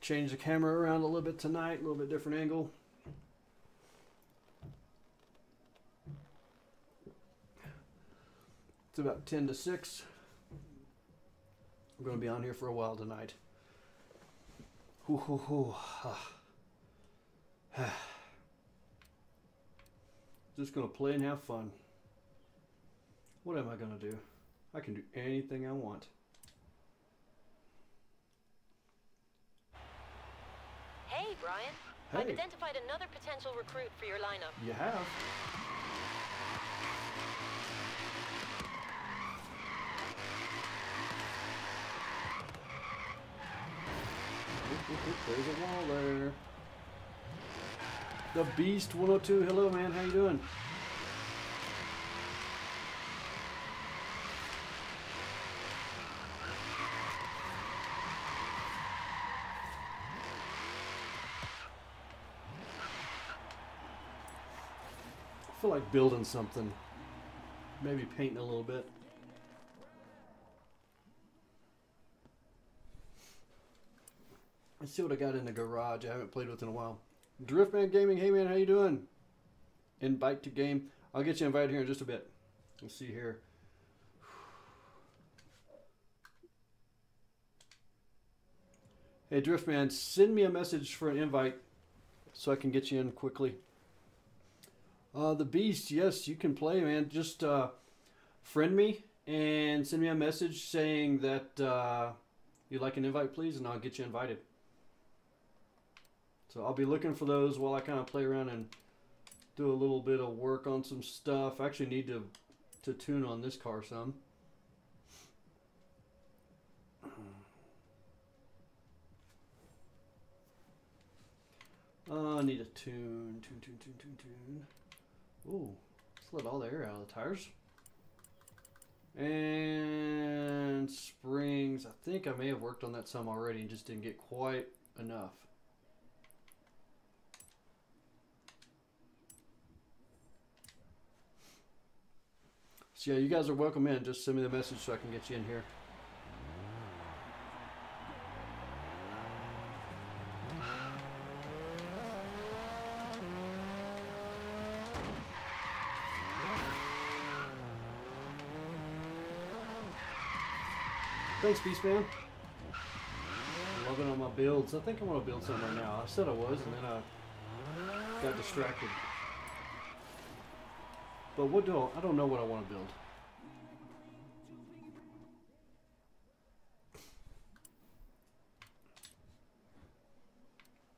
change the camera around a little bit tonight, a little bit different angle. It's about 10 to 6. I'm going to be on here for a while tonight. Hoo, hoo, hoo. Just going to play and have fun. What am I going to do? I can do anything I want. Hey, Brian. Hey. I've identified another potential recruit for your lineup. You have? There's a wall there. The Beast 102. Hello, man. How you doing? I feel like building something. Maybe painting a little bit. Let's see what I got in the garage. I haven't played with in a while. Driftman Gaming. Hey, man. How you doing? Invite to game. I'll get you invited here in just a bit. Let's see here. Hey, Driftman, send me a message for an invite so I can get you in quickly. The Beast, yes, you can play, man. Just friend me and send me a message saying that you'd like an invite, please, and I'll get you invited. So I'll be looking for those while I kind of play around and do a little bit of work on some stuff. I actually need to tune on this car some. I need a tune. Ooh, let's let all the air out of the tires. And springs. I think I may have worked on that some already and just didn't get quite enough. So yeah, you guys are welcome in. Just send me the message so I can get you in here. Thanks, Beastman. Loving on my builds. I think I'm going to build something right now. I said I was, and then I got distracted. But what do I don't know what I want to build.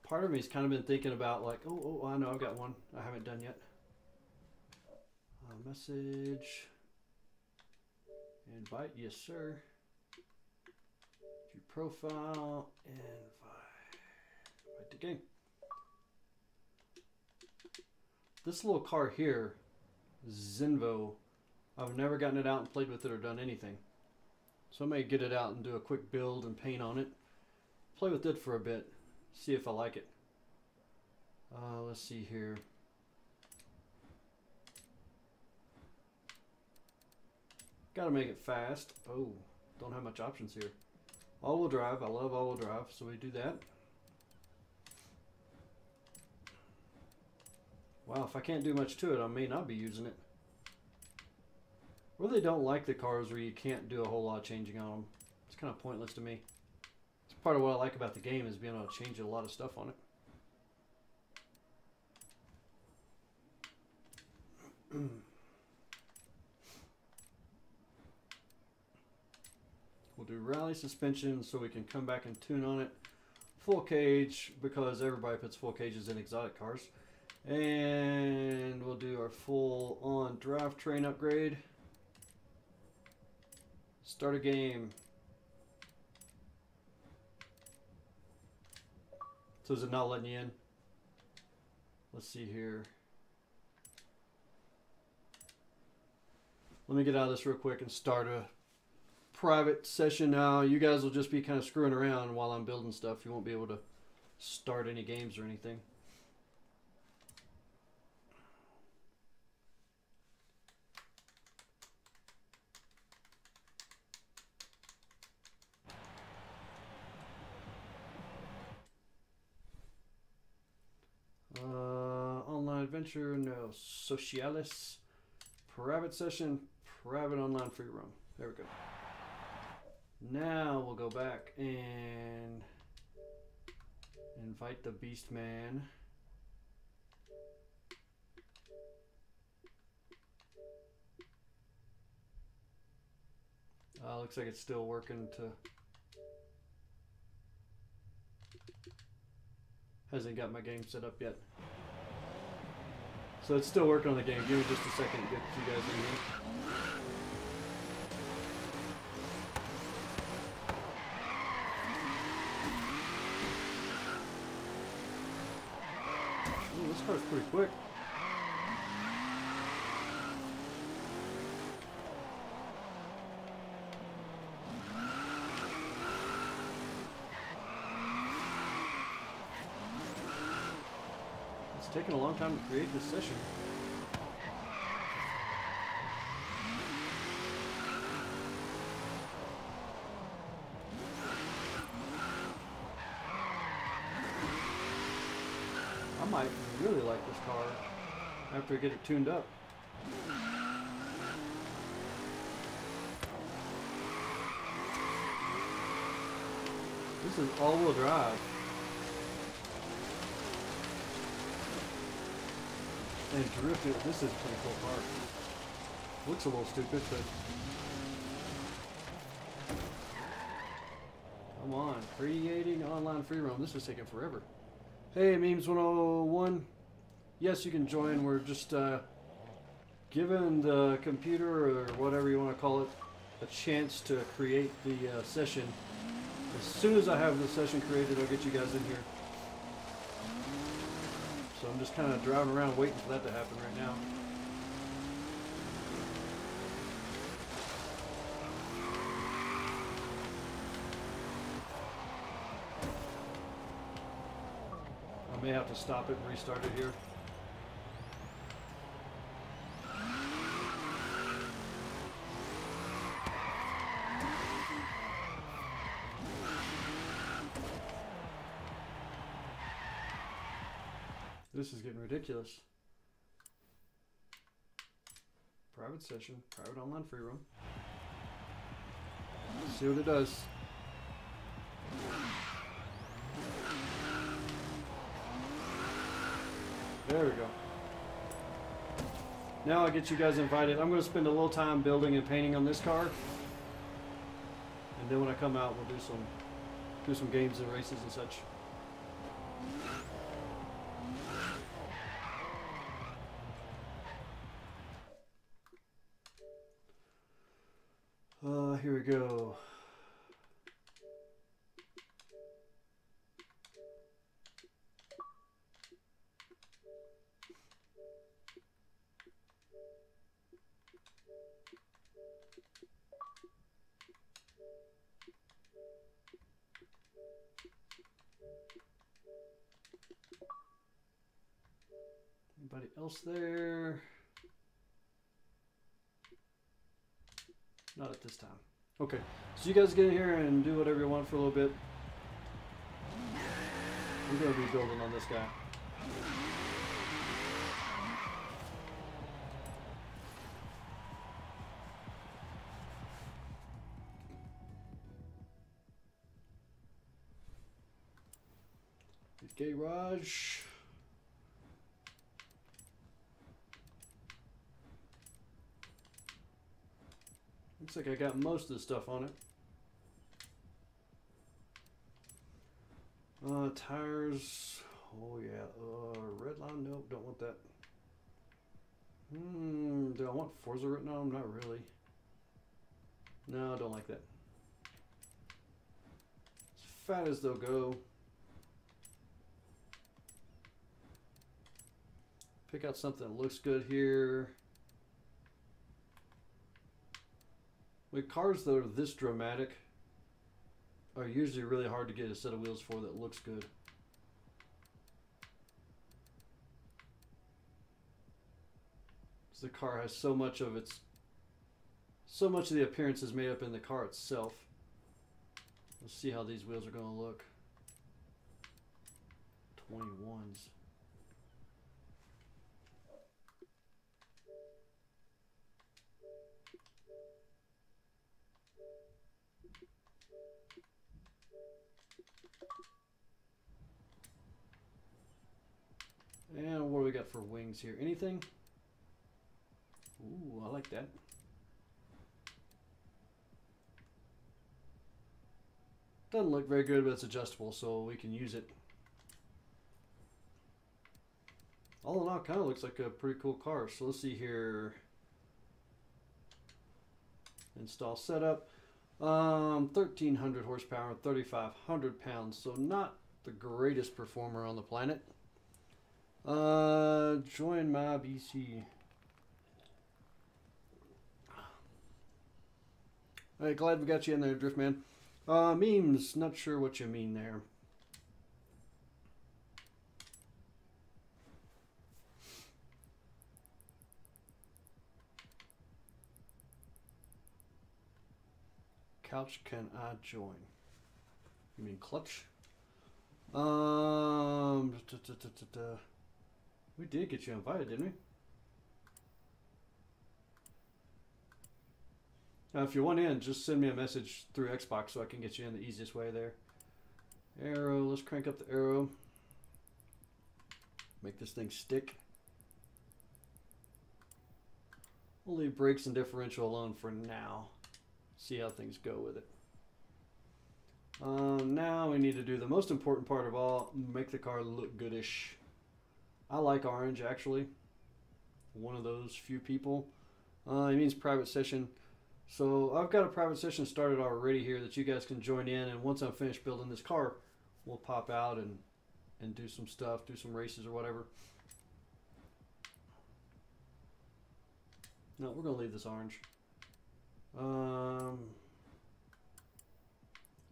Part of me's kind of been thinking about like, oh, I know I've got one I haven't done yet. Message. Invite, yes sir. Your profile, invite to game. This little car here, Zenvo, I've never gotten it out and played with it or done anything. So I may get it out and do a quick build and paint on it. Play with it for a bit. See if I like it. Let's see here. Gotta make it fast. Oh, don't have much options here. All-wheel drive. I love all-wheel drive, so we do that. Wow, if I can't do much to it, I may not be using it. Really don't like the cars where you can't do a whole lot of changing on them. It's kind of pointless to me. It's part of what I like about the game is being able to change a lot of stuff on it. We'll do rally suspension so we can come back and tune on it. Full cage because everybody puts full cages in exotic cars. And we'll do our full on drivetrain upgrade. Start a game. So is it not letting you in? Let's see here. Let me get out of this real quick and start a private session now. You guys will just be kind of screwing around while I'm building stuff. You won't be able to start any games or anything. adventure, no. Socialis. Private session, private online free roam. There we go. Now we'll go back and invite the Beast Man. Looks like it's still working to... Hasn't got my game set up yet. So it's still working on the game. Give me just a second to get you guys in here. Ooh, this car's pretty quick. It's taken a long time to create this session. I might really like this car after I get it tuned up. This is all-wheel drive. And drifting, this is a pretty cool car. Looks a little stupid, but... Come on, creating online free roam. This is taking forever. Hey, Memes 101. Yes, you can join. We're just giving the computer, or whatever you want to call it, a chance to create the session. As soon as I have the session created, I'll get you guys in here. So I'm just kind of driving around waiting for that to happen right now. I may have to stop it and restart it here. This is getting ridiculous. Private session, private online free room. Let's see what it does. There we go. Now I get you guys invited. I'm going to spend a little time building and painting on this car. And then when I come out, we'll do some games and races and such. Here we go. Anybody else there? Not at this time. Okay, so you guys get in here and do whatever you want for a little bit. We're going to be building on this guy. Garage. Looks like I got most of the stuff on it. Tires. Oh yeah. Red line. Nope, don't want that. Do I want Forza written on them? Not really. No, I don't like that. As fat as they'll go. Pick out something that looks good here. With cars that are this dramatic are usually really hard to get a set of wheels for that looks good. Because the car has so much of the appearance is made up in the car itself. Let's see how these wheels are going to look. 21s. And what do we got for wings here? Anything? Ooh, I like that. Doesn't look very good, but it's adjustable, so we can use it. All in all, kind of looks like a pretty cool car. So let's see here. Install setup. 1,300 horsepower, 3,500 pounds. So not the greatest performer on the planet. Join my BC. All right, glad we got you in there, Driftman. Memes, not sure what you mean there. Couch, can I join? You mean clutch? We did get you invited, didn't we? Now, if you want in, just send me a message through Xbox so I can get you in the easiest way there. Arrow, let's crank up the arrow. Make this thing stick. We'll leave brakes and differential alone for now. See how things go with it. Now we need to do the most important part of all, make the car look goodish. I like orange, actually. One of those few people. It means private session. So I've got a private session started already here that you guys can join in, and once I'm finished building this car, we'll pop out and do some stuff, do some races or whatever. No, we're gonna leave this orange.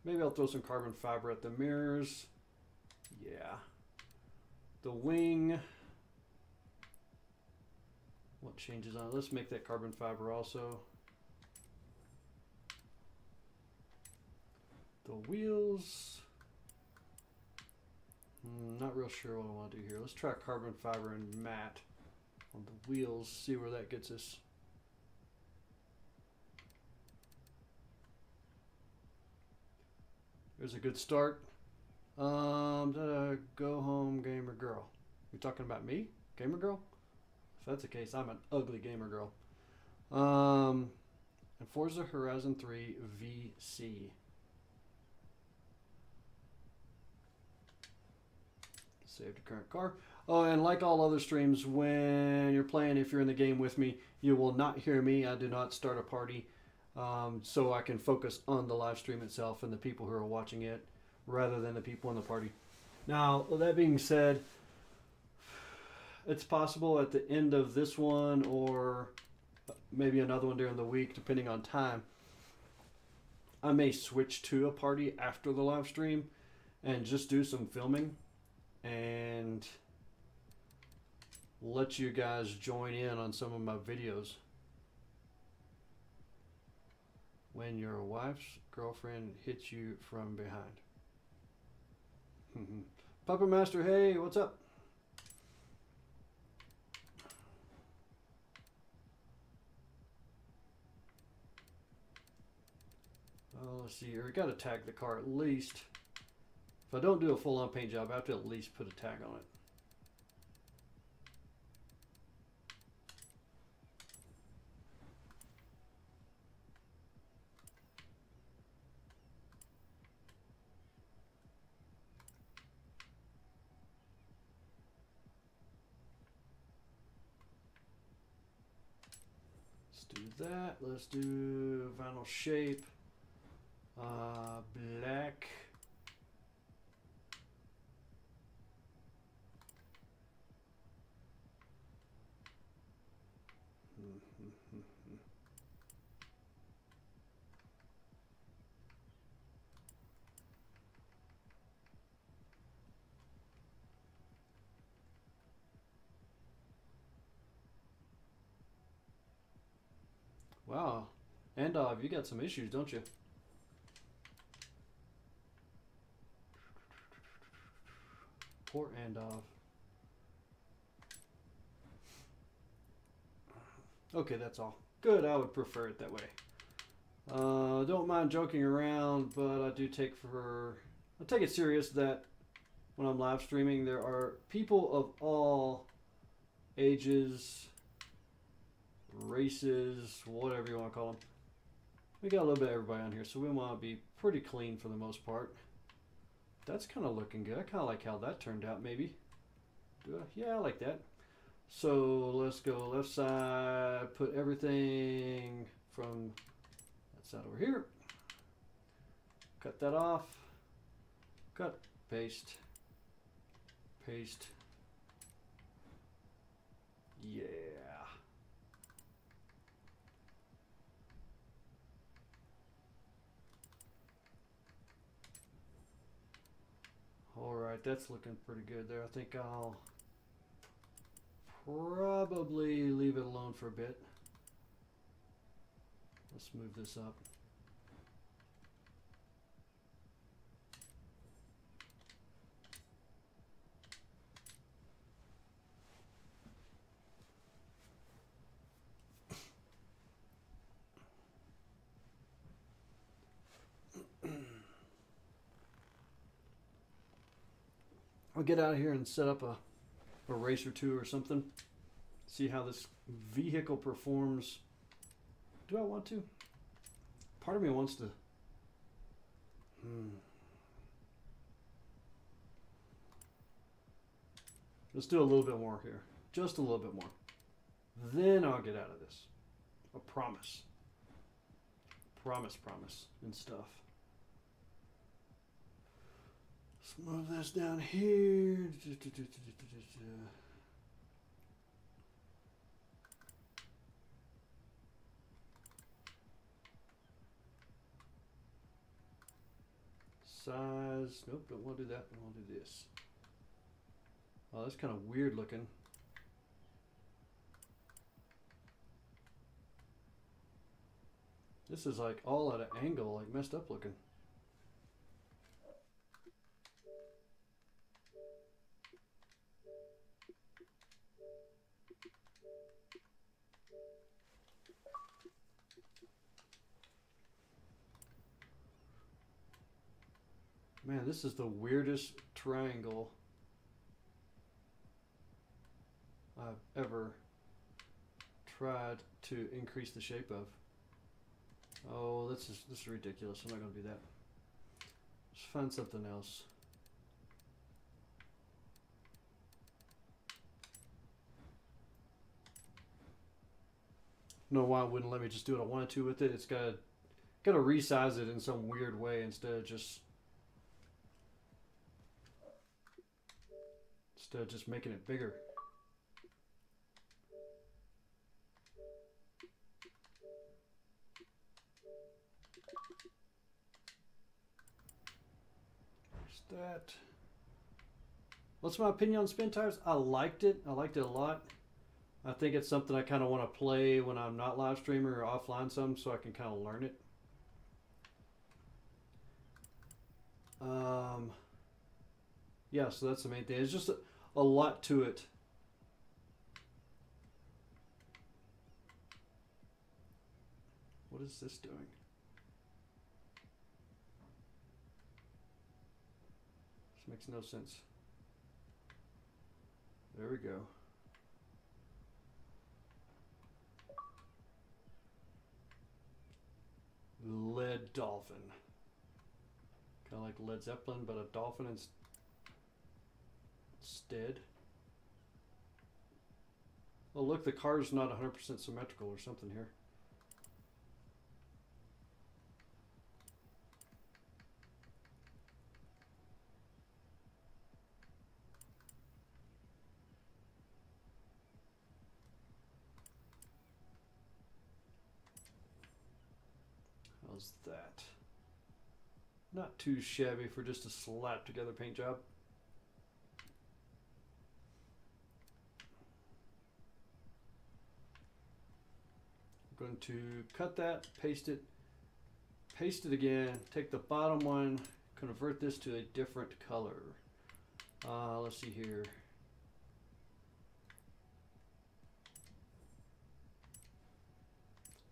Maybe I'll throw some carbon fiber at the mirrors. Yeah. The wing. What changes on it? Let's make that carbon fiber also. The wheels. Not real sure what I want to do here. Let's try carbon fiber and matte on the wheels. See where that gets us. There's a good start. Go home, gamer girl. You talking about me, gamer girl? If that's the case, I'm an ugly gamer girl. And Forza Horizon 3 VC. Save the current car. Oh, and like all other streams, when you're playing, if you're in the game with me, you will not hear me. I do not start a party. So I can focus on the live stream itself and the people who are watching it rather than the people in the party. Now, that being said, it's possible at the end of this one or maybe another one during the week, depending on time, I may switch to a party after the live stream and just do some filming and let you guys join in on some of my videos. When your wife's girlfriend hits you from behind. Puppet Master, hey, what's up? Let's see here. We got to tag the car at least. If I don't do a full-on paint job, I have to at least put a tag on it. Do that. Let's do vinyl shape. Black. Wow. Andov, you got some issues, don't you? Poor Andov. Okay, that's all. Good, I would prefer it that way. Don't mind joking around, but I do take for I take it serious that when I'm live streaming, there are people of all ages, races, whatever you want to call them. We got a little bit of everybody on here, so we want to be pretty clean for the most part. That's kind of looking good. I kind of like how that turned out, maybe. Yeah, I like that. So let's go left side, put everything from that side over here. Cut that off. Cut, paste, paste. Yeah. All right, that's looking pretty good there. I think I'll probably leave it alone for a bit. Let's move this up. I'll get out of here and set up a race or two or something. See how this vehicle performs. Do I want to? Part of me wants to. Let's do a little bit more here. Just a little bit more. Then I'll get out of this. I promise. Promise and stuff. Let's move this down here. Size. Nope, don't want to do that. I want to do this. Oh, that's kind of weird looking. This is like all at an angle, like messed up looking. Man, this is the weirdest triangle I've ever tried to increase the shape of. Oh, this is ridiculous. I'm not going to do that. Let's find something else. I don't know why it wouldn't let me just do what I wanted to with it. It's got to resize it in some weird way instead of just making it bigger. There's that. What's my opinion on spin tires? I liked it. I liked it a lot. I think it's something I kind of want to play when I'm not live streaming or offline some, so I can kind of learn it. Yeah, so that's the main thing. It's just a lot to it. What is this doing? This makes no sense. There we go. Lead dolphin. Kind of like Led Zeppelin, but a dolphin instead. Oh, look, the car's not 100% symmetrical or something here. How's that? Not too shabby for just a slap together paint job. I'm going to cut that, paste it again, take the bottom one, convert this to a different color. Let's see here.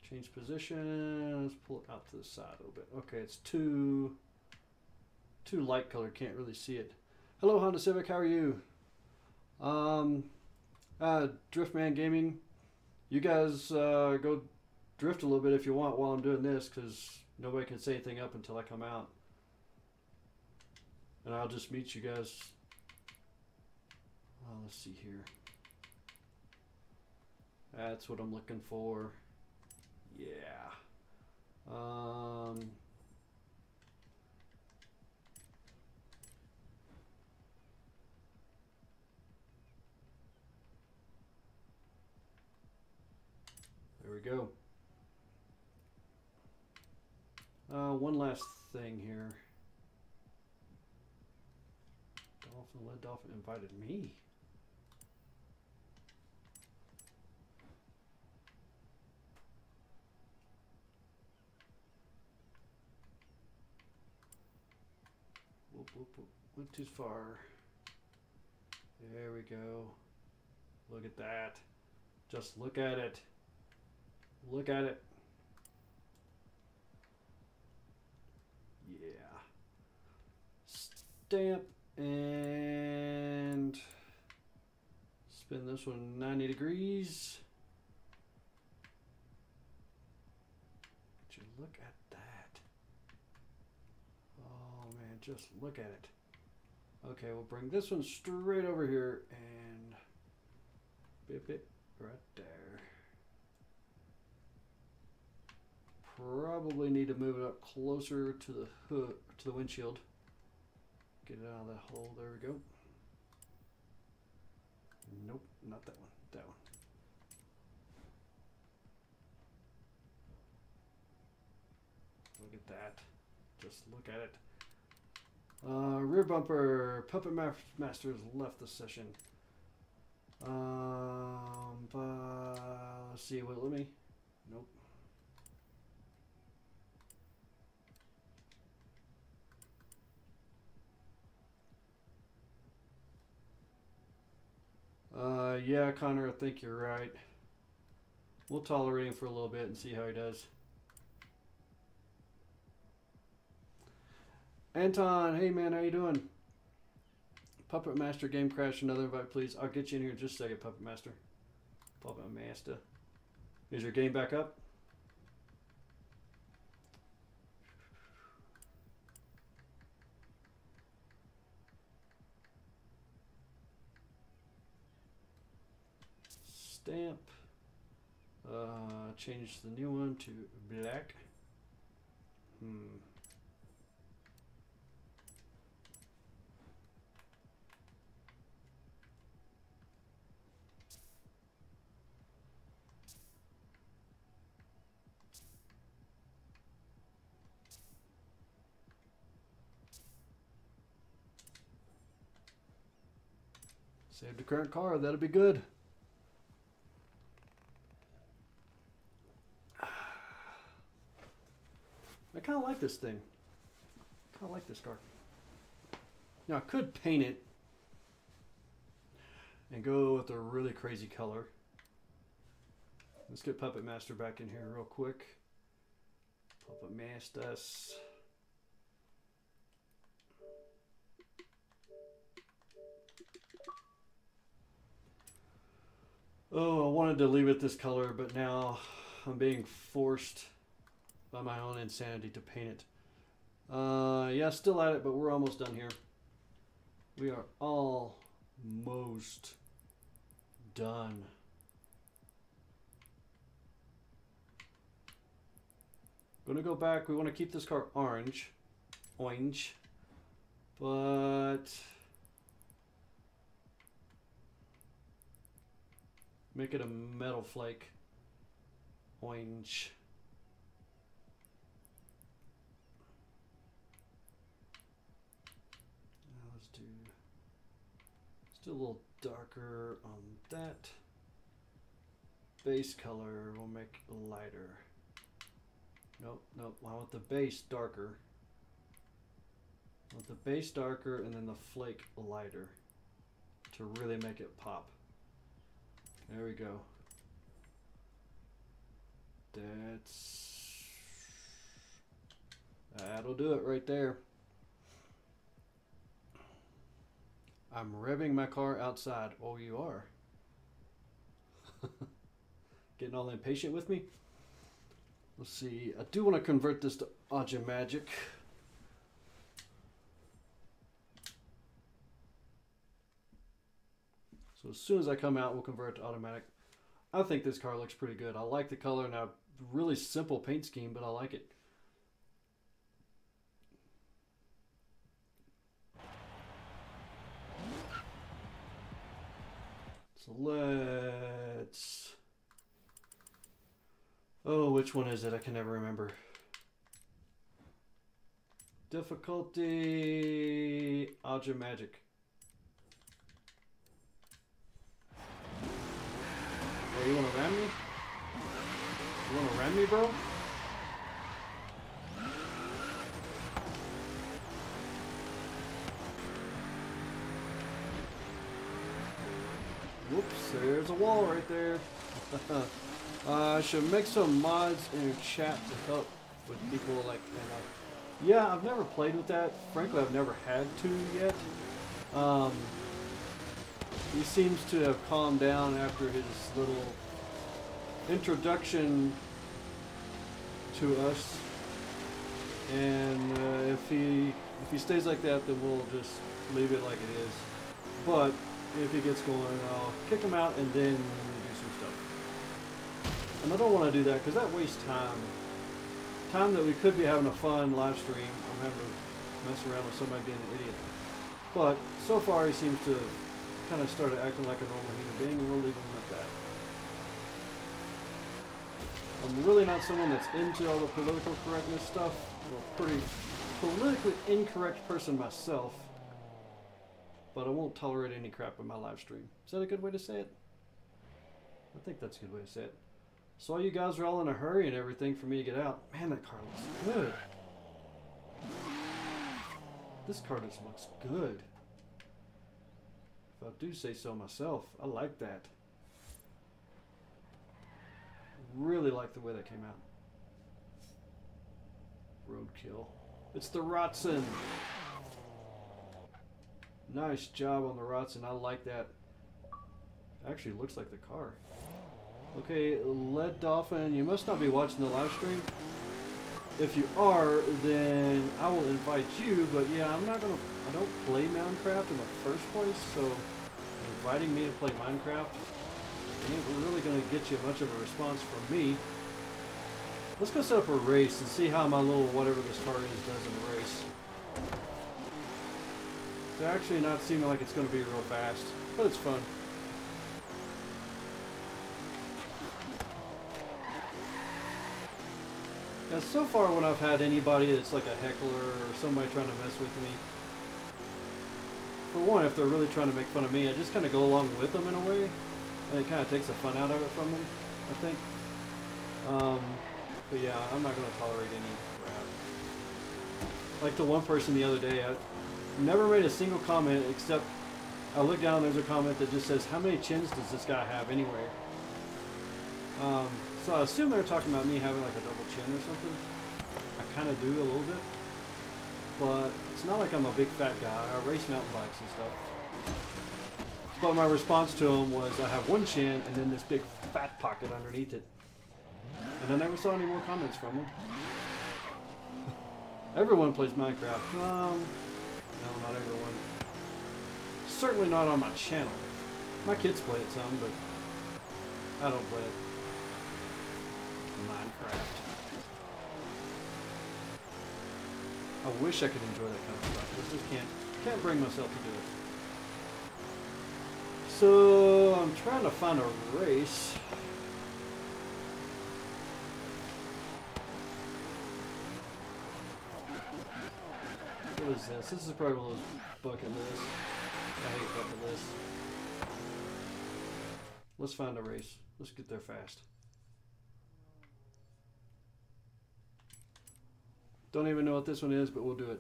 Change position, let's pull it out to the side a little bit. Okay, it's 2. too light color, can't really see it. Hello Honda Civic, how are you? Driftman Gaming, you guys go drift a little bit if you want while I'm doing this, because nobody can say anything up until I come out. And I'll just meet you guys. Let's see here. That's what I'm looking for. Yeah. There we go. One last thing here. Lead Dolphin invited me. Whoop, whoop, whoop. Went too far. There we go. Look at that. Just look at it. Look at it. Yeah. Stamp and spin this one 90 degrees. Would you look at that? Oh man, just look at it. Okay, we'll bring this one straight over here and bip it right there. Probably need to move it up closer to the hood, to the windshield. Get it out of that hole. There we go. Nope, not that one. That one. Look at that. Just look at it. Rear bumper. Puppet Master's left the session. Let's see. Will it let me? Nope. Yeah, Connor, I think you're right. We'll tolerate him for a little bit and see how he does. Anton, hey man, how you doing? Puppet Master game crash, another invite please. I'll get you in here in just a second, Puppet Master. Puppet Master. Is your game back up? Stamp. Change the new one to black. Save the current car, that'll be good. I kind of like this thing. Kind of like this car. Now I could paint it and go with a really crazy color. Let's get Puppet Master back in here real quick. Puppet Master. Oh, I wanted to leave it this color, but now I'm being forced by my own insanity to paint it. Yeah, still at it, but we're almost done here. We are almost done. Gonna go back. We want to keep this car orange, but make it a metal flake, orange. Let's do a little darker on that. Base color we'll make lighter. Nope, nope. I want the base darker. I want the base darker and then the flake lighter to really make it pop. There we go. That'll do it right there. I'm revving my car outside. Oh, you are. Getting all impatient with me? Let's see. I do want to convert this to Magic. So as soon as I come out, we'll convert it to automatic. I think this car looks pretty good. I like the color. Now, really simple paint scheme, but I like it. So let's... Oh, which one is it? I can never remember. Difficulty... Magic. Oh, you want to ram me? You want to ram me, bro? Whoops, there's a wall right there. I should make some mods in chat to help with people like, yeah, I've never played with that. Frankly, I've never had to yet. He seems to have calmed down after his little introduction to us. And if he stays like that, then we'll just leave it like it is. But if he gets going, I'll kick him out and then do some stuff. And I don't want to do that because that wastes time. Time that we could be having a fun live stream. I'm having to mess around with somebody being an idiot. But so far he seems to kind of started acting like a normal human being, and we'll leave him at that. I'm really not someone that's into all the political correctness stuff. I'm a pretty politically incorrect person myself. But I won't tolerate any crap in my live stream. Is that a good way to say it? I think that's a good way to say it. Saw you guys are all in a hurry and everything for me to get out. Man, that car looks good. This car just looks good. If I do say so myself, I like that. Really like the way that came out. Roadkill. It's the Rotson. Nice job on the Rotson. I like that. Actually looks like the car. Okay, Lead Dolphin, you must not be watching the live stream. If you are, then I will invite you, but yeah, I don't play Minecraft in the first place, so inviting me to play Minecraft ain't really going to get you much of a response from me. Let's go set up a race and see how my little whatever this car is does in the race. It's actually not seeming like it's going to be real fast, but it's fun. Now, so far when I've had anybody that's like a heckler or somebody trying to mess with me, for one, if they're really trying to make fun of me, I just kind of go along with them in a way, and it kind of takes the fun out of it from them, I think. But yeah, I'm not going to tolerate any crap. Like the one person the other day, I never made a single comment except I look down and there's a comment that just says, how many chins does this guy have anyway? So I assume they're talking about me having like a double chin or something. I kind of do a little bit. But it's not like I'm a big fat guy. I race mountain bikes and stuff. But my response to him was, I have one chin and then this big fat pocket underneath it. And I never saw any more comments from him. Everyone plays Minecraft. No, not everyone. Certainly not on my channel. My kids play it some, but I don't play it. Minecraft. I wish I could enjoy that kind of stuff. I just can't bring myself to do it. So I'm trying to find a race. What is this? This is probably one of those bucket lists. I hate bucket lists. Let's find a race. Let's get there fast. Don't even know what this one is, but we'll do it.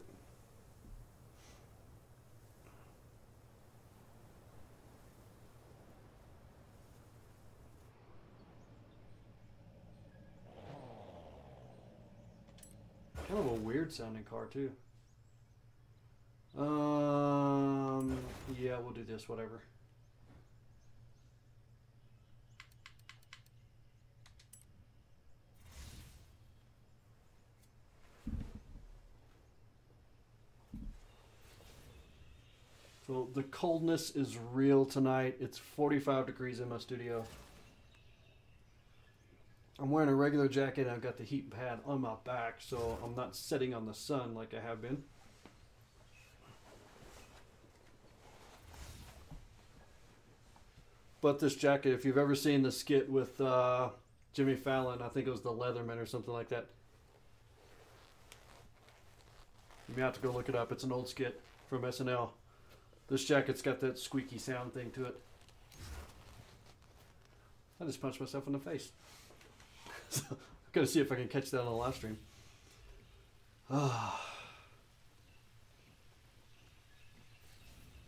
Kind of a weird sounding car too. Yeah, we'll do this, whatever. So the coldness is real tonight. It's 45 degrees in my studio. I'm wearing a regular jacket and I've got the heat pad on my back, so I'm not sitting on the sun like I have been. But this jacket, if you've ever seen the skit with Jimmy Fallon, I think it was the Leatherman or something like that. You may have to go look it up. It's an old skit from SNL. This jacket's got that squeaky sound thing to it. I just punched myself in the face. So, I'm going to see if I can catch that on the live stream. So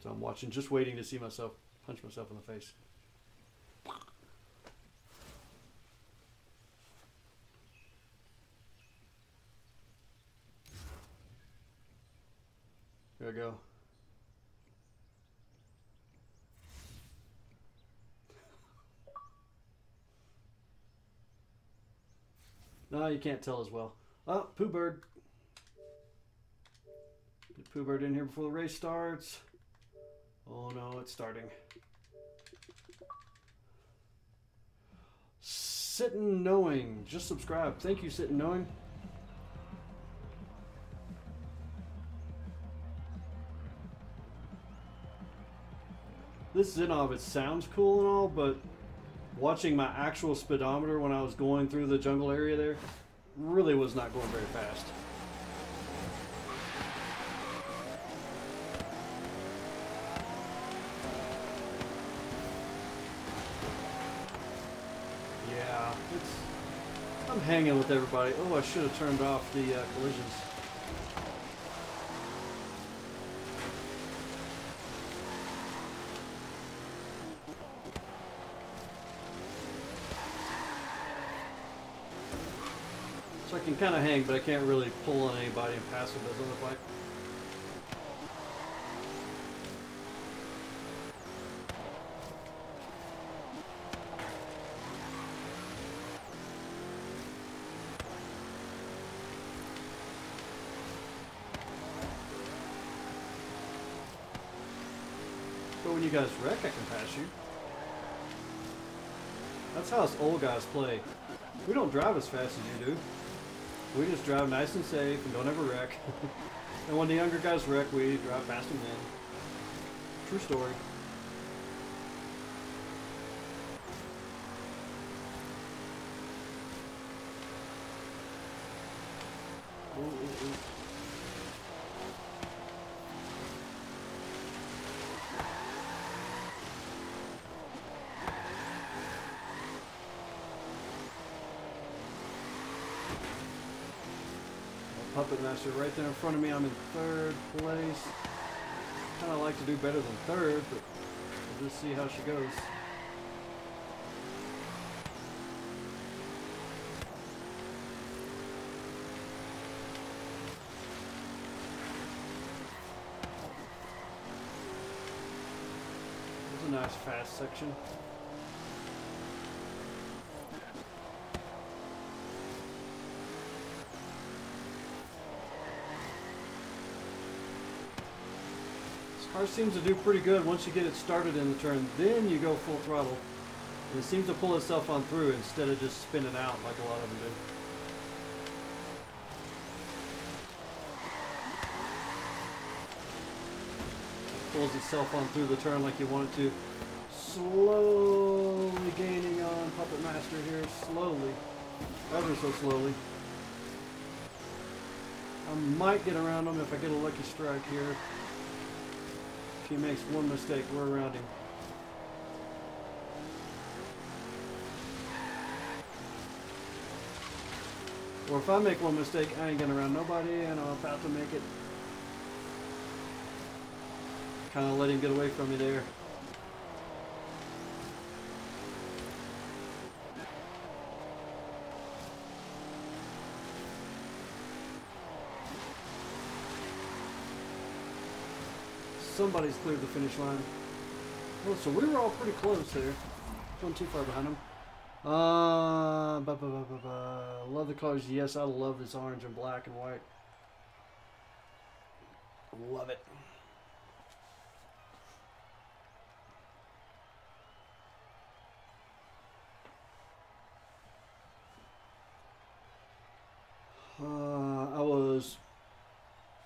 I'm watching, just waiting to see myself punch myself in the face. There we go. No, you can't tell as well. Oh, Pooh Bird. Get Pooh Bird in here before the race starts. Oh no, it's starting. Sitting Knowing. Just subscribe. Thank you, Sitting Knowing. This Zenov, it sounds cool and all, but watching my actual speedometer when I was going through the jungle area there really was not going very fast. Yeah, I'm hanging with everybody. Oh, I should have turned off the collisions. So I can kind of hang, but I can't really pull on anybody and pass them, doesn't look like. But when you guys wreck, I can pass you. That's how us old guys play. We don't drive as fast as you do. We just drive nice and safe and don't ever wreck. And when the younger guys wreck, we drive past them then. True story. Ooh, ooh, ooh. Puppet Master right there in front of me. I'm in third place. Kind of like to do better than third, but we'll just see how she goes. There's a nice fast section. Car seems to do pretty good once you get it started in the turn. Then you go full throttle. And it seems to pull itself on through instead of just spinning out like a lot of them do. It pulls itself on through the turn like you want it to. Slowly gaining on Puppet Master here. Slowly. Ever so slowly. I might get around him if I get a lucky strike here. If he makes one mistake, we're around him. Or if I make one mistake, I ain't getting around nobody and I'm about to make it. Kind of let him get away from me there. somebody's cleared the finish line. Well, so we were all pretty close there. Not too far behind them. Love the colors. Yes, I love this orange and black and white. Love it. I was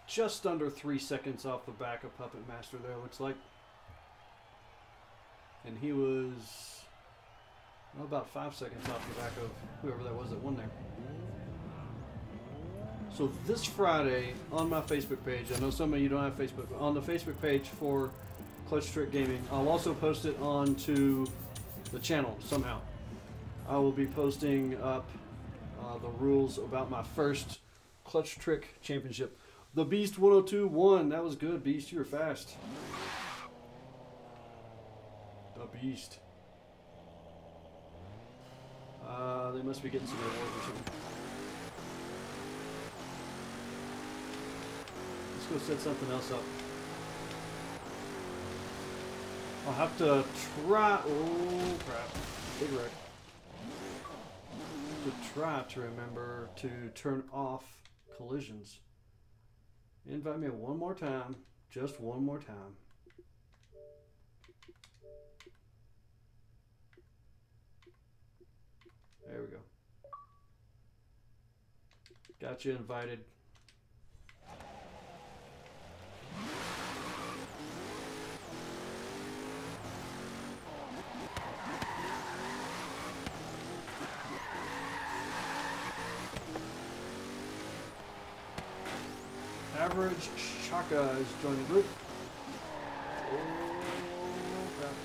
just under 3 seconds off the back of Puppet Master there, looks like. And he was about 5 seconds off the back of whoever that was that won there. So this Friday on my Facebook page, I know some of you don't have Facebook, but on the Facebook page for Clutch Trick Gaming, I'll also post it onto the channel somehow. I will be posting up the rules about my first Clutch Trick Championship. The Beast 102 won. That was good, Beast. You were fast. The Beast. They must be getting some rewards or something. Let's go set something else up. I'll have to try. Oh crap! Big wreck. To try to remember to turn off collisions. Invite me one more time, just one more time. There we go. Got you invited. Average Chaka is joining the group. Oh, crap.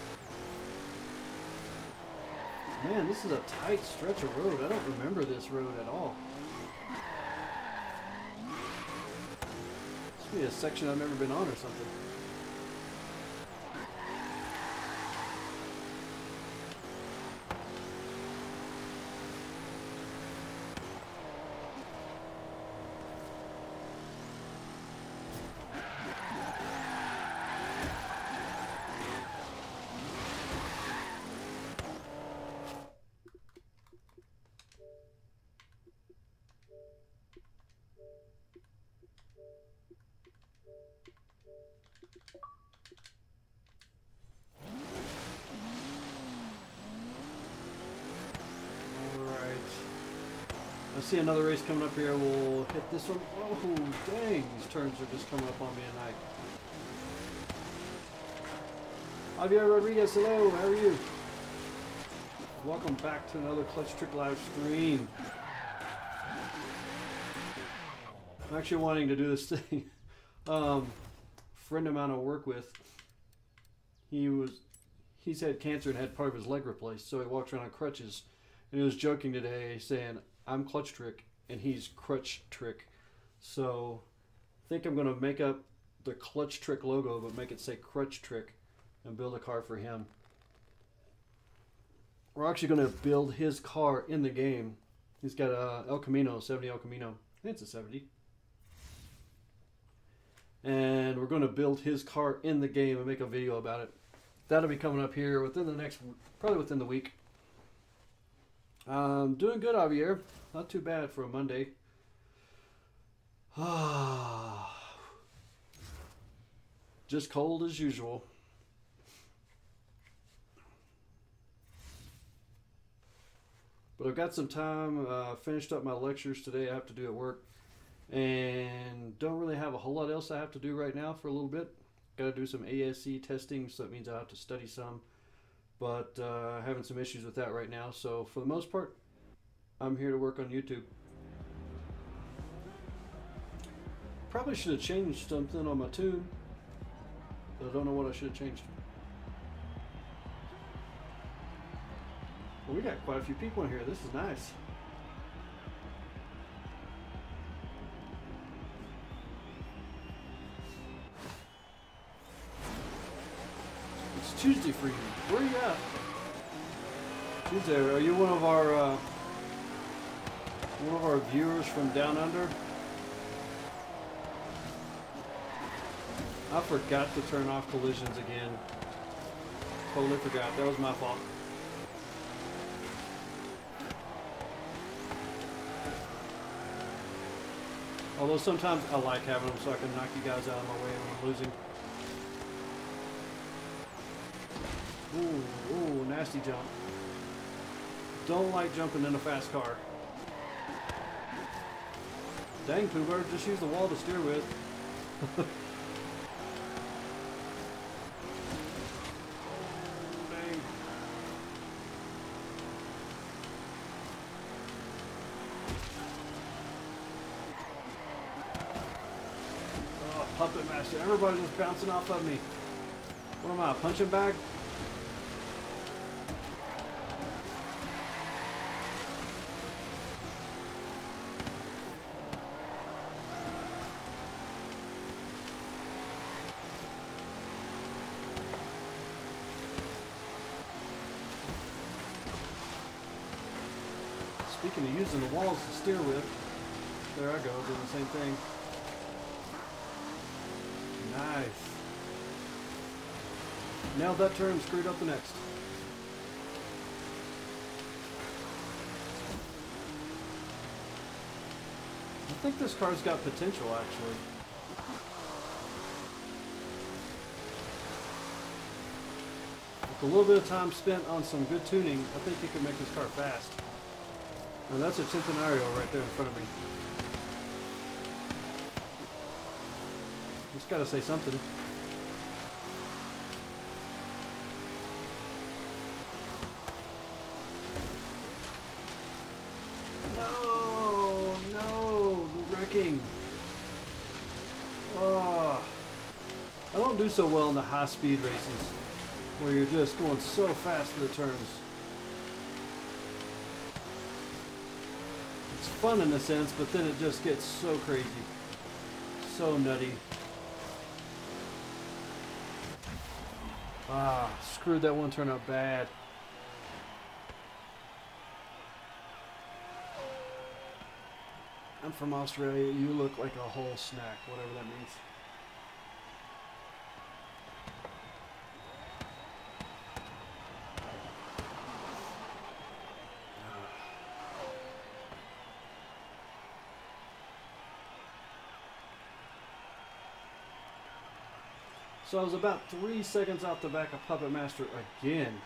Man, this is a tight stretch of road. I don't remember this road at all. This must be a section I've never been on or something. I see another race coming up here. We'll hit this one. Oh, dang. These turns are just coming up on me tonight. Javier Rodriguez, hello. How are you? Welcome back to another Clutch Trick live stream. I'm actually wanting to do this thing. Friend of mine I work with, he's had cancer and had part of his leg replaced, so he walks around on crutches. And he was joking today saying, I'm Clutch Trick and he's Crutch Trick. So I think I'm going to make up the Clutch Trick logo but make it say Crutch Trick and build a car for him. We're actually going to build his car in the game. He's got a El Camino, 70 El Camino. I think it's a 70. And we're going to build his car in the game and make a video about it. That'll be coming up here within the next, probably within the week. Doing good, Javier. Not too bad for a Monday. Just cold as usual. But I've got some time. Finished up my lectures today I have to do at work. And don't really have a whole lot else I have to do right now for a little bit. Got to do some ASC testing, so that means I have to study some. But having some issues with that right now. So for the most part, I'm here to work on YouTube. Probably should have changed something on my tune. But I don't know what I should have changed. Well, we got quite a few people in here. This is nice. It's Tuesday for you. Where are you at? Tuesday, are you one of our viewers from down under? I forgot to turn off collisions again. Totally forgot. That was my fault. Although sometimes I like having them so I can knock you guys out of my way when I'm losing. Ooh, ooh, nasty jump. Don't like jumping in a fast car. Dang, Pooh Bird, just use the wall to steer with. Dang. Oh, Puppet Master. Everybody's just bouncing off of me. What am I, a punching bag? Speaking of using the walls to steer with, there I go, doing the same thing. Nice. Nailed that turn, screwed up the next. I think this car's got potential, actually. With a little bit of time spent on some good tuning, I think you can make this car fast. And that's a Centenario right there in front of me. Just gotta say something. No, no, the wrecking. Oh, I don't do so well in the high speed races where you're just going so fast for the turns. It's fun in a sense, but then it just gets so crazy. So nutty. Ah, screwed that one turn up bad. I'm from Australia. You look like a whole snack, whatever that means. So I was about 3 seconds off the back of Puppet Master again.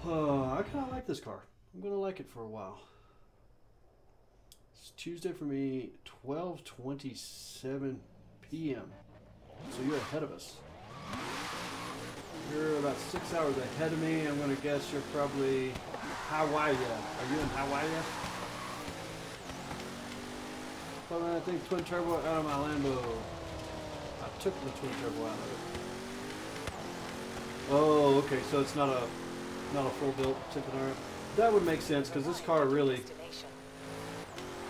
I kind of like this car. I'm going to like it for a while. Tuesday for me, 12:27 p.m. So you're ahead of us. You're about 6 hours ahead of me. I'm going to guess you're probably Hawaii. Are you in Hawaii? Well, I think twin turbo out of my Lambo. I took the twin turbo out of it. Oh, okay. So it's not a full built Centenario. That would make sense because this car really.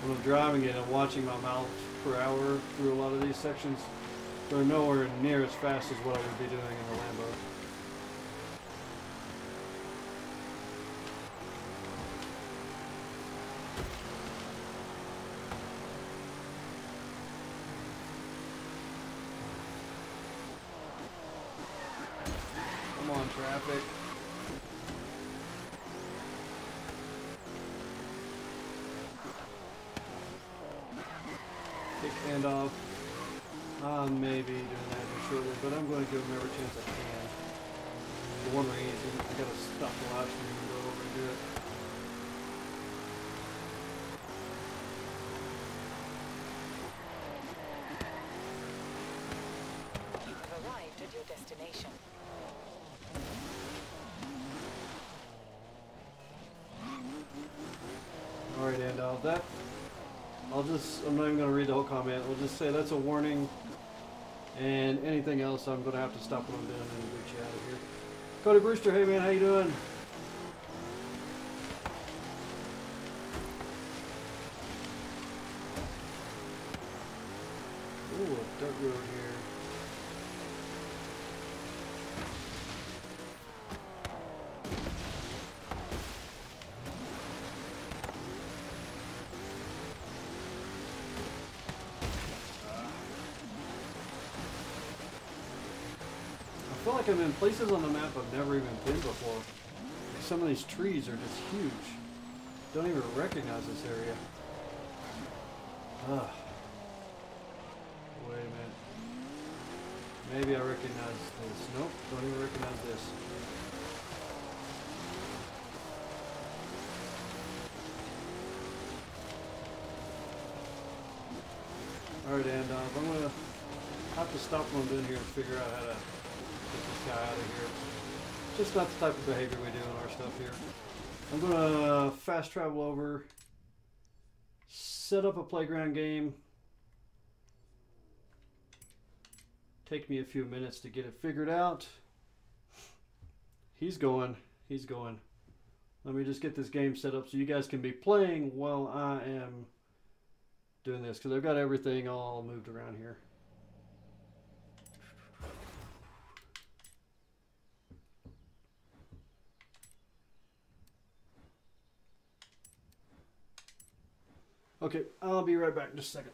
When I'm driving it and watching my miles per hour through a lot of these sections, they're nowhere near as fast as what I would be doing in the Lambo. Come on, traffic. Kick handoff. I may be doing that here shortly, but I'm going to give them every chance I can. For one reason, I got to stop the live stream and go over and do it. You have arrived at your destination. Alright, and that. I'm not even going to read the whole comment. We'll just say that's a warning. And anything else, I'm going to have to stop what I'm doing and get you out of here. Cody Brewster, hey man, how you doing? Ooh, a dirt road here. I feel like I'm in places on the map I've never even been before. Some of these trees are just huge. Don't even recognize this area. Ugh. Wait a minute. Maybe I recognize this. Nope, don't even recognize this. Alright, and I'm going to have to stop what I'm doing here and figure out how to get this guy out of here. Just not the type of behavior we do in our stuff here. I'm going to fast travel over, set up a playground game. Take me a few minutes to get it figured out. He's going. He's going. Let me just get this game set up so you guys can be playing while I am doing this, because I've got everything all moved around here. Okay, I'll be right back in just a second.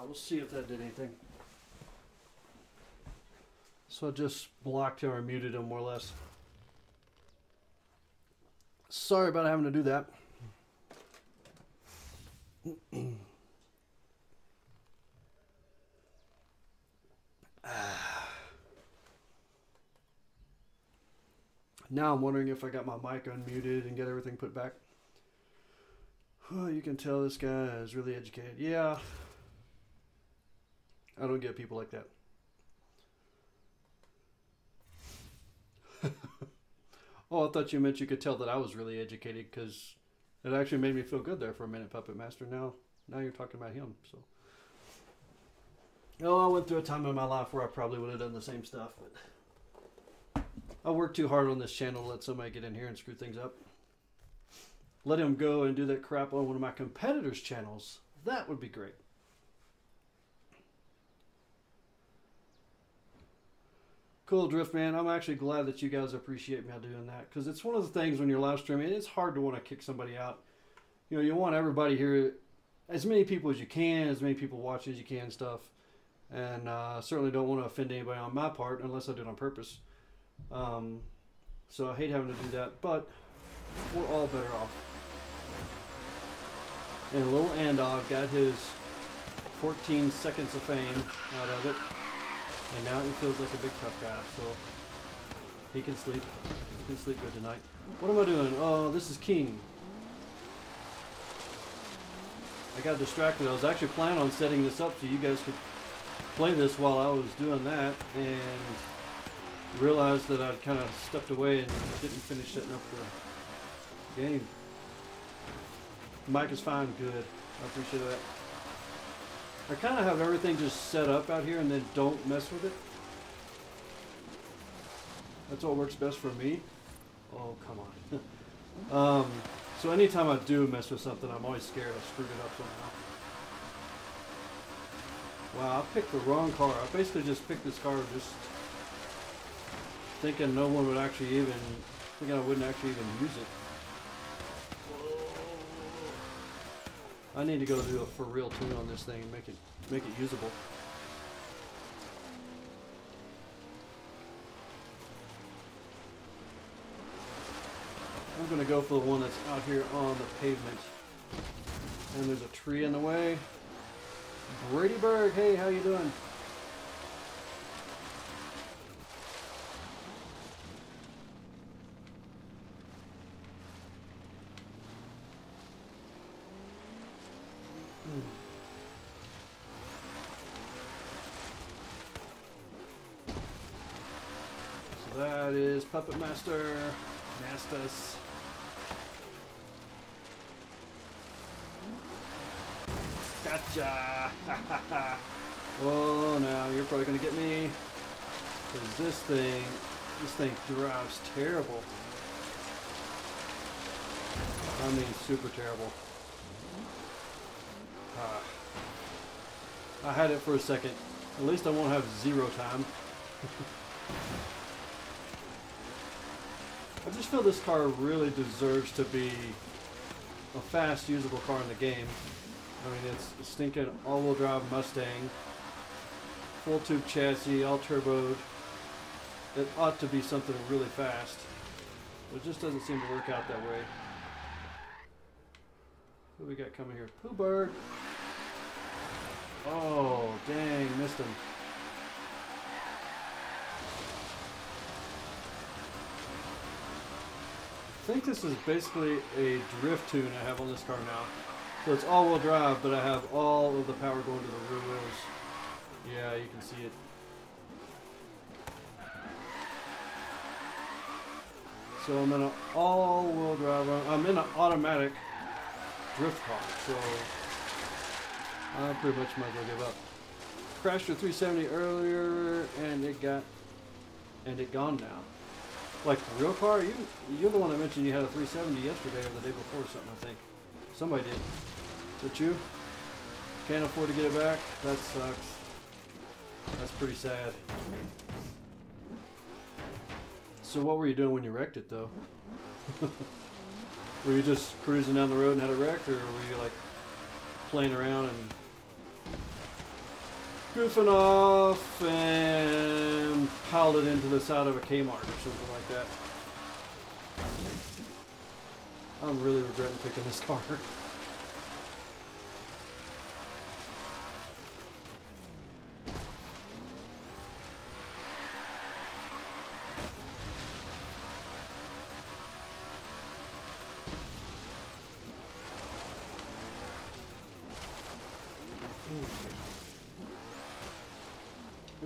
We'll see if that did anything. So I just blocked him or muted him more or less. Sorry about having to do that. Now I'm wondering if I got my mic unmuted and get everything put back. Oh, you can tell this guy is really educated. Yeah. I don't get people like that. Oh, I thought you meant you could tell that I was really educated, because it actually made me feel good there for a minute, Puppet Master. Now you're talking about him. So, oh, I went through a time in my life where I probably would have done the same stuff, but I worked too hard on this channel to let somebody get in here and screw things up. Let him go and do that crap on one of my competitors' channels. That would be great. Cool, Drift Man. I'm actually glad that you guys appreciate me doing that, because it's one of the things when you're live streaming, it's hard to want to kick somebody out. You know, you want everybody here, as many people as you can, as many people watching as you can, stuff. And certainly don't want to offend anybody on my part unless I do it on purpose. So I hate having to do that, but we're all better off. And little Andog got his 14 seconds of fame out of it. And now he feels like a big tough guy, so he can sleep. He can sleep good tonight. What am I doing? Oh, this is King. I got distracted. I was actually planning on setting this up so you guys could play this while I was doing that, and realized that I'd kind of stepped away and didn't finish setting up the game. Mic is fine. Good. I appreciate that. I kind of have everything just set up out here and then don't mess with it. That's what works best for me. Oh, come on. So anytime I do mess with something, I'm always scared I screwed it up somehow. Wow, I picked the wrong car. I basically just picked this car just thinking no one would actually even, thinking I wouldn't actually even use it. I need to go do a for real tune on this thing and make it usable. I'm gonna go for the one that's out here on the pavement. And there's a tree in the way. Brady Berg, hey, how you doing? So that is Puppet Master, Nastus. Gotcha! Oh, now you're probably gonna get me. Cause this thing drives terrible. I mean, super terrible. I had it for a second. At least I won't have 0 time. I just feel this car really deserves to be a fast, usable car in the game. I mean, it's a stinking all-wheel drive Mustang, full tube chassis, all turboed. It ought to be something really fast. But it just doesn't seem to work out that way. Who we got coming here? Pooh Bird. Oh, dang, missed him. I think this is basically a drift tune I have on this car now. So it's all-wheel drive, but I have all of the power going to the rear wheels. Yeah, you can see it. So I'm in an all-wheel drive. I'm in an automatic drift car, so I pretty much might as well give up. Crashed a 370 earlier, and it gone now. Like the real car? You're the one that mentioned you had a 370 yesterday or the day before or something, I think. Somebody did. Is it you? Can't afford to get it back? That sucks. That's pretty sad. So what were you doing when you wrecked it, though? Were you just cruising down the road and had a wreck, or were you like playing around and goofing off and piled it into the side of a Kmart or something like that? I'm really regretting picking this car.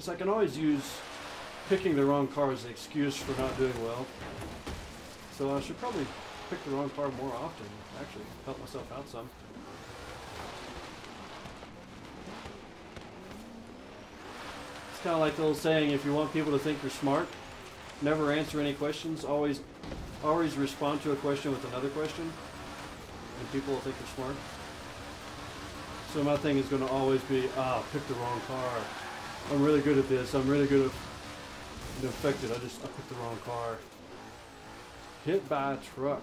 I can always use picking the wrong car as an excuse for not doing well. So I should probably pick the wrong car more often, actually help myself out some. It's kind of like the old saying, if you want people to think you're smart, never answer any questions, always respond to a question with another question, and people will think you're smart. So my thing is going to always be, pick the wrong car. I'm really good at this. I'm really good at affected. I picked the wrong car. Hit by a truck.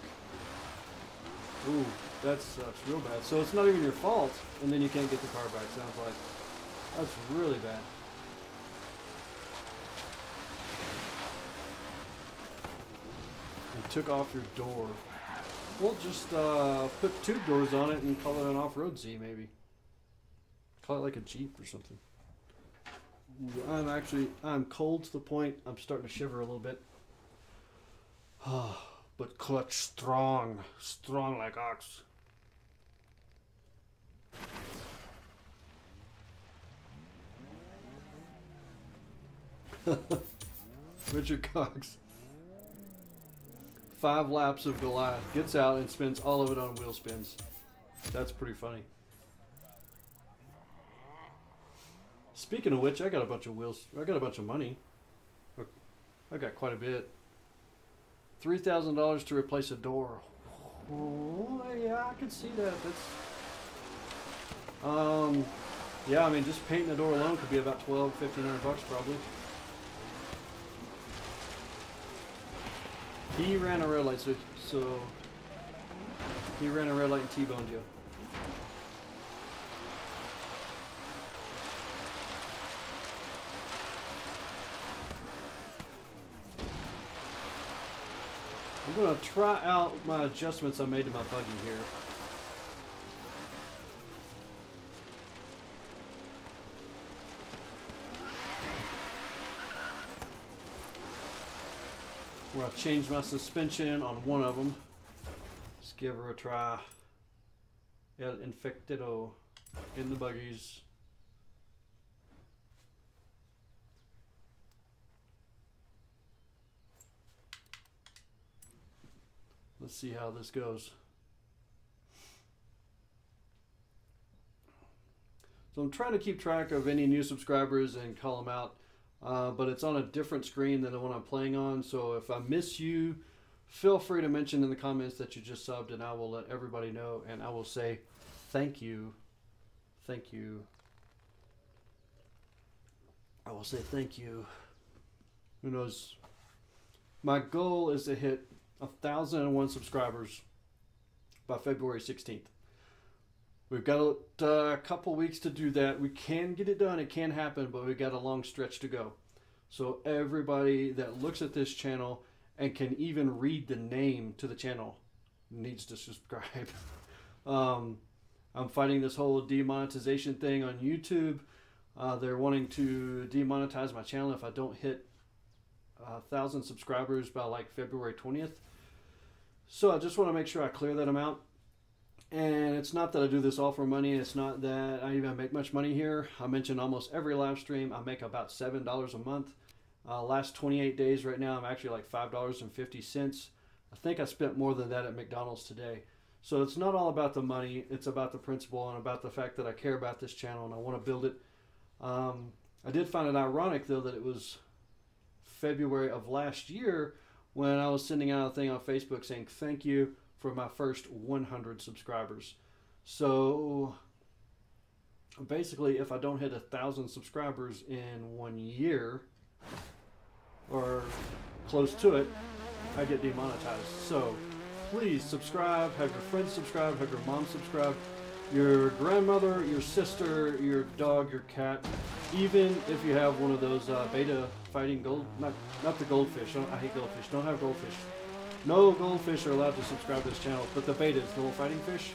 Ooh, that sucks real bad. So it's not even your fault, and then you can't get the car back, sounds like. That's really bad. And took off your door. Well, just put 2 doors on it and call it an off-road Z, maybe. Call it like a Jeep or something. I'm cold to the point I'm starting to shiver a little bit. But clutch strong like ox. Richard Cox. 5 laps of Goliath. Gets out and spends all of it on wheel spins. That's pretty funny. Speaking of which, I got a bunch of wheels. I got a bunch of money. I got quite a bit. $3,000 to replace a door. Oh, yeah, I can see that. That's yeah, I mean, just painting the door alone could be about $1,200-1,500 probably. He ran a red light, so he ran a red light and T-boned you. I'm going to try out my adjustments I made to my buggy here. Where I've changed my suspension on one of them. Let's give her a try. El Infectado in the buggies. Let's see how this goes. So I'm trying to keep track of any new subscribers and call them out, but it's on a different screen than the one I'm playing on. So if I miss you, feel free to mention in the comments that you just subbed, and I will let everybody know, and I will say thank you. Thank you. I will say thank you. Who knows? My goal is to hit 1,001 subscribers by February 16th. We've got a couple weeks to do that. We can get it done. It can happen, but we've got a long stretch to go. So everybody that looks at this channel and can even read the name to the channel needs to subscribe. I'm fighting this whole demonetization thing on YouTube. They're wanting to demonetize my channel if I don't hit 1,000 subscribers by like February 20th. So I just want to make sure I clear that amount. And it's not that I do this all for money. It's not that I even make much money here. I mentioned almost every live stream I make about $7 a month. Last 28 days right now I'm actually like $5.50. I think I spent more than that at McDonald's today. So it's not all about the money. It's about the principle and about the fact that I care about this channel and I want to build it. I did find it ironic though that it was February of last year when I was sending out a thing on Facebook saying thank you for my first 100 subscribers. So basically if I don't hit 1,000 subscribers in 1 year or close to it, I get demonetized. So please subscribe, have your friends subscribe, have your mom subscribe, your grandmother, your sister, your dog, your cat, even if you have one of those beta fighting gold, not the goldfish. I hate goldfish. Don't have goldfish. No goldfish are allowed to subscribe to this channel, but the betas, the little fighting fish,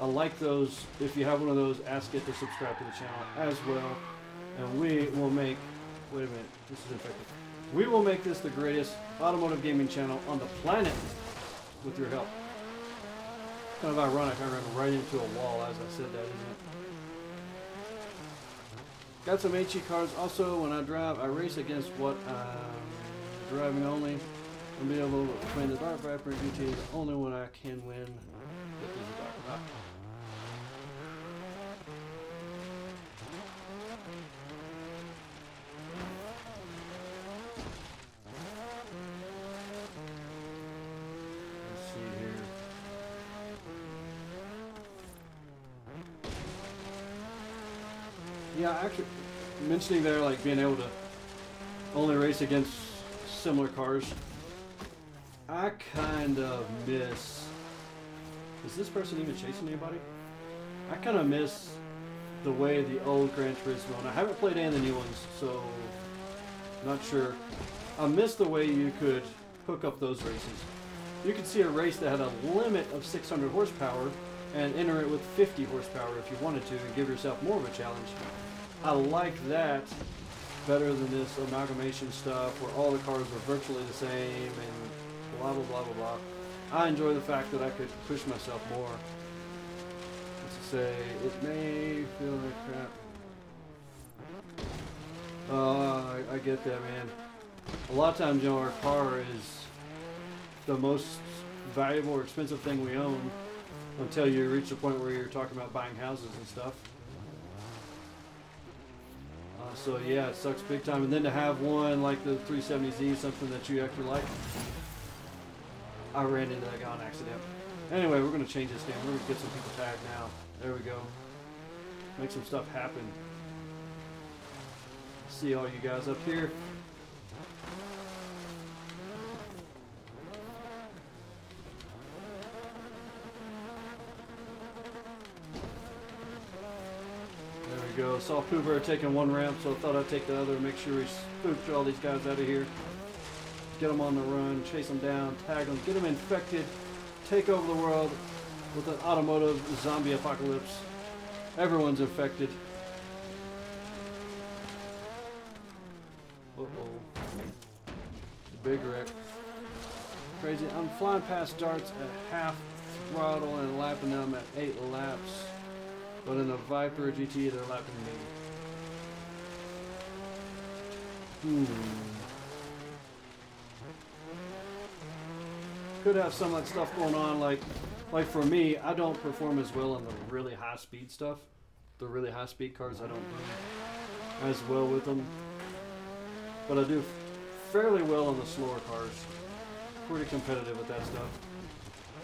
I like those. If you have one of those, ask it to subscribe to the channel as well. And we will make, wait a minute, this is infected. We will make this the greatest automotive gaming channel on the planet with your help. Kind of ironic, I ran right into a wall as I said that, isn't it? Got some HE cars. Also, when I drive, I race against what I'm driving only. I'll be able to win the Dark Viper GT only when I can win. This is a Dark Viper. Let's see here. Yeah, actually, mentioning there, like being able to only race against similar cars. I kind of miss. Is this person even chasing anybody? I kind of miss the way the old Gran Turismo, and I haven't played any of the new ones, so not sure. I miss the way you could hook up those races. You could see a race that had a limit of 600 horsepower and enter it with 50 horsepower if you wanted to and give yourself more of a challenge. I like that better than this amalgamation stuff where all the cars were virtually the same and blah, blah, blah, blah, blah. I enjoy the fact that I could push myself more. Let's say, it may feel like crap. I get that, man. A lot of times, you know, our car is the most valuable or expensive thing we own. until you reach the point where you're talking about buying houses and stuff. So yeah, it sucks big time. And then to have one like the 370Z, something that you actually like. I ran into that guy on accident. Anyway, we're going to change this game. We're going to get some people tagged now. There we go. Make some stuff happen. See all you guys up here. There we go. Saw Pooh taking one ramp, so I thought I'd take the other and make sure we spooked all these guys out of here. Get them on the run, chase them down, tag them, get them infected, take over the world with an automotive zombie apocalypse. Everyone's infected. Uh-oh. Big wreck. Crazy. I'm flying past darts at half throttle and lapping them at 8 laps. But in the Viper GT, they're lapping me. Could have some of that stuff going on, like for me, I don't perform as well on the really high speed stuff. The really high speed cars, I don't do as well with them. But I do fairly well on the slower cars. Pretty competitive with that stuff.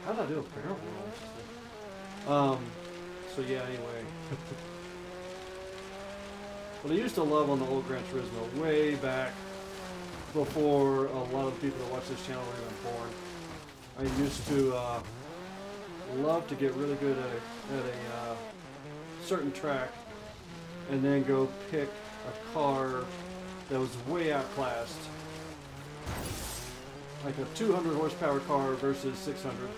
How did I do a barrel roll? So yeah, anyway. What I used to love on the old Gran Turismo, way back before a lot of the people that watch this channel were even born, I used to love to get really good at a certain track and then go pick a car that was way outclassed. Like a 200 horsepower car versus 600.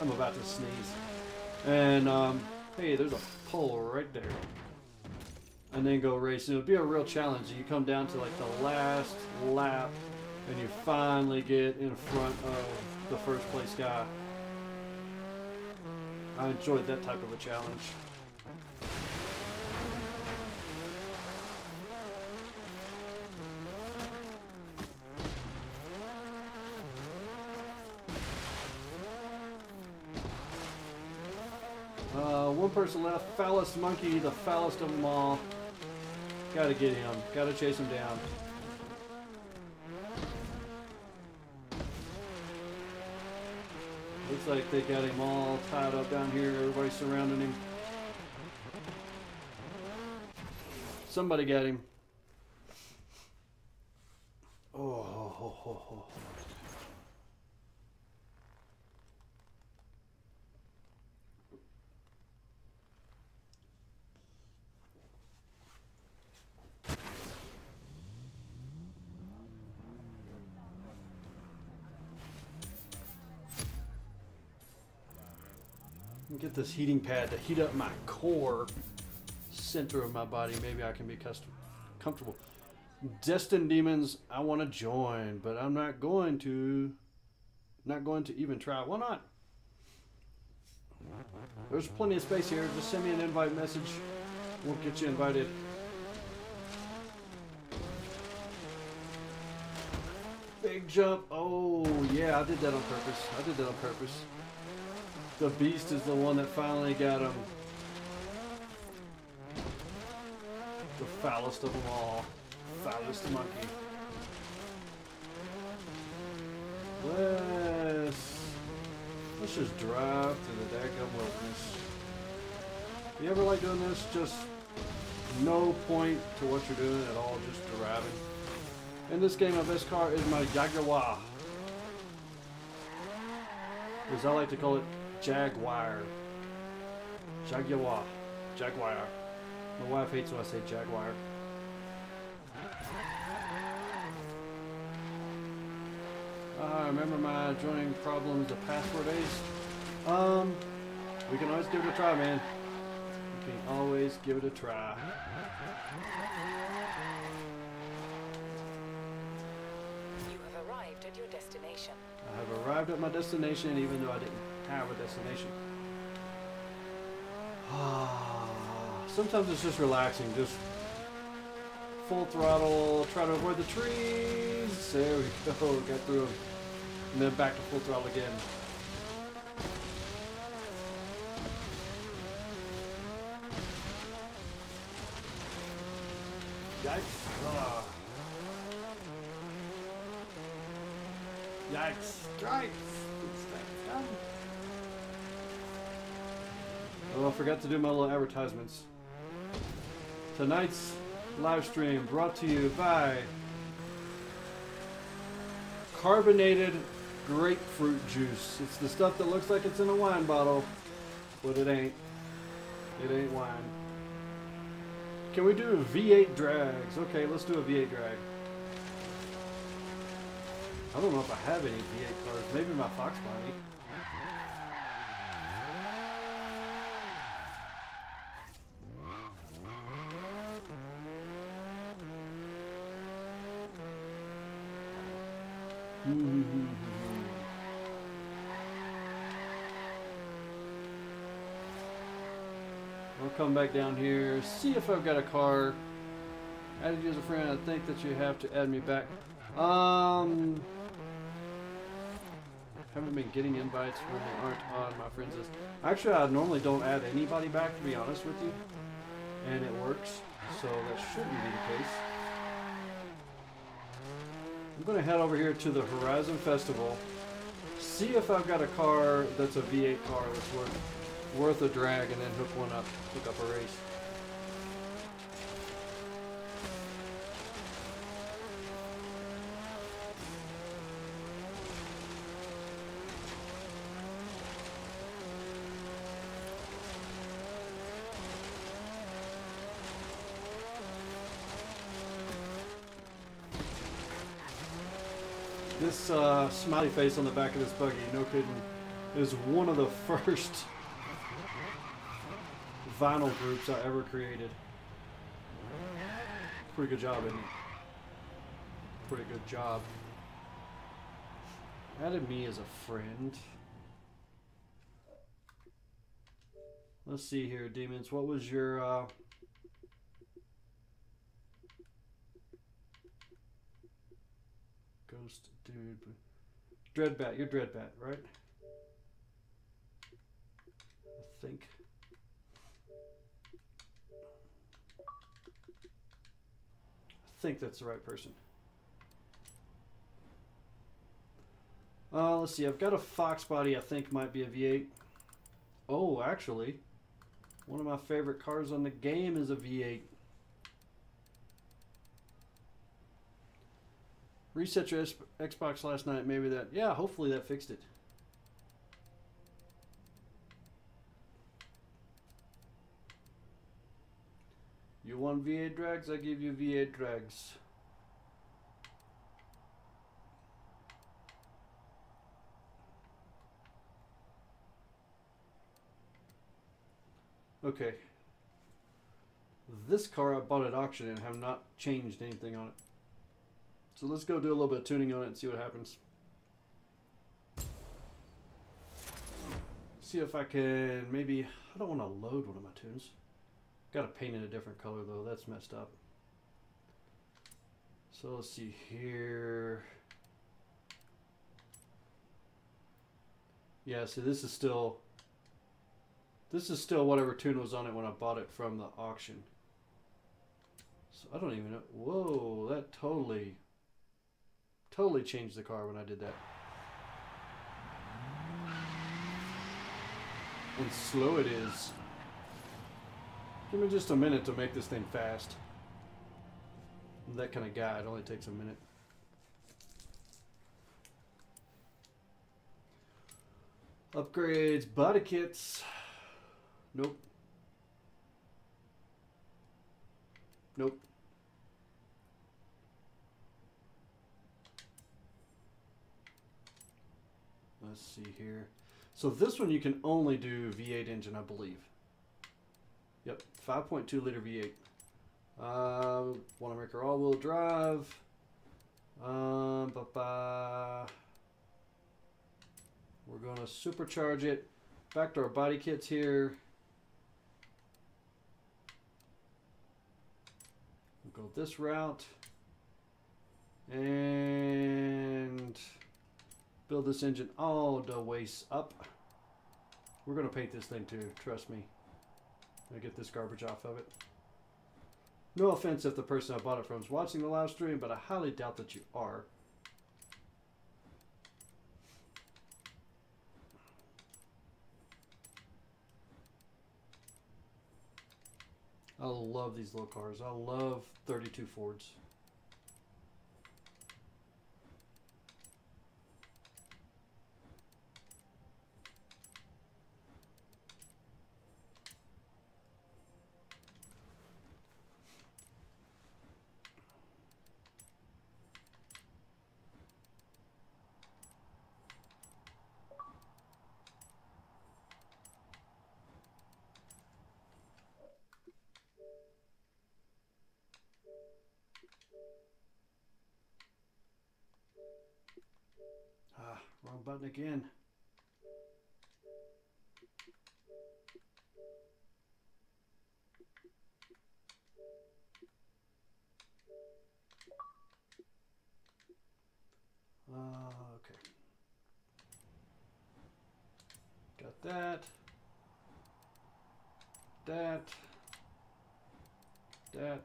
I'm about to sneeze. And hey, there's a pole right there. And then go race. And it would be a real challenge. You come down to like the last lap and you finally get in front of the first place guy. I enjoyed that type of a challenge. One person left. Foulest monkey, the foulest of them all. Gotta get him. Gotta chase him down. Looks like they got him all tied up down here. Everybody's surrounding him. Somebody got him. Oh. Get this heating pad to heat up my core center of my body. Maybe I can be comfortable. Destined Demons, I want to join, but I'm not going to even try. Why not? There's plenty of space here. Just send me an invite message. We'll get you invited. Big jump. Oh yeah, I did that on purpose. The beast is the one that finally got him. The foulest of them all. Foulest monkey. Let's just drive to the daggum wilderness. You ever like doing this? Just no point to what you're doing at all, just driving. In this game, my best car is my Jaguar. As I like to call it, Jaguar. Jaguar. My wife hates when I say Jaguar. I remember my joining problems the past 4 days. We can always give it a try, man. We can always give it a try. You have arrived at your destination. I have arrived at my destination even though I didn't have a destination. Sometimes it's just relaxing, just full throttle, try to avoid the trees. There we go, got through them. And then back to full throttle again. Yikes. Yikes. Stripes. Oh, I forgot to do my little advertisements. Tonight's live stream brought to you by carbonated grapefruit juice. It's the stuff that looks like it's in a wine bottle, but it ain't. It ain't wine. Can we do V8 drags? Okay, let's do a V8 drag. I don't know if I have any V8 cars. Maybe my Fox body. I'll come back down here, see if I've got a car. Added you as a friend. I think that you have to add me back. Haven't been getting invites when they aren't on my friends list. Actually, I normally don't add anybody back, to be honest with you, and it works, so that shouldn't be the case. I'm going to head over here to the Horizon Festival, see if I've got a car that's a V8 car that's worth a drag, and then hook up a race. This smiley face on the back of this buggy, no kidding, is one of the first vinyl groups I ever created. Pretty good job, isn't it? Pretty good job. Added me as a friend. Let's see here, Demons. What was your... Ghost dude. Dreadbat. You're Dreadbat, right? I think. I think that's the right person. Let's see. I've got a Fox body I think might be a V8. Oh, actually, one of my favorite cars on the game is a V8. Reset your Xbox last night. Maybe that. Yeah, hopefully that fixed it. You want V8 drags? I give you V8 drags. Okay. This car I bought at auction and have not changed anything on it. So let's go do a little bit of tuning on it and see what happens. See if I can maybe... I don't want to load one of my tunes. Got to paint it a different color though. That's messed up. So let's see here. Yeah, so this is still whatever tune was on it when I bought it from the auction. So I don't even know. Whoa, that totally changed the car when I did that. And slow it is. Give me just a minute to make this thing fast. I'm that kind of guy. It only takes a minute. Upgrades, body kits. Nope. Nope. Let's see here. So this one you can only do V8 engine, I believe. Yep, 5.2 liter V8. Want to make her all-wheel drive. We're going to supercharge it. Back to our body kits here. We'll go this route. And build this engine all the way up. We're going to paint this thing too, trust me. I get this garbage off of it. No offense if the person I bought it from is watching the live stream, but I highly doubt that you are. I love these little cars. I love 32 Fords. Ah, wrong button again. Okay. Got that. That.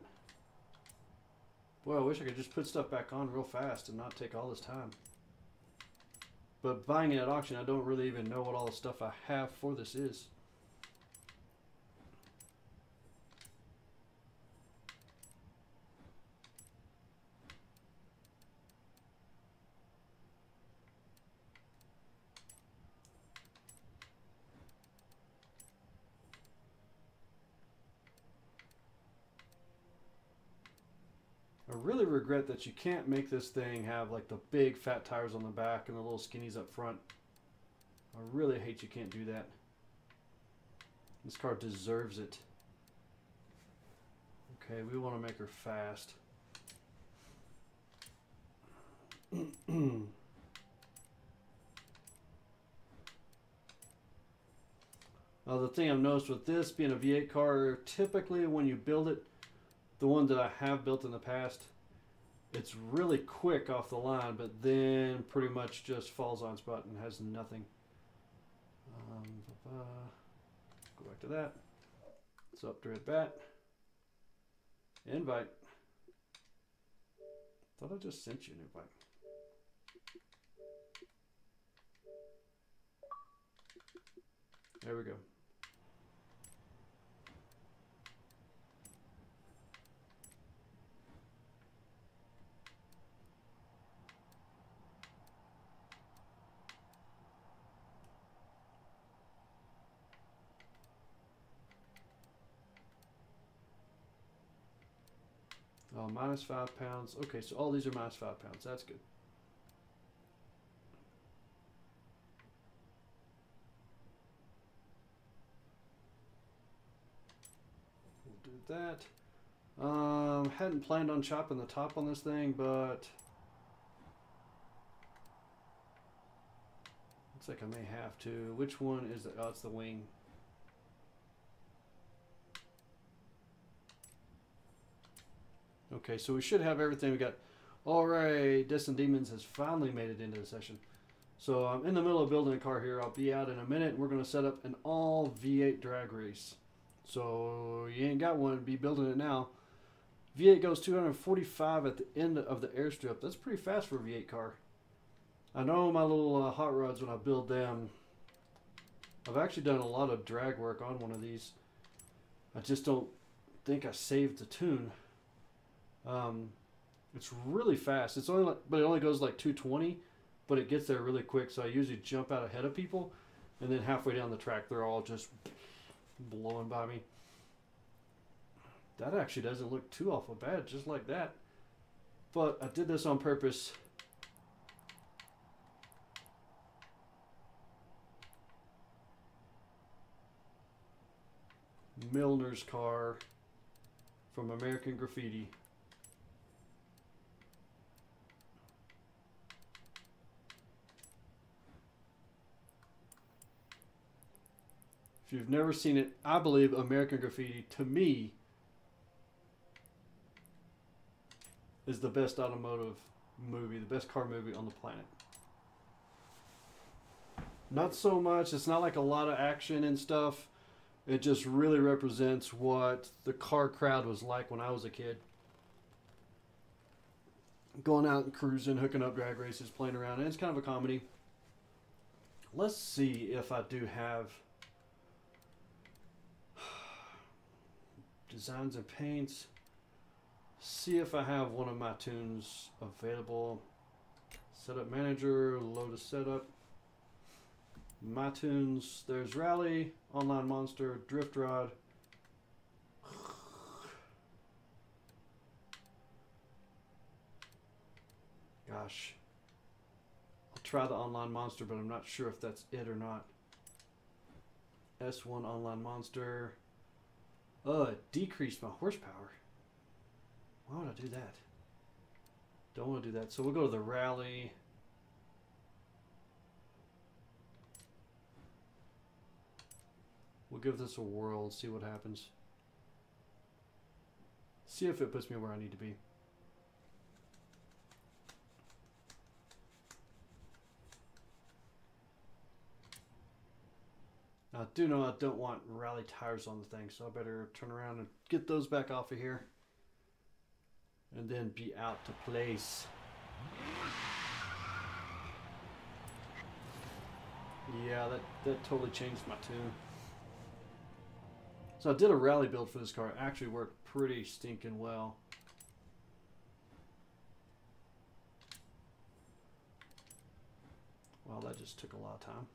Boy, I wish I could just put stuff back on real fast and not take all this time. But buying it at auction, I don't really even know what all the stuff I have for this is. I really regret that you can't make this thing have like the big fat tires on the back and the little skinnies up front. I really hate you can't do that. This car deserves it. Okay, we want to make her fast. The thing I've noticed with this being a V8 car, typically when you build it, the one that I have built in the past, it's really quick off the line, but then pretty much just falls on spot and has nothing. Go back to that. What's up, Dread Bat? Invite. Thought I just sent you an invite. There we go. Oh, minus 5 pounds. Okay, so all these are minus 5 pounds. That's good. We'll do that. Hadn't planned on chopping the top on this thing, but looks like I may have to. Which one is it? Oh, it's the wing. Okay, so we should have everything. We got, all right, Destin Demons has finally made it into the session. So I'm in the middle of building a car here. I'll be out in a minute. We're going to set up an all V8 drag race. So you ain't got one, be building it now. V8 goes 245 at the end of the airstrip. That's pretty fast for a V8 car. I know my little hot rods, when I build them, I've actually done a lot of drag work on one of these. I just don't think I saved the tune. It's really fast. It's only but it only goes like 220, but it gets there really quick. So I usually jump out ahead of people, and then halfway down the track, they're all just blowing by me. That actually doesn't look too awful bad, just like that. But I did this on purpose. Milner's car from American Graffiti. If you've never seen it, I believe American Graffiti, to me, is the best automotive movie, the best car movie on the planet. Not so much, it's not like a lot of action and stuff, It just really represents what the car crowd was like when I was a kid. Going out and cruising, hooking up drag races, playing around. And it's kind of a comedy. Let's see if I do have designs and paints. See if I have one of my tunes available. Setup manager, load a setup. My tunes, there's Rally, Online Monster, Drift Rod. Gosh. I'll try the Online Monster, but I'm not sure if that's it or not. S1 Online Monster. It decreased my horsepower. Why would I do that? Don't want to do that. So we'll go to the Rally. We'll give this a whirl and see what happens. See if it puts me where I need to be. Now, I do know I don't want rally tires on the thing, so I better turn around and get those back off of here. And then be out to place. Yeah, that totally changed my tune. So I did a rally build for this car. It actually worked pretty stinking well. Well, that just took a lot of time.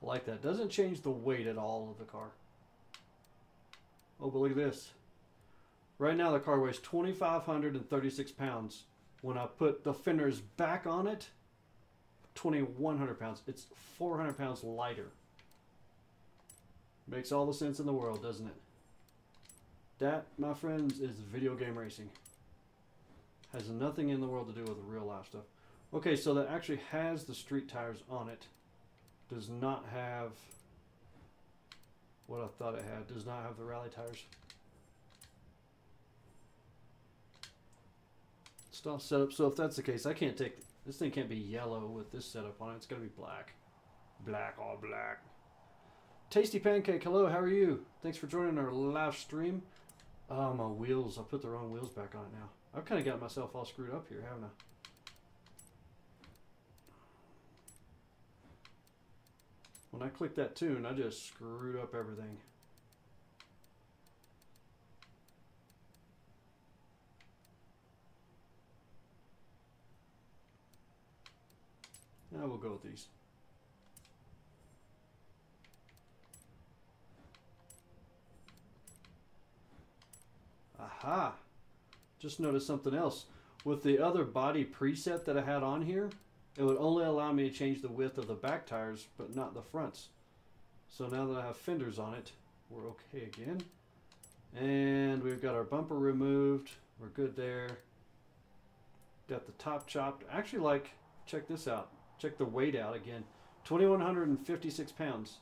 I like that. Doesn't change the weight at all of the car. Oh, but look at this. Right now the car weighs 2,536 pounds. When I put the fenders back on it, 2,100 pounds. It's 400 pounds lighter. Makes all the sense in the world, doesn't it? That, my friends, is video game racing. Has nothing in the world to do with the real life stuff. Okay, so that actually has the street tires on it. Does not have what I thought it had. Does not have the rally tires. Stop setup. So if that's the case, I can't take this thing. Can't be yellow with this setup on it. It's got to be black. Black, all black. Tasty Pancake, hello, how are you? Thanks for joining our live stream. Oh, my wheels. I put the wrong wheels back on it now. I've kind of got myself all screwed up here, haven't I? When I clicked that tune, I just screwed up everything. Now we'll go with these. Aha! Just noticed something else. With the other body preset that I had on here, it would only allow me to change the width of the back tires, but not the fronts. So now that I have fenders on it, we're okay again. And we've got our bumper removed. We're good there. Got the top chopped. Actually, like, check this out. Check the weight out again. 2,156 pounds.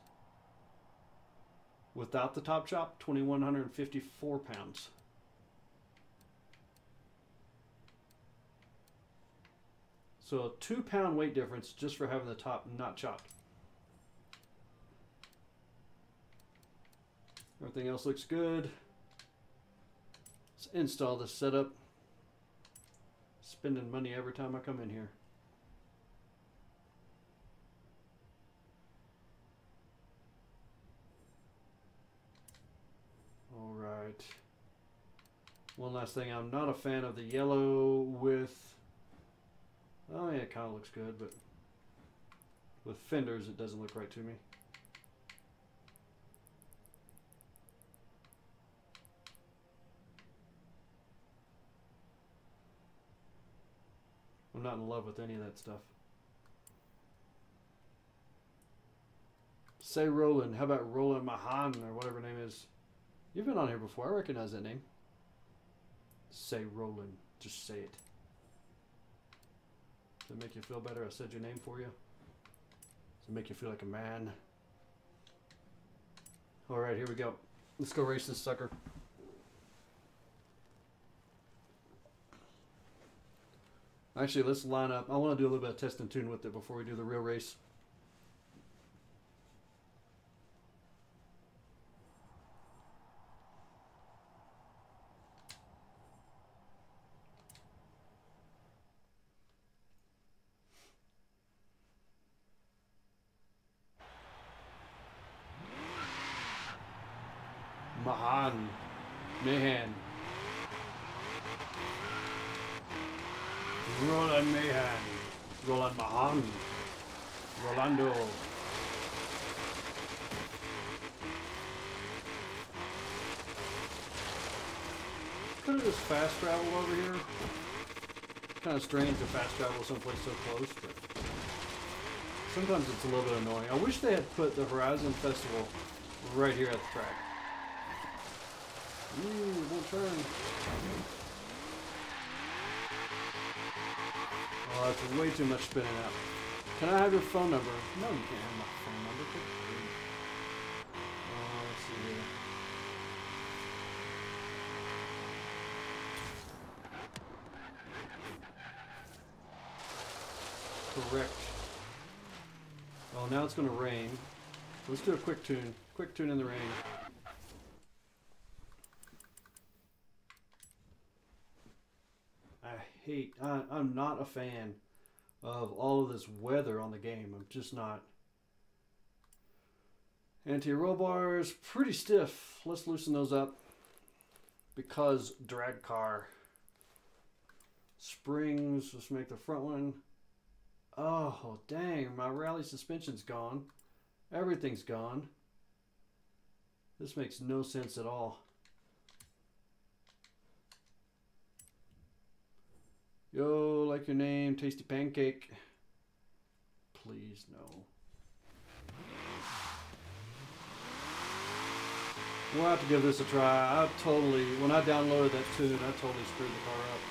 Without the top chop, 2,154 pounds. So a 2-pound weight difference just for having the top not chopped. Everything else looks good. Let's install this setup. Spending money every time I come in here. All right. One last thing. I'm not a fan of the yellow with... Oh yeah, it kind of looks good, but with fenders it doesn't look right to me. I'm not in love with any of that stuff. Say Roland. How about Roland Mahan or whatever her name is? You've been on here before. I recognize that name. Say Roland. Just say it. Does it make you feel better? I said your name for you. Does it make you feel like a man? All right, here we go. Let's go race this sucker. Actually, let's line up. I want to do a little bit of test and tune with it before we do the real race. Mahan. Roland Mahan. Roland Mahan. Rolando. Could have just fast traveled over here. Kind of strange to fast travel someplace so close, but sometimes it's a little bit annoying. I wish they had put the Horizon Festival right here at the track. Ooh, won't turn. Oh, that's way too much spinning out. Can I have your phone number? No, you can't have my phone number. Let's see here. Correct. Oh, now it's going to rain. Let's do a quick tune. Quick tune in the rain. I'm not a fan of all of this weather on the game. I'm just not. Anti-roll bars, pretty stiff. Let's loosen those up. Because drag car. Springs, let's make the front one. Oh, dang, my rally suspension's gone. Everything's gone. This makes no sense at all. Yo, like your name, tasty pancake. Please, no. We'll have to give this a try. When I downloaded that tune, I totally screwed the car up.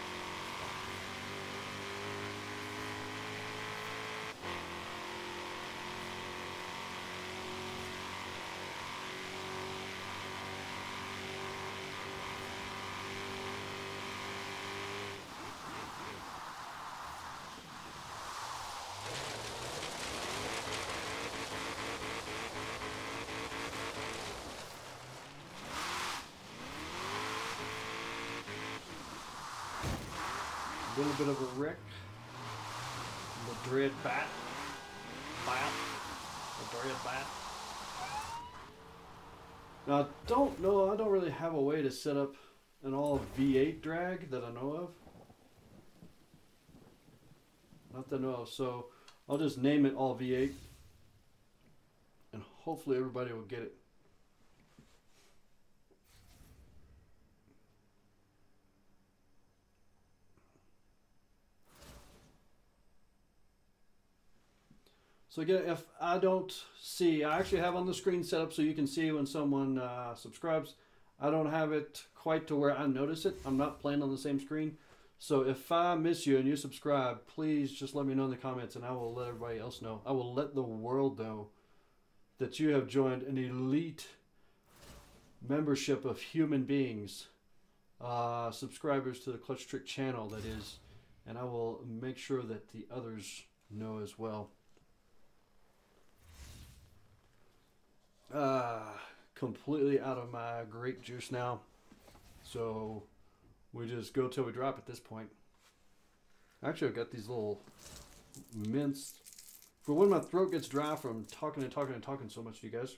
A little bit of a wreck. The dread bat. The dread bat. Now, I don't really have a way to set up an all V8 drag that I know of. Not that I know of, so I'll just name it all V8. And hopefully everybody will get it. So again, if I don't see, I actually have on the screen set up so you can see when someone subscribes. I don't have it quite to where I notice it. I'm not playing on the same screen. So if I miss you and you subscribe, please just let me know in the comments and I will let everybody else know. I will let the world know that you have joined an elite membership of human beings, subscribers to the Clutch Trick channel, that is. And I will make sure that the others know as well. Completely out of my grape juice now, so we just go till we drop at this point. Actually, I've got these little mints for when my throat gets dry from talking and talking and talking so much to you guys.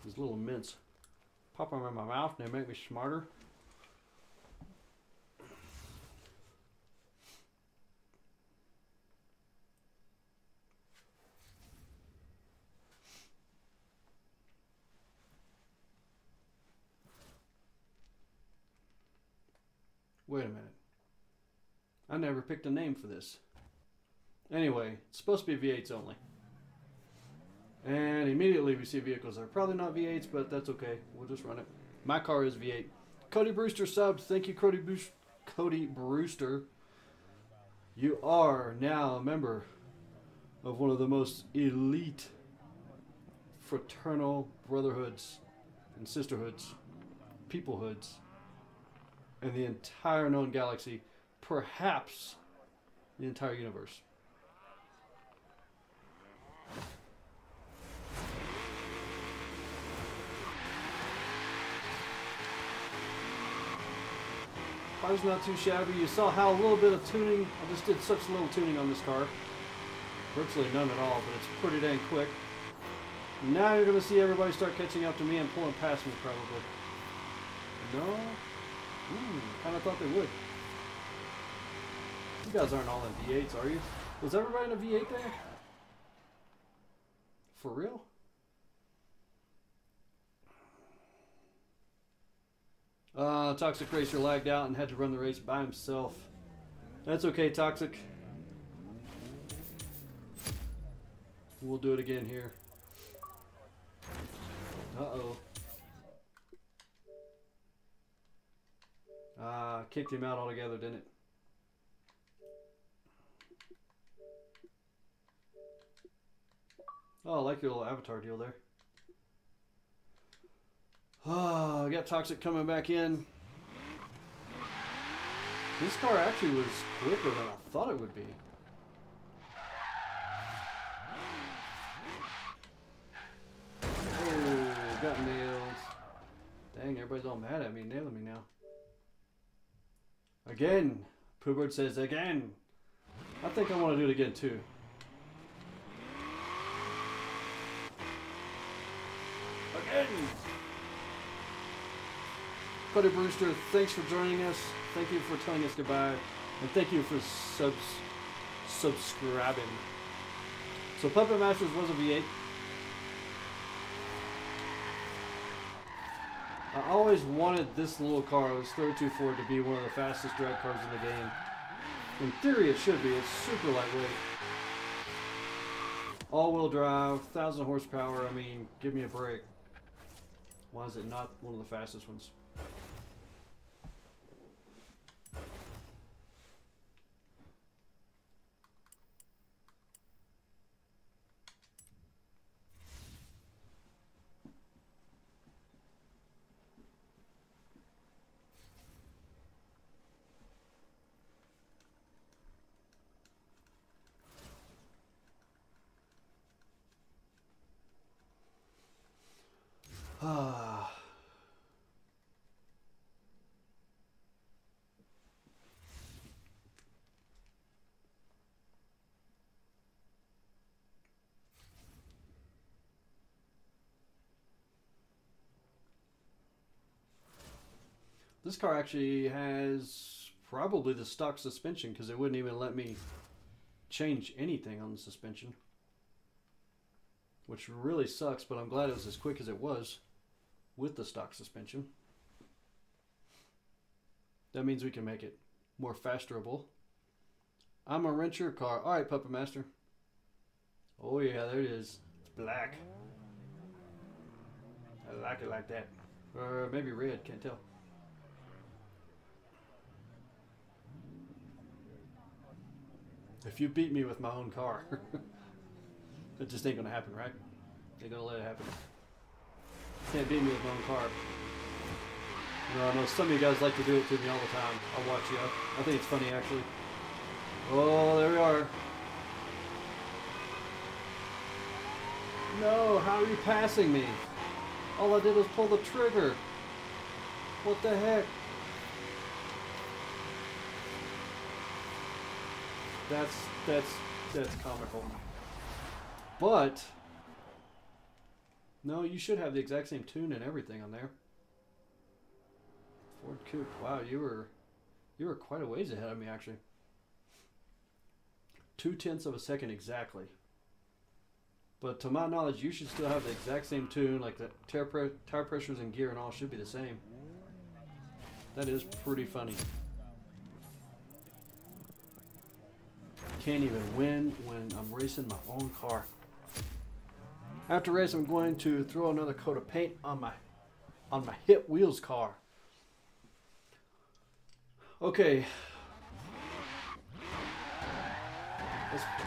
These little mints, pop them in my mouth and they make me smarter. Wait a minute. I never picked a name for this. Anyway, it's supposed to be V8s only. And immediately we see vehicles that are probably not V8s, but that's okay. We'll just run it. My car is V8. Cody Brewster subs. Thank you, Cody Brewster. You are now a member of one of the most elite fraternal brotherhoods and sisterhoods people hoods in the entire known galaxy, perhaps the entire universe. Car's not too shabby. You saw how a little bit of tuning, I just did such little tuning on this car. Virtually none at all, but it's pretty dang quick. Now you're going to see everybody start catching up to me and pulling past me probably. No? Kind of thought they would. You guys aren't all in V8s, are you? Was everybody in a V8 there? For real? Toxic Racer lagged out and had to run the race by himself. That's okay, Toxic. We'll do it again here. Uh-oh. Kicked him out altogether, didn't it? Oh, I like your little avatar deal there. Oh, I got Toxic coming back in. This car actually was quicker than I thought it would be. Oh, got nailed. Dang, everybody's all mad at me, nailing me now. Again. Poobird says again. I think I want to do it again too. Again. Cody Brewster, thanks for joining us. Thank you for telling us goodbye. And thank you for subscribing. So Puppet Masters was a V8. I always wanted this little car, this 32 Ford, to be one of the fastest drag cars in the game. In theory it should be. It's super lightweight. All-wheel drive, 1,000 horsepower. I mean, give me a break. Why is it not one of the fastest ones? This car actually has probably the stock suspension because it wouldn't even let me change anything on the suspension. Which really sucks, but I'm glad it was as quick as it was with the stock suspension. That means we can make it more fasterable. I'm a rent your car. Alright, Puppet Master. Oh yeah, there it is. It's black. I like it like that. Or maybe red, can't tell. If you beat me with my own car, it just ain't gonna happen, right? Ain't gonna let it happen. Can't beat me with my own car. You know, I know some of you guys like to do it to me all the time. I'll watch you. I think it's funny, actually. Oh, there we are. No, how are you passing me? All I did was pull the trigger. What the heck? That's comical. But no, you should have the exact same tune and everything on there. Ford Coupe. Wow, you were quite a ways ahead of me actually. 0.2 of a second exactly. But to my knowledge, you should still have the exact same tune, like the tire pressures and gear and all should be the same. That is pretty funny. Can't even win when I'm racing my own car. After race, I'm going to throw another coat of paint on my Hit Wheels car. Okay.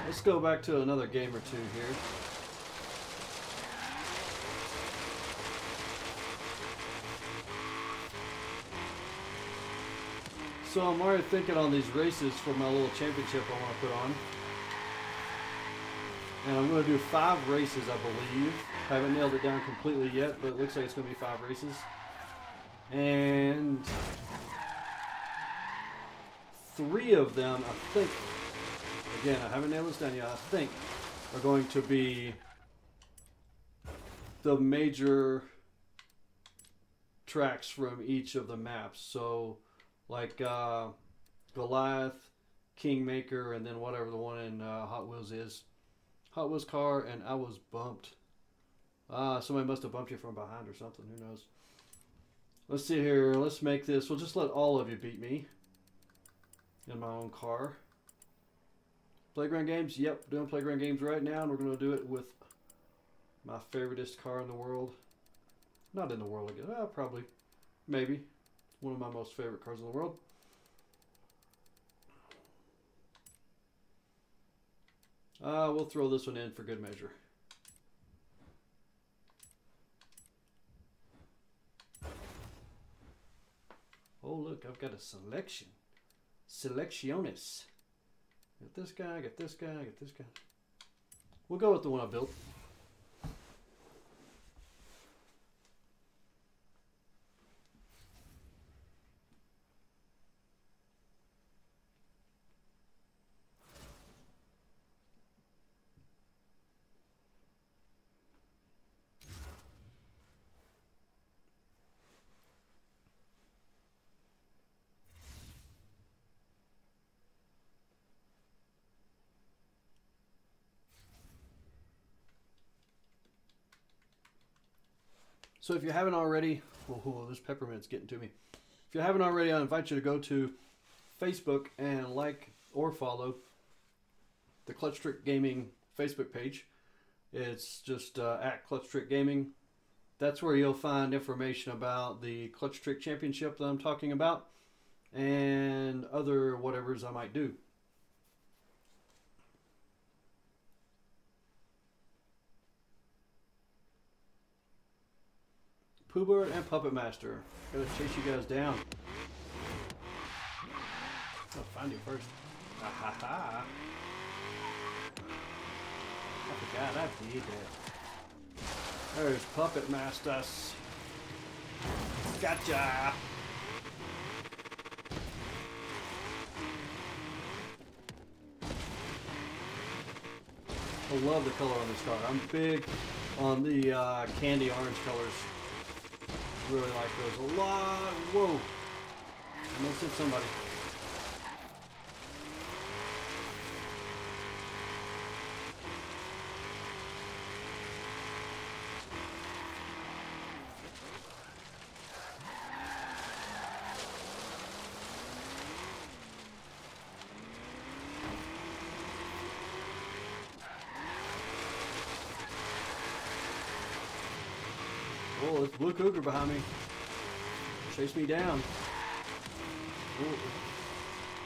Let's go back to another game or two here. So I'm already thinking on these races for my little championship I want to put on. And I'm going to do 5 races, I believe. Haven't nailed it down completely yet, but it looks like it's going to be 5 races. And 3 of them, I think, again, I haven't nailed this down yet, I think, are going to be the major tracks from each of the maps. So, like Goliath, Kingmaker, and then whatever the one in Hot Wheels is. Hot Wheels car, and I was bumped. Somebody must have bumped you from behind or something. Who knows? Let's see here. Let's make this. We'll just let all of you beat me in my own car. Playground games? Yep, doing playground games right now, and we're going to do it with my favoriteest car in the world. Not in the world again. Probably. Maybe. One of my most favorite cars in the world. We'll throw this one in for good measure. Oh, look, I've got a selection. Selecciones. Get this guy, get this guy, get this guy. We'll go with the one I built. So if you haven't already, this peppermint's getting to me. If you haven't already, I invite you to go to Facebook and like or follow the Clutch Trick Gaming Facebook page. It's just at Clutch Trick Gaming. That's where you'll find information about the Clutch Trick Championship that I'm talking about and other whatevers I might do. Poobert and Puppet Master. Gotta chase you guys down. I'll find you first. Ha ha ha. I forgot I did that. There's Puppet Masters. Gotcha. I love the color on this car. I'm big on the candy orange colors. Really like those a lot. Whoa. Almost hit somebody. Oh, there's Blue Cougar behind me. Chase me down. Ooh.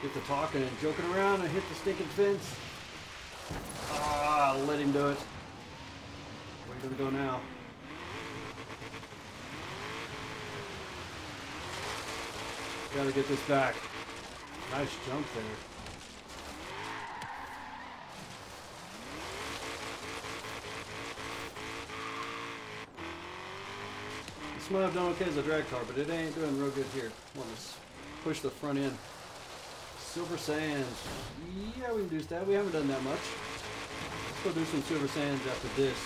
Get to talking and joking around and hit the stinking fence. Let him do it. Where are you gonna go now? Gotta get this back. Nice jump there. This might have done okay as a drag car, but it ain't doing real good here. Want to push the front end. Silver Sands. Yeah, we can do that. We haven't done that much. Let's go do some Silver Sands after this.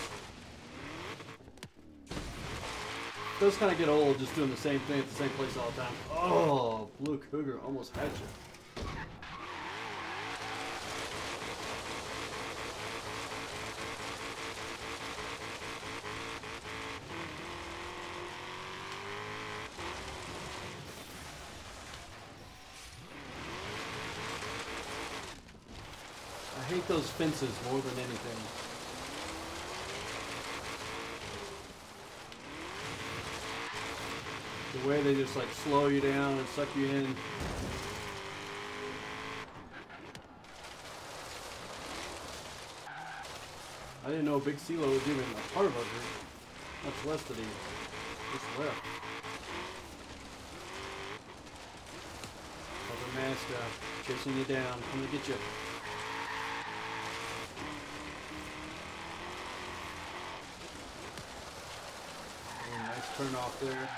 It does kind of get old just doing the same thing at the same place all the time. Oh, Blue Cougar almost had you. I hate those fences more than anything. The way they just like slow you down and suck you in. I didn't know Big CeeLo was even a part of our group. Much less that he just left. Master, chasing you down. I'm gonna get you. Oh, nice turn off there.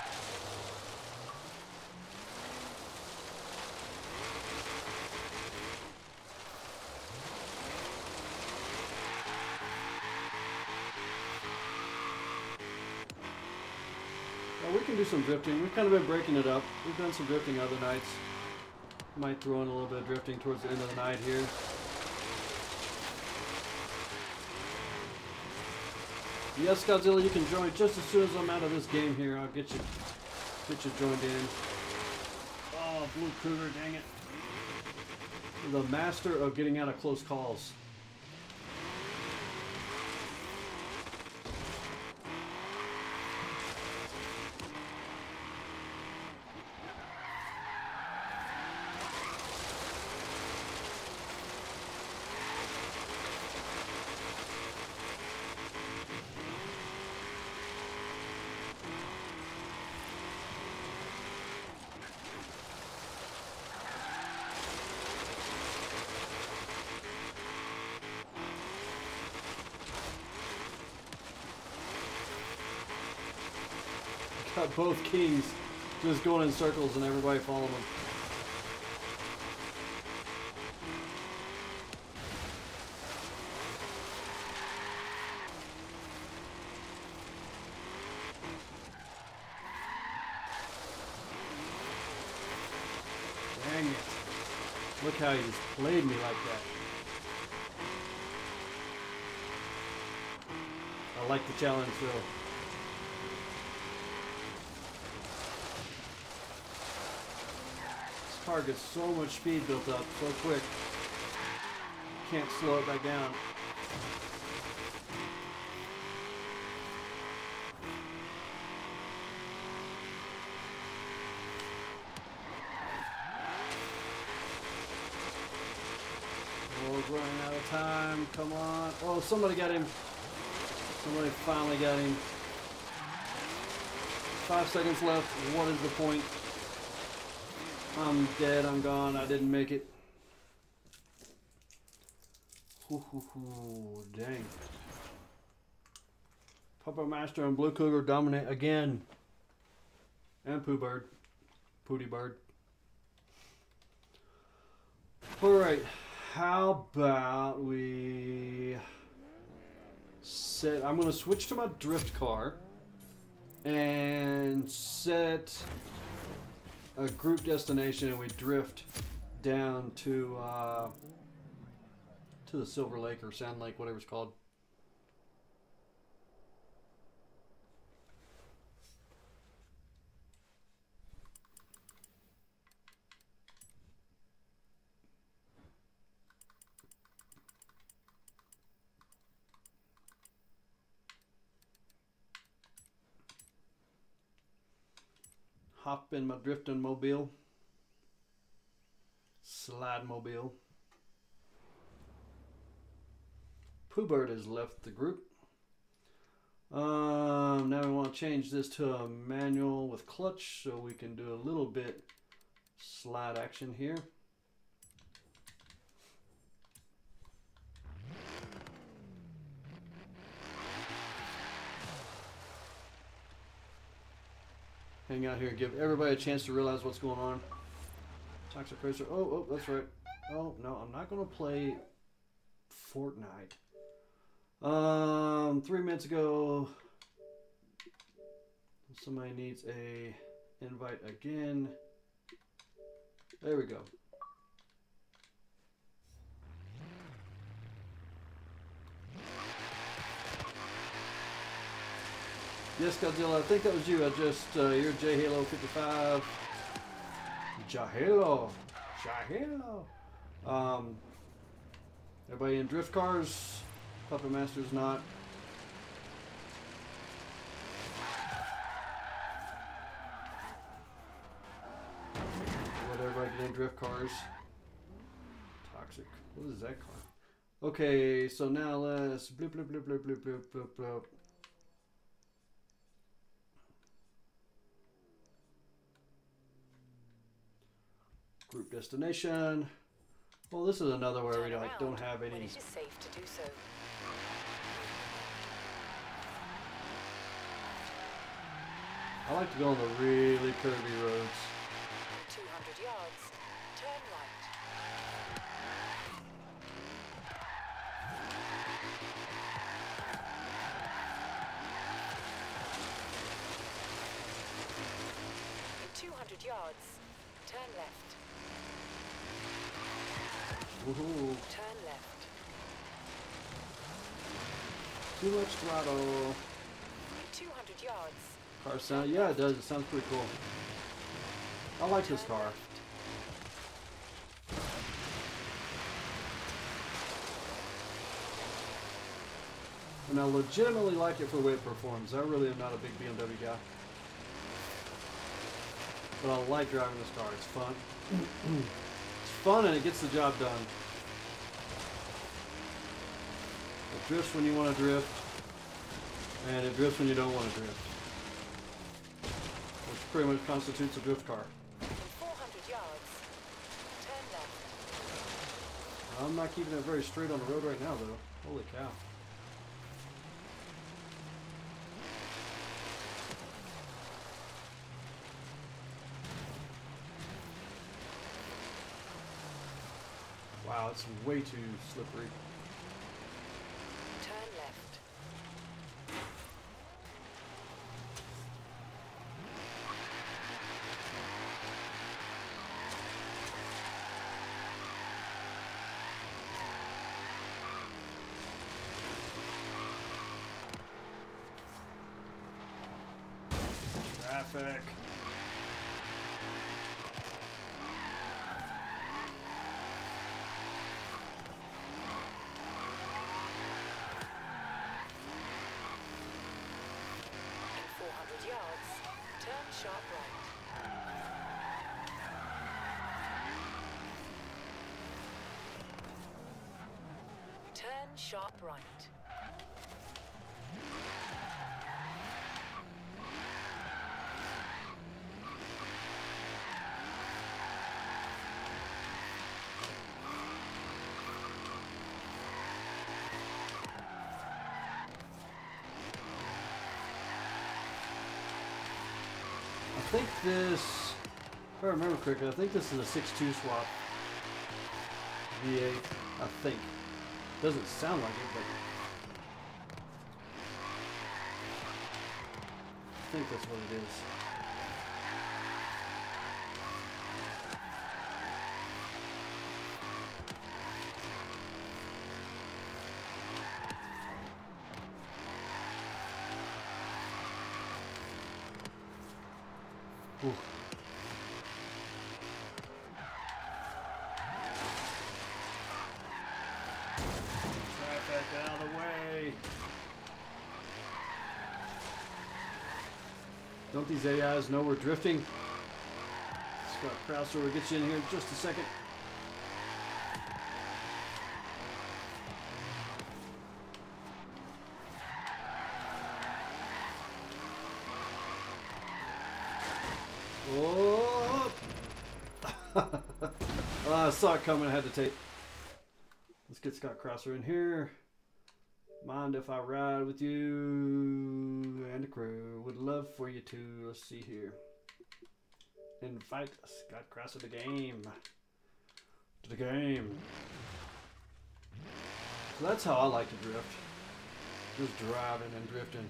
We can do some drifting. We've kind of been breaking it up. We've done some drifting other nights. Might throw in a little bit of drifting towards the end of the night here. Yes, Godzilla, you can join just as soon as I'm out of this game here. I'll get you joined in. Oh, Blue Cougar, dang it. The master of getting out of close calls. Got both kings just going in circles and everybody following them. Dang it. Look how he just played me like that. I like the challenge though. Car gets so much speed built up so quick. Can't slow it back down. Oh, running out of time. Come on. Oh, somebody got him. Somebody finally got him. 5 seconds left. What is the point? I'm dead, I'm gone, I didn't make it. Dang. Papa Master and Blue Cougar dominate again. And Pooh Bird. Pooty Bird. Alright, how about we set... I'm going to switch to my drift car and set a group destination, and we drift down to the Silver Lake or Sand Lake, whatever it's called. Hop in my drifting mobile. Slide mobile. Pooh Bird has left the group. Now we want to change this to a manual with clutch so we can do a little bit slide action here. Hang out here and give everybody a chance to realize what's going on. Toxic Racer. Oh, that's right. Oh, no, I'm not going to play Fortnite. 3 minutes ago, somebody needs a invite again. There we go. Yes, Godzilla, I think that was you. I just, you're J-Halo 55. J-Halo. J-Halo. Everybody in drift cars? Puppet Master's not. Let everybody get in drift cars. Toxic. What is that car? Okay, so now let's bloop, bloop, bloop, bloop, bloop, bloop, bloop, bloop. Group destination. Well, this is another where we Turn don't around have when any. it is safe to do so. I like to go on the really curvy roads. 200 yards, turn right. In 200 yards, turn left. Woohoo! Turn left. Too much throttle. In 200 yards, Car sound, yeah, it does. It sounds pretty cool. I like this turn car. left. And I legitimately like it for the way it performs. I really am not a big BMW guy. But I like driving this car. It's fun. It's fun and it gets the job done. It drifts when you want to drift. And it drifts when you don't want to drift. Which pretty much constitutes a drift car. In 400 yards, turn left. I'm not keeping it very straight on the road right now though. Holy cow. Wow, it's way too slippery. Turn left. Traffic. In 400 yards, turn sharp right. Turn sharp right. I think this, if I remember correctly, I think this is a 6.2 swap V8. I think. Doesn't sound like it, but I think that's what it is. Ooh. Traffic out of the way. Don't these AIs know we're drifting? Scott Krauser will get you in here in just a second. Oh! I saw it coming. I had to take. Let's get Scott Krauser in here. Mind if I ride with you and the crew? Would love for you to. Let's see here. Invite Scott Krauser to the game. To the game. So that's how I like to drift. Just driving and drifting.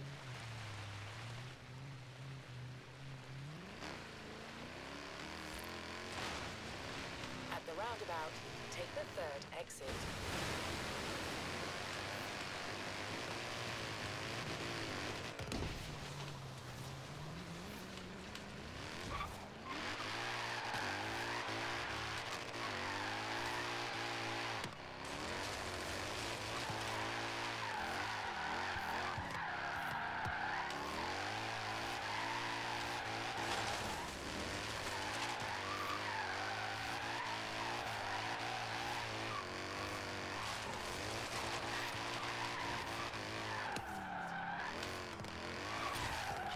At the roundabout, take the third exit.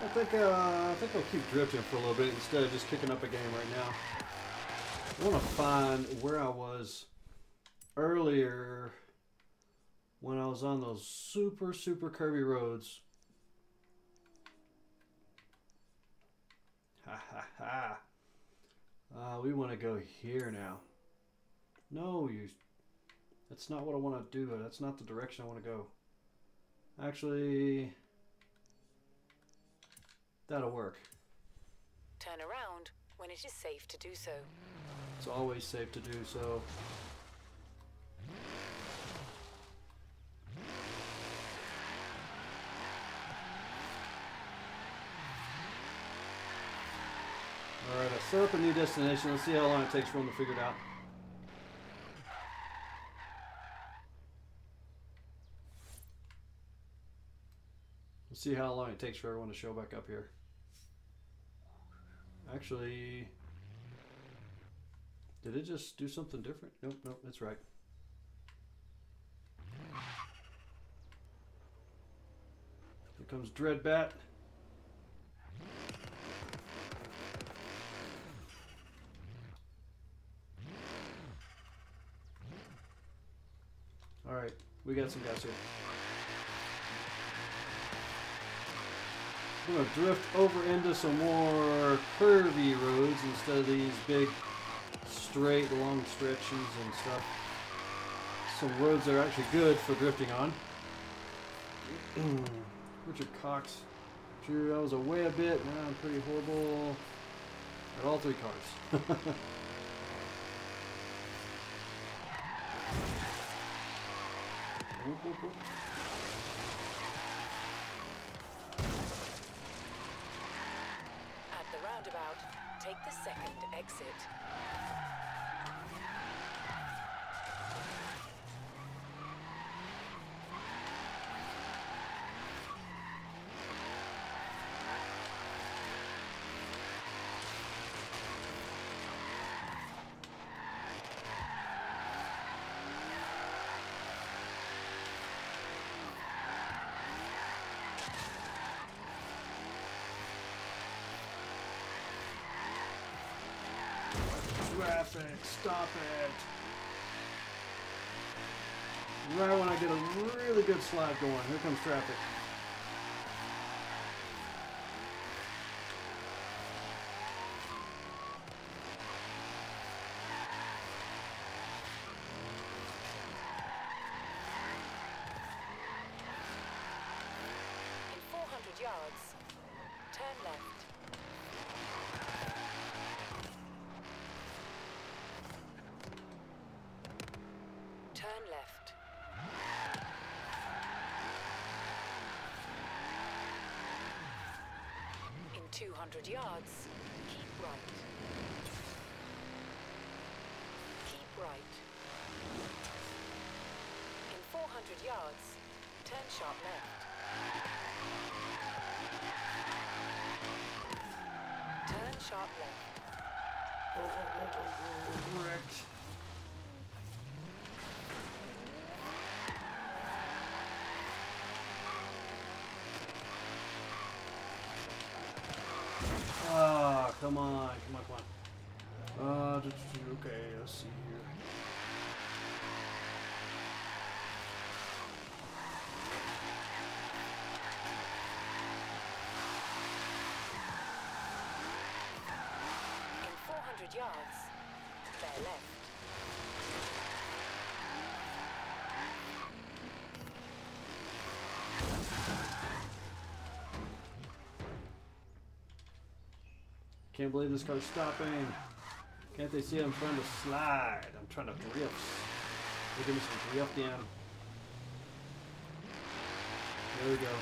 I think I'll keep drifting for a little bit instead of just kicking up a game right now. I want to find where I was earlier when I was on those super curvy roads. Ha ha ha. We want to go here now. No, that's not what I want to do. That's not the direction I want to go. Actually, that'll work. Turn around when it is safe to do so. It's always safe to do so. Alright, I set up a new destination. Let's see how long it takes for them to figure it out. Let's see how long it takes for everyone to show back up here. Actually, did it just do something different? Nope, nope, that's right. Here comes Dreadbat. Alright, we got some guys here. I'm going to drift over into some more curvy roads instead of these big, straight, long stretches and stuff. Some roads that are actually good for drifting on. Richard Cox. Sure, I was away a bit. Now I'm pretty horrible at all three cars. Whoop, whoop, whoop. At the roundabout, take the second exit. Traffic, stop it. Right when I get a really good slide going, here comes traffic. In 400 yards, turn left. Turn left. In 200 yards, keep right. Keep right. In 400 yards, turn sharp left. Turn sharp left. Wrecked. Ah, come on, come on, come on. Okay, let's see here. In 400 yards, bear left. Can't believe this car's stopping. Can't they see I'm trying to slide? I'm trying to drift. They're giving me some drifting. There we go.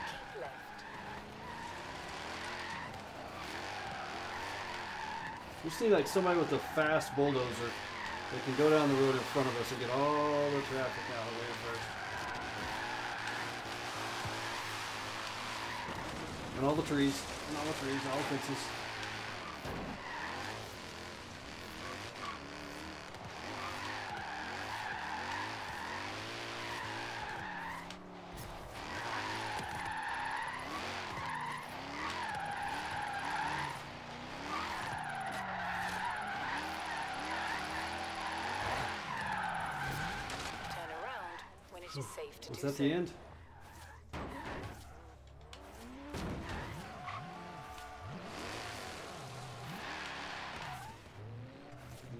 Keep left. We see like somebody with a fast bulldozer that can go down the road in front of us and get all the traffic out of the way first. And all the trees. And all the trees, all the fences. it is safe to Was do that so. the end?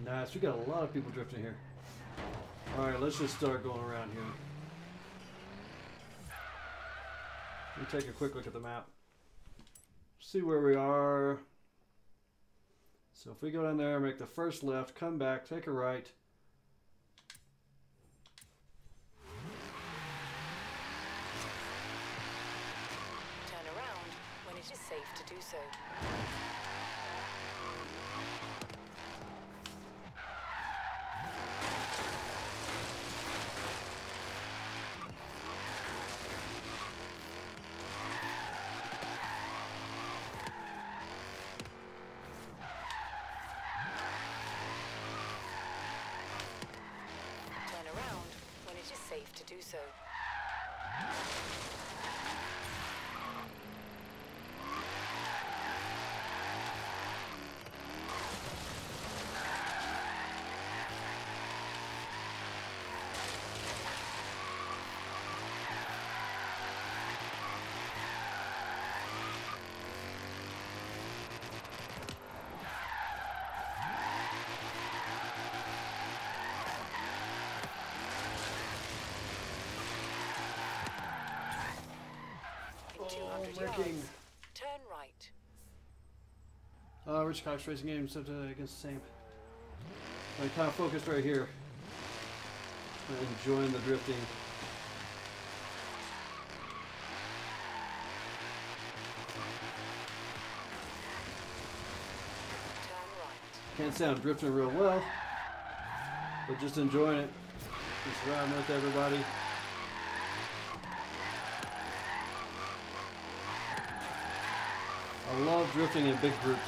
Nice, we got a lot of people drifting here. Alright, let's just start going around here. Let me take a quick look at the map. See where we are. So if we go down there, make the first left, come back, take a right. Turn around when it is safe to do so. Turn around when it is safe to do so. In 200 wrecking. yards, turn right. Rich Cox Racing Games against the same. I'm kind of focused right here. I'm enjoying the drifting. Turn right. Can't say I'm drifting real well, but just enjoying it. Just riding with everybody. I love drifting in big groups.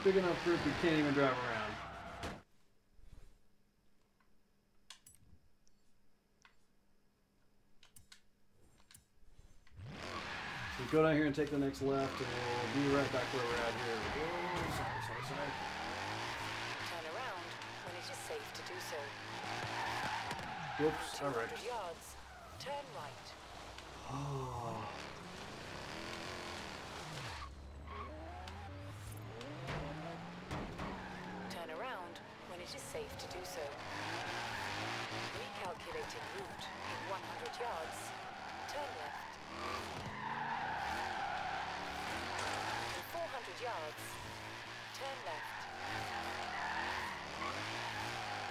Big enough group you can't even drive around. So go down here and take the next left, and we'll be right back where we're at here. Oh, sorry. Turn around when it is safe to do so. Whoops, 200 alright. yards, turn right. Oh. Turn around when it is safe to do so. Recalculating route in 100 yards, turn left. In 400 yards, turn left.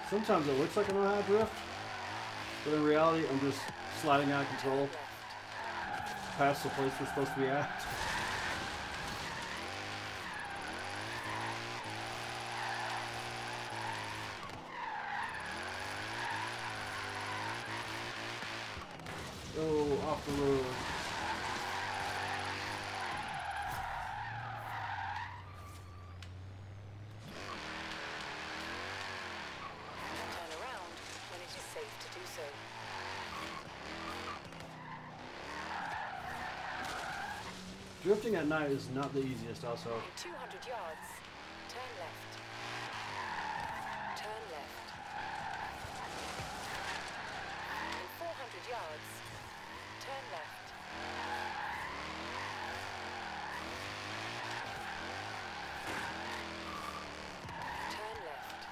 Sometimes it looks like I know how to drift, but in reality, I'm just sliding out of control Left. past the place we're supposed to be at. Oh, off the road. Turn around when it is safe to do so. Drifting at night is not the easiest also. In 200 yards, turn left. Turn left. In 400 yards, turn left. Turn left.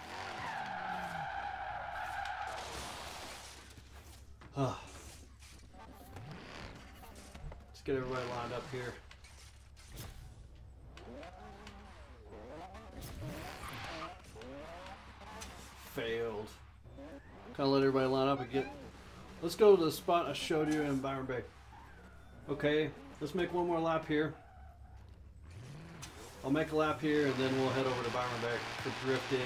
Let's get everybody lined up here. Failed. Kind of let everybody line up and get. Let's go to the spot I showed you in Byron Bay. Okay, let's make one more lap here. I'll make a lap here and then we'll head over to Byron Bay for drifting.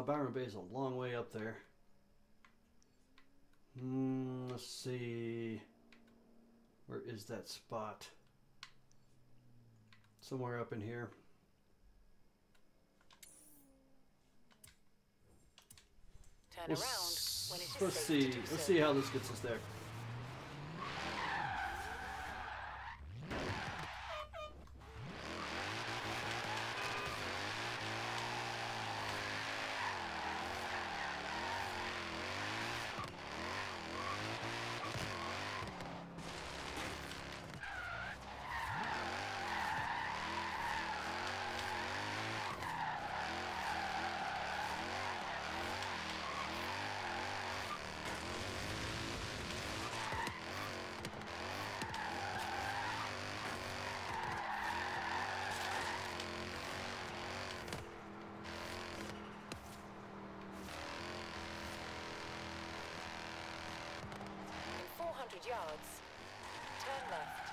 Byron Bay's a long way up there. Let's see. Where is that spot? Somewhere up in here. Turn around when it is Let's safe see. to do Let's so. see how this gets us there. In 400 yards, turn left.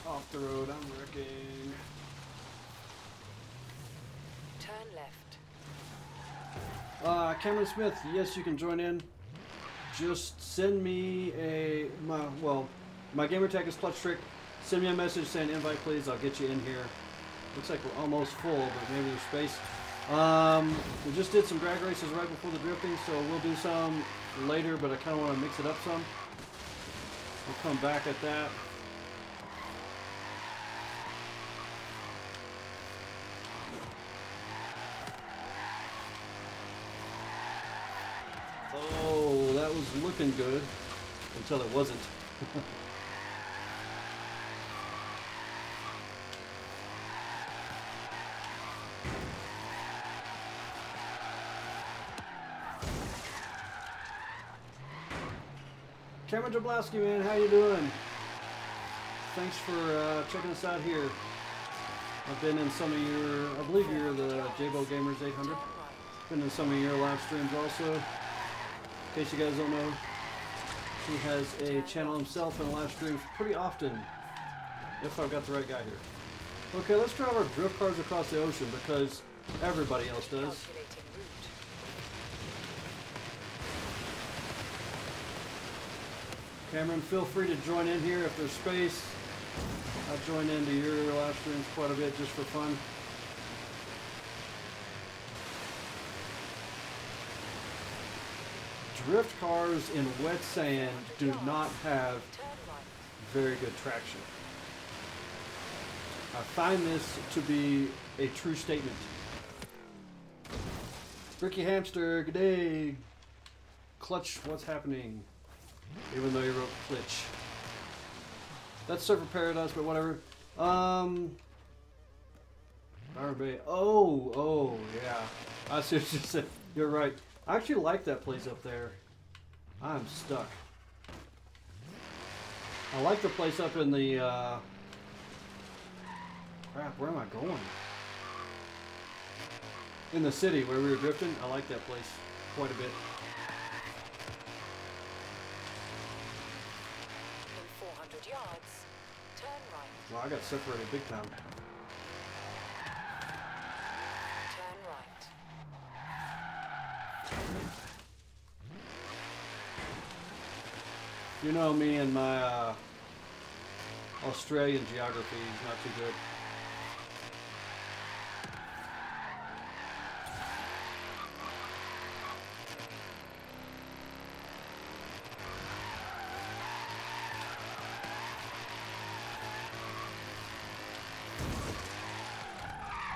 Off the road, I'm wrecking. Turn left. Cameron Smith, yes, you can join in. Just send me my gamer tag is Clutch Trick. Send me a message saying invite please, I'll get you in here. Looks like we're almost full, but maybe there's space. We just did some drag races right before the drifting, so we'll do some later, but I kind of want to mix it up some. We'll come back at that. Oh, that was looking good until it wasn't. Cameron Jablowski, man, how you doing? Thanks for checking us out here. I've been in some of your, I believe you're the J-Bo Gamers 800. Turn right. Been in some of your live streams also. In case you guys don't know, he has a channel himself and live streams pretty often, if I've got the right guy here. Okay, let's drive our drift cars across the ocean because everybody else does. Calculating route. Cameron, feel free to join in here if there's space. I join into your live streams quite a bit just for fun. Drift cars in wet sand do not have Turn right. very good traction. I find this to be a true statement. Ricky Hamster, good day. Clutch, what's happening? Even though you wrote Klitch. That's Surfer Paradise, but whatever. Byron Bay. Oh, yeah. I see what you said. You're right. I actually like that place up there. I'm stuck. I like the place up in the, crap, where am I going? In the city where we were drifting. I like that place quite a bit. In 400 yards, turn right. Well, I got separated big time. Turn right. You know me and my Australian geography is not too good.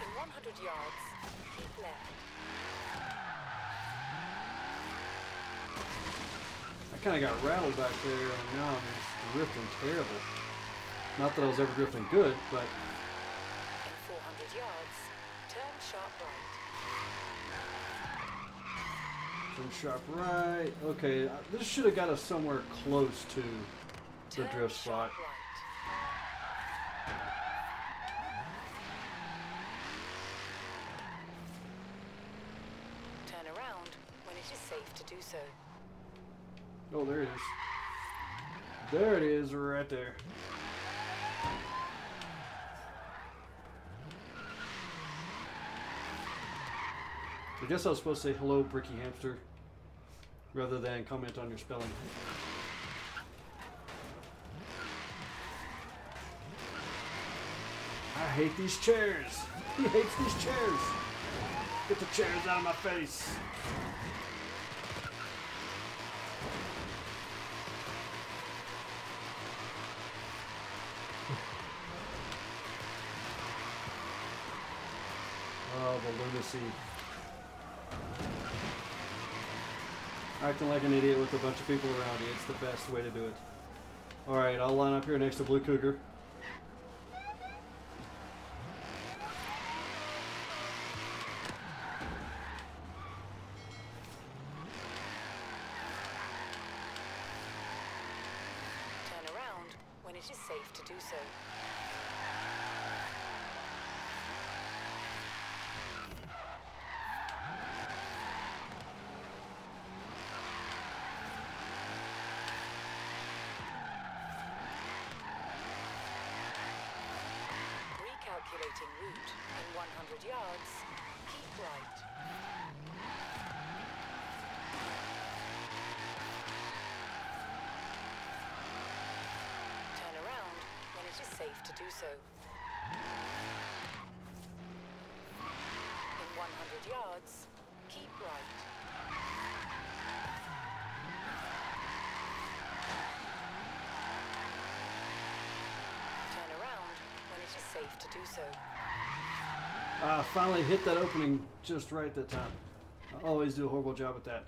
In 100 yards, keep left. I kind of got rattled back there, and now I'm just drifting terrible. Not that I was ever drifting good, but In 400 yards, turn sharp right. from sharp right. Okay, this should have got us somewhere close to the Turn drift spot. sharp right. Turn around when it is safe to do so. Oh, there it is. There it is, right there. guess I was supposed to say hello, Bricky Hamster, rather than comment on your spelling. I hate these chairs. He hates these chairs. Get the chairs out of my face. Oh, the lunacy. Acting like an idiot with a bunch of people around you. It's the best way to do it. Alright, I'll line up here next to Blue Cougar. Turn around when it is safe to do so. Recalculating route in 100 yards. Keep right. Turn around when it is safe to do so. In 100 yards, keep right. Turn around when it is safe to do so. Finally hit that opening just right that time. I always do a horrible job at that.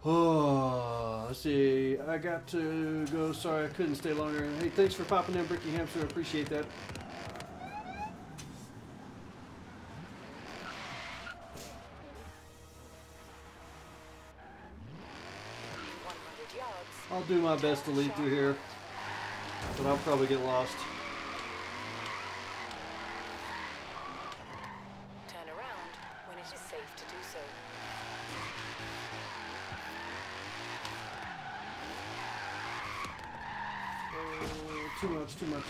Oh, let's see. I got to go. Sorry, I couldn't stay longer. Hey, thanks for popping in, Bricky Hamster. Appreciate that. In 100 yards, I'll do my best to lead through here, but I'll probably get lost. turn around when it is safe to do so. Oh, too much, too much.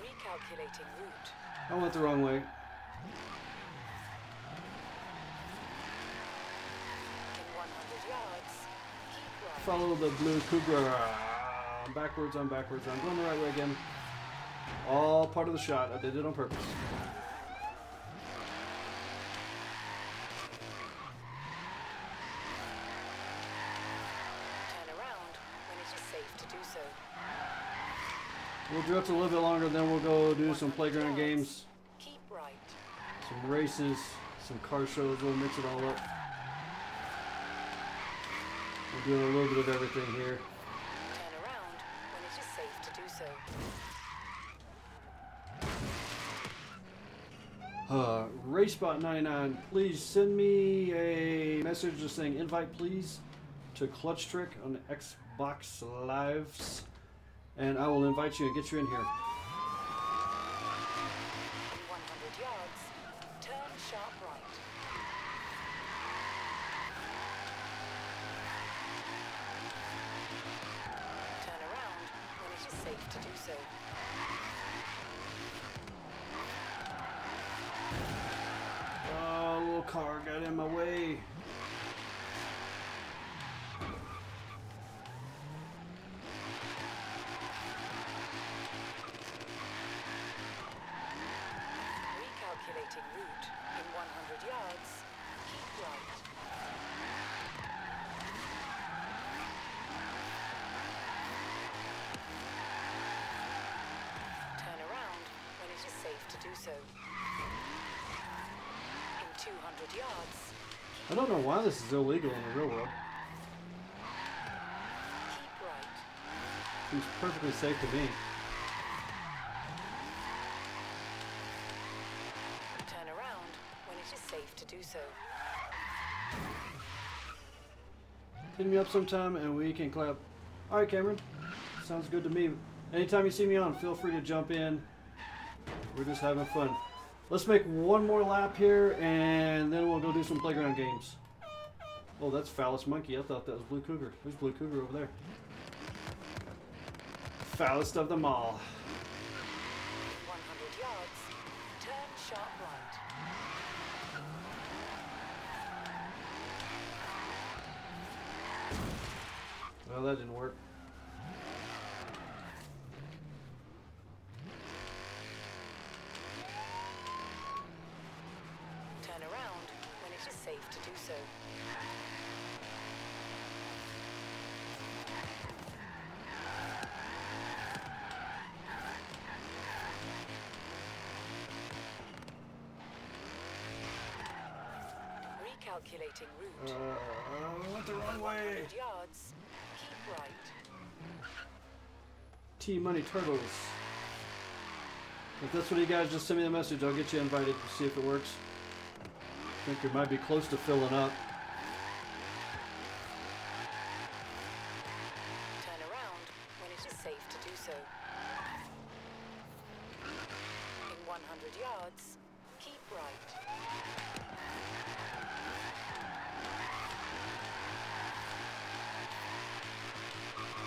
Recalculating route. I went the wrong way. In 100 yards, keep right. Follow the Blue Cougar. Backwards, I'm backwards. I'm going the right way again. All part of the shot. I did it on purpose. Turn around when it is safe to do so. We'll drift a little bit longer, then we'll go do some 100 playground yards. games, Keep right. some races, some car shows. We'll mix it all up. We're doing a little bit of everything here. Turn around when it is safe to do so. RaceBot99, please send me a message just saying invite please to Clutch Trick on the Xbox Lives, and I will invite you and get you in here. In 100 yards, turn sharp right. Turn around when it is safe to do so. Oh, little car got in my way. Recalculating route in 100 yards. Keep right. Turn around when it is safe to do so. In 200 yards, I don't know why this is illegal in the real world. keep right. Seems perfectly safe to me. Turn around when it is safe to do so. Hit me up sometime and we can clap. All right, Cameron. Sounds good to me. Anytime you see me on, feel free to jump in. We're just having fun. Let's make one more lap here and then we'll go do some playground games. Oh, that's Phallus Monkey. I thought that was Blue Cougar. There's Blue Cougar over there. Foulest of them all. 100 yards, turn sharp right. Well, that didn't work. Turn around when it is safe to do so. Recalculating route. I went the wrong way. 100 yards, keep right. T-Money Turtles. If that's what you guys, just send me a message. I'll get you invited to see if it works. I think it might be close to filling up. Turn around when it is safe to do so. In 100 yards, keep right.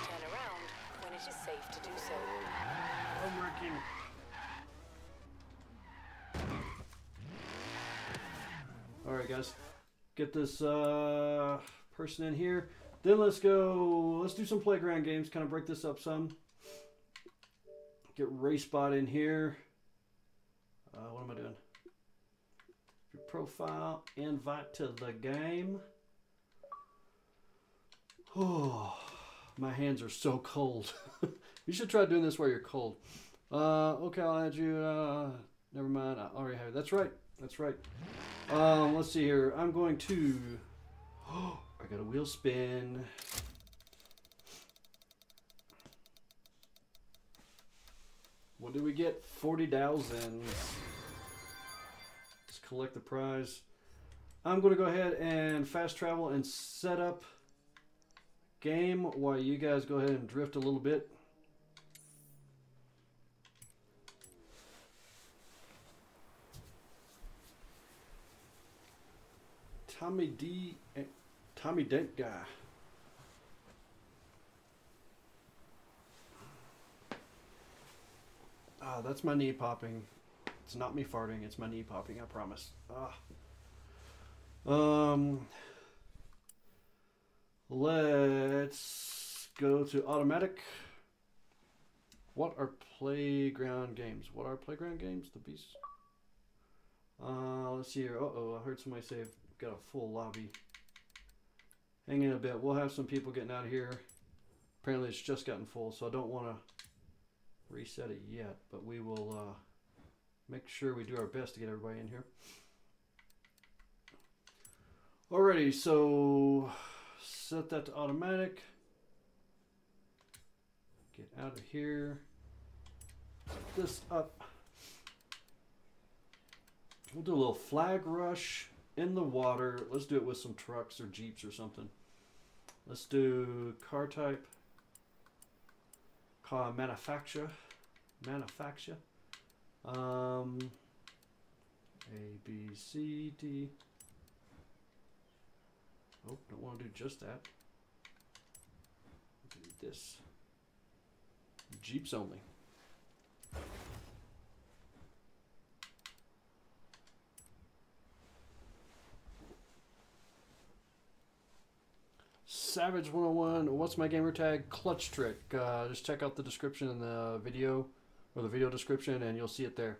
Turn around when it is safe to do so. I'm working. Alright guys, get this person in here. Then let's do some playground games, kind of break this up some. Get RaceBot in here. What am I doing? Your profile, invite to the game. Oh, my hands are so cold. You should try doing this while you're cold. Okay, I'll add you. Never mind, I already have it. That's right. That's right. Let's see here. I'm going to. Oh, I got a wheel spin. What did we get? 40,000. Let's collect the prize. I'm going to go ahead and fast travel and set up game while you guys go ahead and drift a little bit. Tommy Dent guy. Ah, that's my knee popping. It's not me farting, it's my knee popping, I promise. Let's go to automatic. What are playground games? What are playground games? The beast. Let's see here. Uh-oh, I heard somebody say I've got a full lobby. Hang in a bit. We'll have some people getting out of here. Apparently it's just gotten full, so I don't want to reset it yet, but we will make sure we do our best to get everybody in here. Alrighty, so set that to automatic. Get out of here. Set this up. We'll do a little flag rush in the water. Let's do it with some trucks or Jeeps or something. Let's do car type. Car manufacture. A, B, C, D. Oh, don't want to do just that. Do this. Jeeps only. Savage 101, what's my gamer tag? Clutch Trick. Just check out the description in the video, or the video description, and you'll see it there.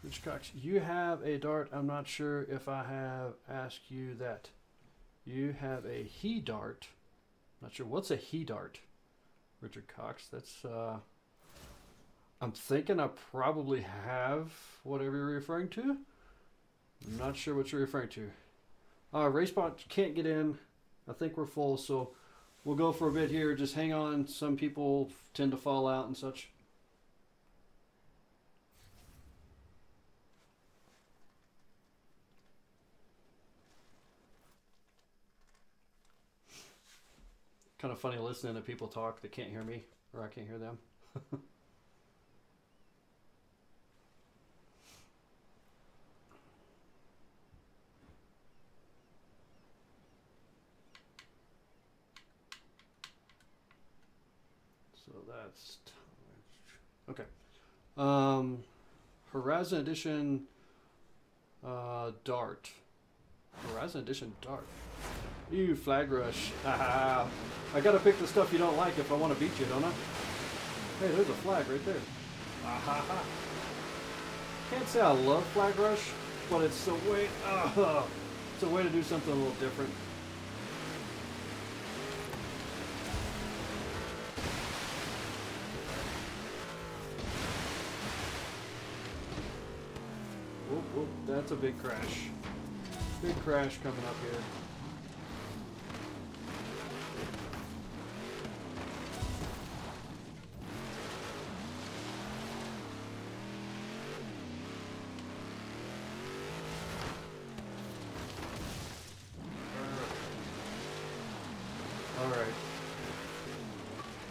Rich Cox, you have a dart. I'm not sure if I have asked you that. You have a he dart. Not sure what's a he dart. Richard Cox. That's I'm thinking I probably have whatever you're referring to. I'm not sure what you're referring to. RaceBot can't get in. I think we're full, so we'll go for a bit here. Just hang on. Some people tend to fall out and such. kind of funny listening to people talk that can't hear me, or I can't hear them. So that's okay. Horizon Edition Dart. Horizon Edition Dart. You flag rush. I gotta pick the stuff you don't like if I want to beat you, don't I? Hey, there's a flag right there. Can't say I love flag rush, but it's a way. It's a way to do something a little different. Whoop, whoop, that's a big crash. Big crash coming up here. Alright.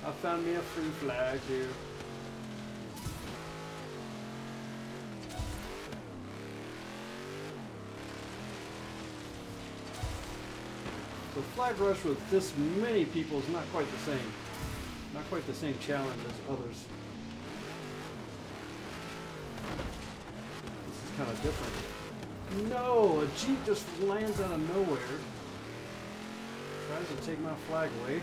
I found me a free flag here. The flag rush with this many people is not quite the same. Not quite the same challenge as others. This is kind of different. No! A Jeep just lands out of nowhere. Tries to take my flag away.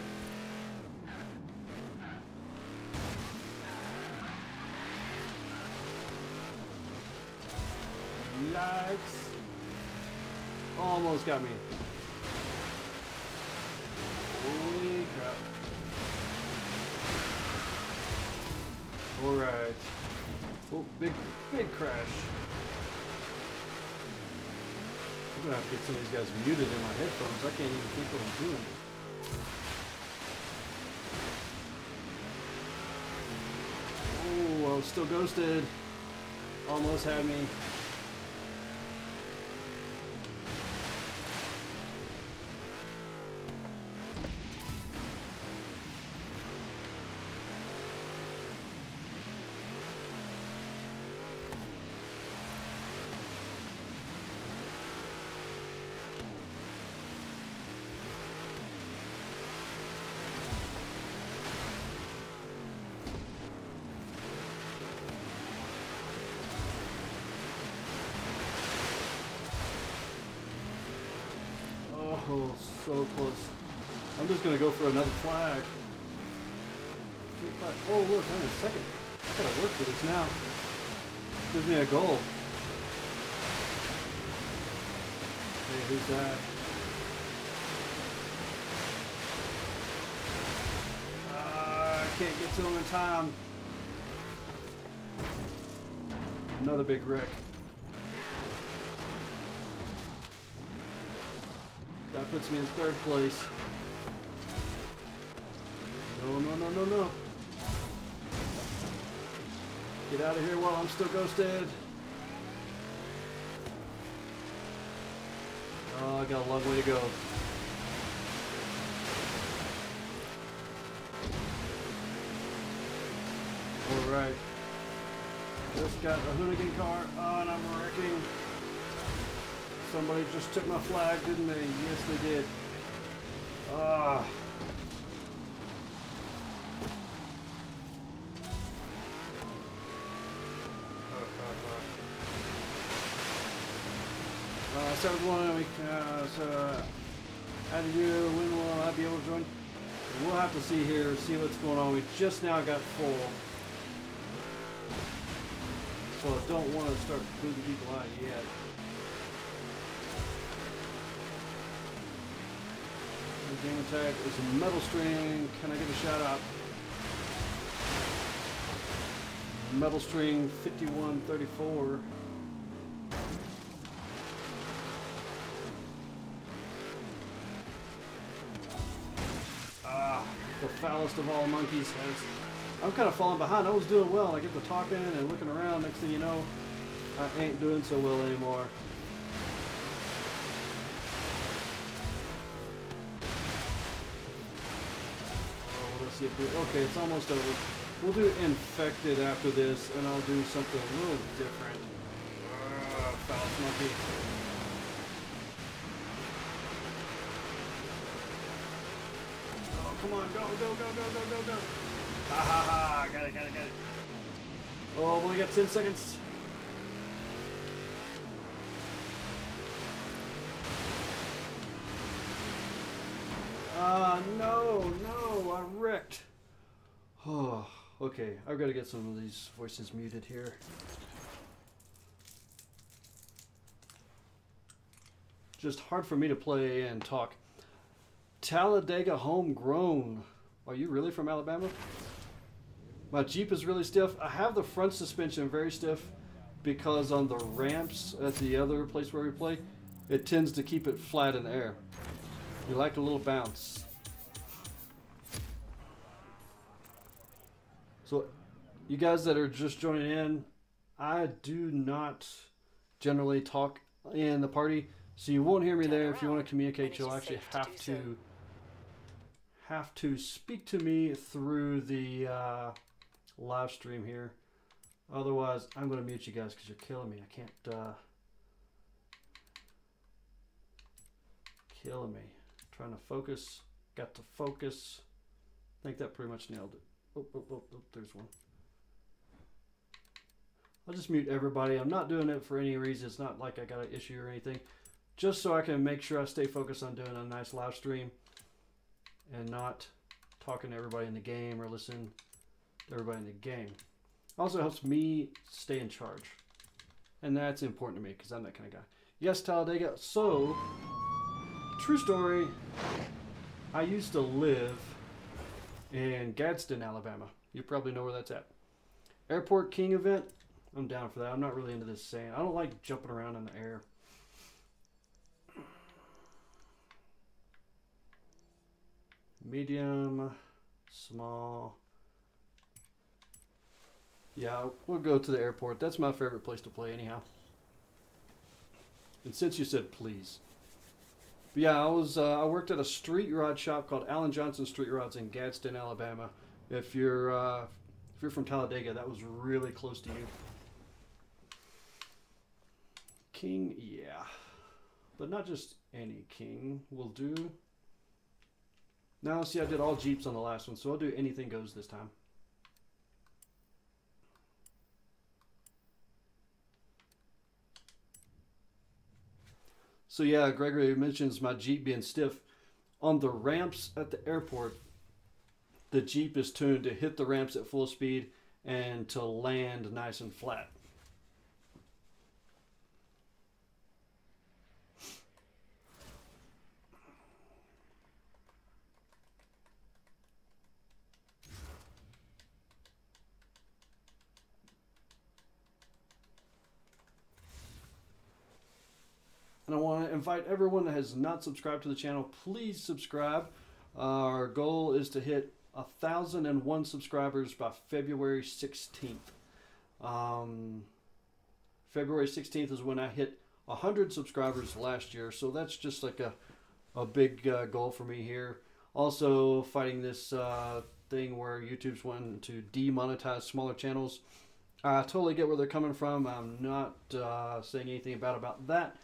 Lights. Almost got me. Holy crap. Alright. Oh, big crash. I'm gonna have to get some of these guys muted in my headphones. I can't even think what I'm doing. Oh, I was still ghosted. Almost had me. Oh, so close. I'm just gonna go for another flag. Oh, look, I'm in second. I gotta work for this now. Gives me a goal. Hey, who's that? I can't get to him in time. Another big wreck. That puts me in third place. No, no, no, no, no. Get out of here while I'm still ghosted. Oh, I got a long way to go. Alright. Just got a hoonigan car. Oh, and I'm wrecking. Somebody just took my flag, didn't they? Yes, they did. Ah. So everyone, so how did you? When will I be able to join? We'll have to see here, see what's going on. We just now got full, so I don't want to start booting people out yet. The game tag is a metal string. Can I get a shout out? Metal string 5134. The foulest of all monkeys has. I'm kind of falling behind. I was doing well. I get to talking and looking around. Next thing you know, I ain't doing so well anymore. let's see if we, okay, it's almost over. We'll do infected after this, and I'll do something a little different. Foul monkey. Oh, come on, go, go, go, go, go, go, go. Ha ha ha, got it, got it, got it. Oh, we only got 10 seconds. No, no, I wrecked. Oh, okay, I've got to get some of these voices muted here. Just hard for me to play and talk. Talladega homegrown. Are you really from Alabama? My Jeep is really stiff. I have the front suspension very stiff because on the ramps at the other place where we play, it tends to keep it flat in the air. You like a little bounce. So, you guys that are just joining in, I do not generally talk in the party, so you won't hear me there. If you want to communicate, you'll actually have to speak to me through the live stream here. Otherwise, I'm going to mute you guys because you're killing me. I can't. Killing me. Trying to focus. Got to focus. I think that pretty much nailed it. Oh, oh, oh, oh, there's one. I'll just mute everybody. I'm not doing it for any reason. It's not like I got an issue or anything. Just so I can make sure I stay focused on doing a nice live stream and not talking to everybody in the game or listening to everybody in the game. Also helps me stay in charge. And that's important to me because I'm that kind of guy. Yes, Talladega. So, true story. I used to live in Gadsden, Alabama. You probably know where that's at. Airport King event. I'm down for that. I'm not really into this sand. I don't like jumping around in the air. Medium, small. Yeah, we'll go to the airport. That's my favorite place to play anyhow. And since you said please. But yeah, I worked at a street rod shop called Alan Johnson Street Rods in Gadsden, Alabama. If you're from Talladega, that was really close to you. King, yeah. But not just any king will do. Now, see, I did all Jeeps on the last one, so I'll do anything goes this time. So yeah, Gregory mentions my Jeep being stiff. On the ramps at the airport, the Jeep is tuned to hit the ramps at full speed and to land nice and flat. And I want to invite everyone that has not subscribed to the channel, please subscribe. Our goal is to hit 1,001 subscribers by February 16th. February 16th is when I hit 100 subscribers last year, so that's just like a big goal for me here. Also fighting this thing where YouTube's wanting to demonetize smaller channels. I totally get where they're coming from. I'm not saying anything bad about that.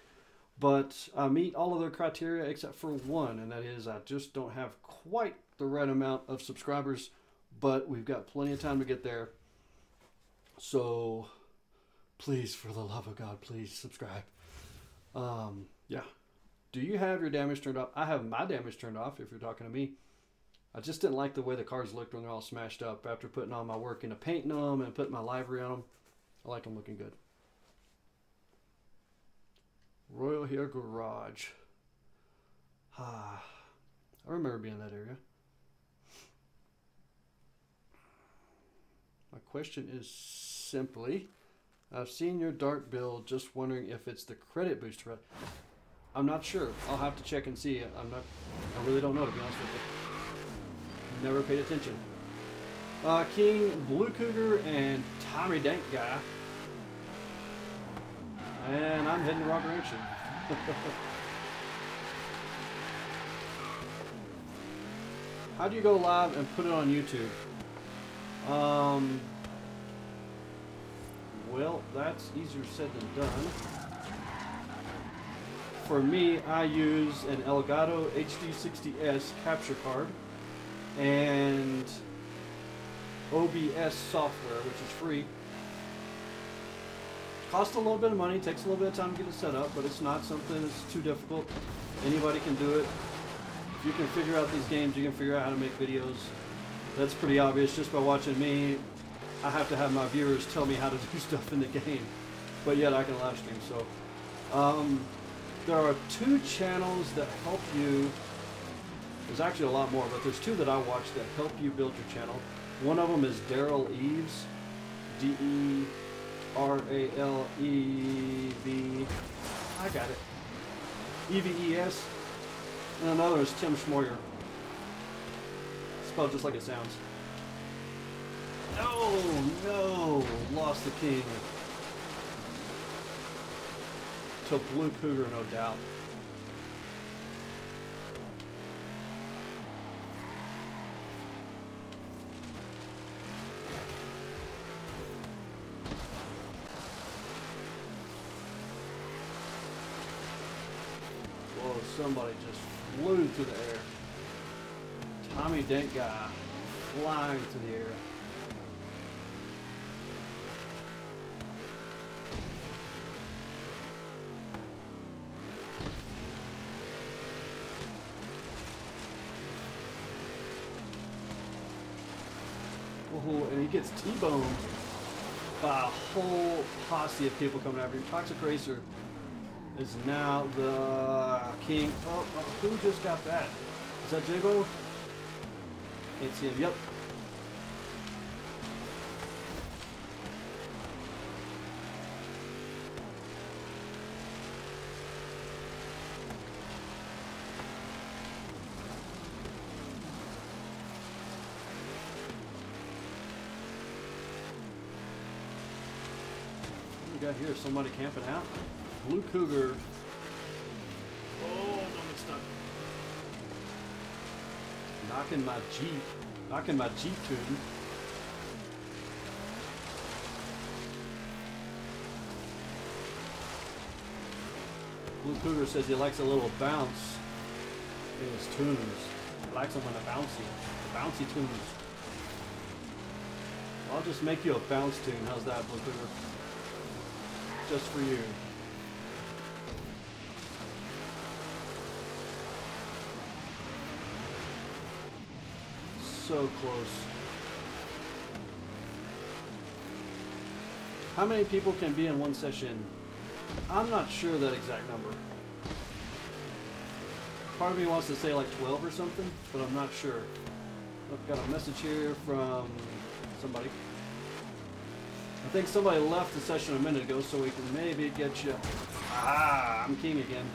But I meet all of their criteria except for one, and that is I just don't have quite the right amount of subscribers, but we've got plenty of time to get there. So please, for the love of God, please subscribe. Yeah. Do you have your damage turned off? I have my damage turned off if you're talking to me. I just didn't like the way the cars looked when they're all smashed up after putting all my work into painting them and putting my livery on them. I like them looking good. Royal Hair Garage. I remember being in that area. My question is simply, I've seen your dart build, just wondering if it's the credit booster. I'm not sure. I'll have to check and see. I really don't know, to be honest with you. Never paid attention. King, Blue Cougar, and Tommy Dank Guy. And I'm heading the wrong direction. How do you go live and put it on YouTube? Well, that's easier said than done. For me, I use an Elgato HD60S capture card and OBS software, which is free. Costs a little bit of money, takes a little bit of time to get it set up, but it's not something that's too difficult. Anybody can do it. If you can figure out these games, you can figure out how to make videos. That's pretty obvious just by watching me. I have to have my viewers tell me how to do stuff in the game, but yet I can live stream. So there are 2 channels that help you. There's actually a lot more, but there's 2 that I watch that help you build your channel. One of them is Daryl Eves, D-E-R-A-L-E-V. I got it. E-V-E-S. And another is Tim Schmoyer. Spelled just like it sounds. No! Lost the king. To Blue Cougar, no doubt. Whoa, somebody just flew through the air. Tommy Dent guy flying through the air. Oh, and he gets T-boned by a whole posse of people coming after him. Toxic Racer is now the king. Oh, who just got that? Is that J-Bo? Can't see him. Yep. We got here somebody camping out. Blue Cougar. Oh, don't get stuck. Knocking my Jeep tune. Blue Cougar says he likes a little bounce in his tunes. He likes them when they're bouncy tunes. I'll just make you a bounce tune. How's that, Blue Cougar? Just for you. So close. How many people can be in one session? I'm not sure that exact number. Part of me wants to say like 12 or something, but I'm not sure. I've got a message here from somebody. I think somebody left the session a minute ago, so we can maybe get you. Ah, I'm king again.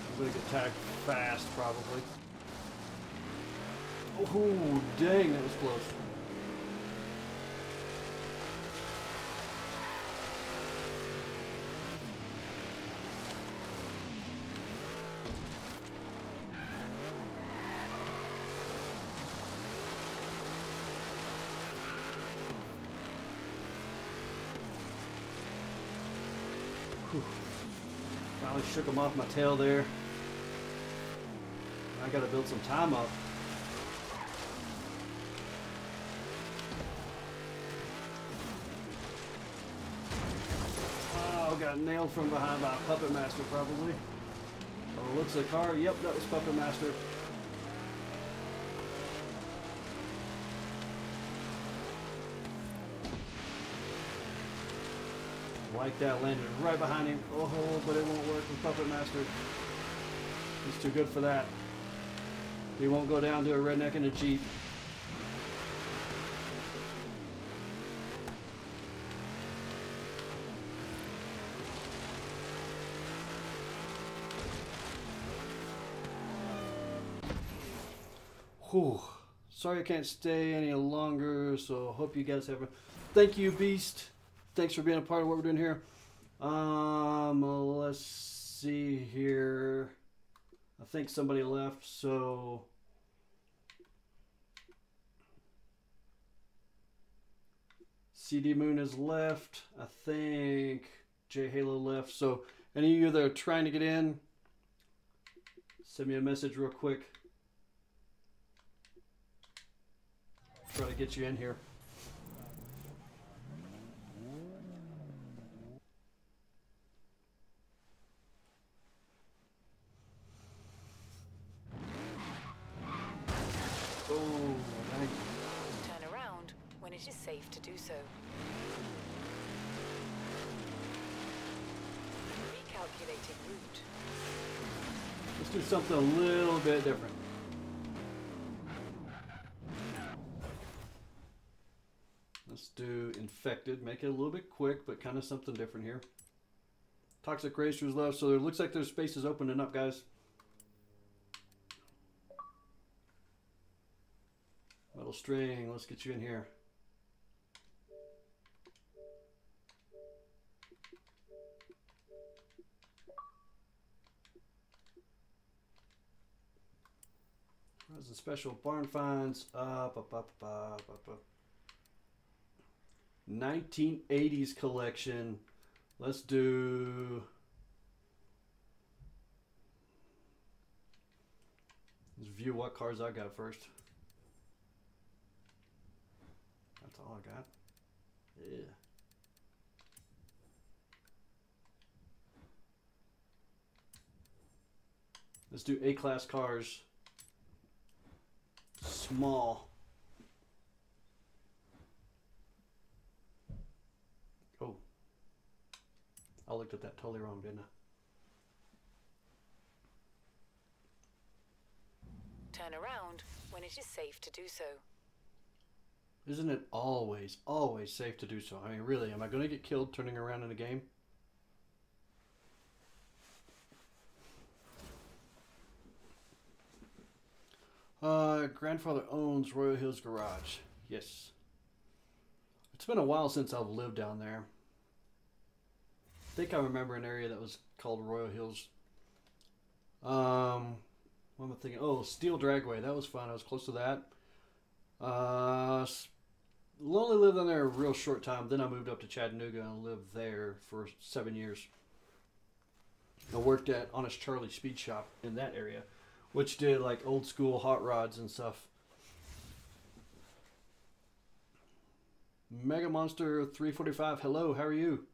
I'm gonna get tagged fast, probably. Oh, dang, that was close. Whew. Finally shook him off my tail there. I gotta build some time up. Oh, got nailed from behind by a Puppet Master, probably. Oh, looks like car. Yep, that was Puppet Master. Like that, landed right behind him. Oh, but it won't work with Puppet Master. He's too good for that. He won't go down to a redneck in a Jeep. Whew. Sorry I can't stay any longer, so hope you guys have a... Thank you, Beast. Thanks for being a part of what we're doing here. Let's see here. I think somebody left, so CD Moon has left. I think J Halo left. So any of you that are trying to get in, send me a message real quick. Try to get you in here. Oh, thank you. Turn around when it is safe to do so. Recalculating route. Let's do something a little bit different. Let's do infected. Make it a little bit quick, but kind of something different here. Toxic racers left, so it looks like there's spaces opening up, guys. Metal string, let's get you in here. Horizon special barn finds up. 1980s collection. Let's do. Let's view what cars I got first. That's all I got. Yeah. Let's do A-class cars. Small. Oh. I looked at that totally wrong, didn't I? Turn around when it is safe to do so. Isn't it always safe to do so? I mean, really, am I going to get killed turning around in a game? Grandfather owns Royal Hills Garage. Yes. It's been a while since I've lived down there. I think I remember an area that was called Royal Hills. What am I thinking? Oh, Steel Dragway. That was fun. I was close to that. Only lived down there a real short time. Then I moved up to Chattanooga and lived there for 7 years. I worked at Honest Charlie Speed Shop in that area, which did like old school hot rods and stuff. Mega Monster 345. Hello, how are you?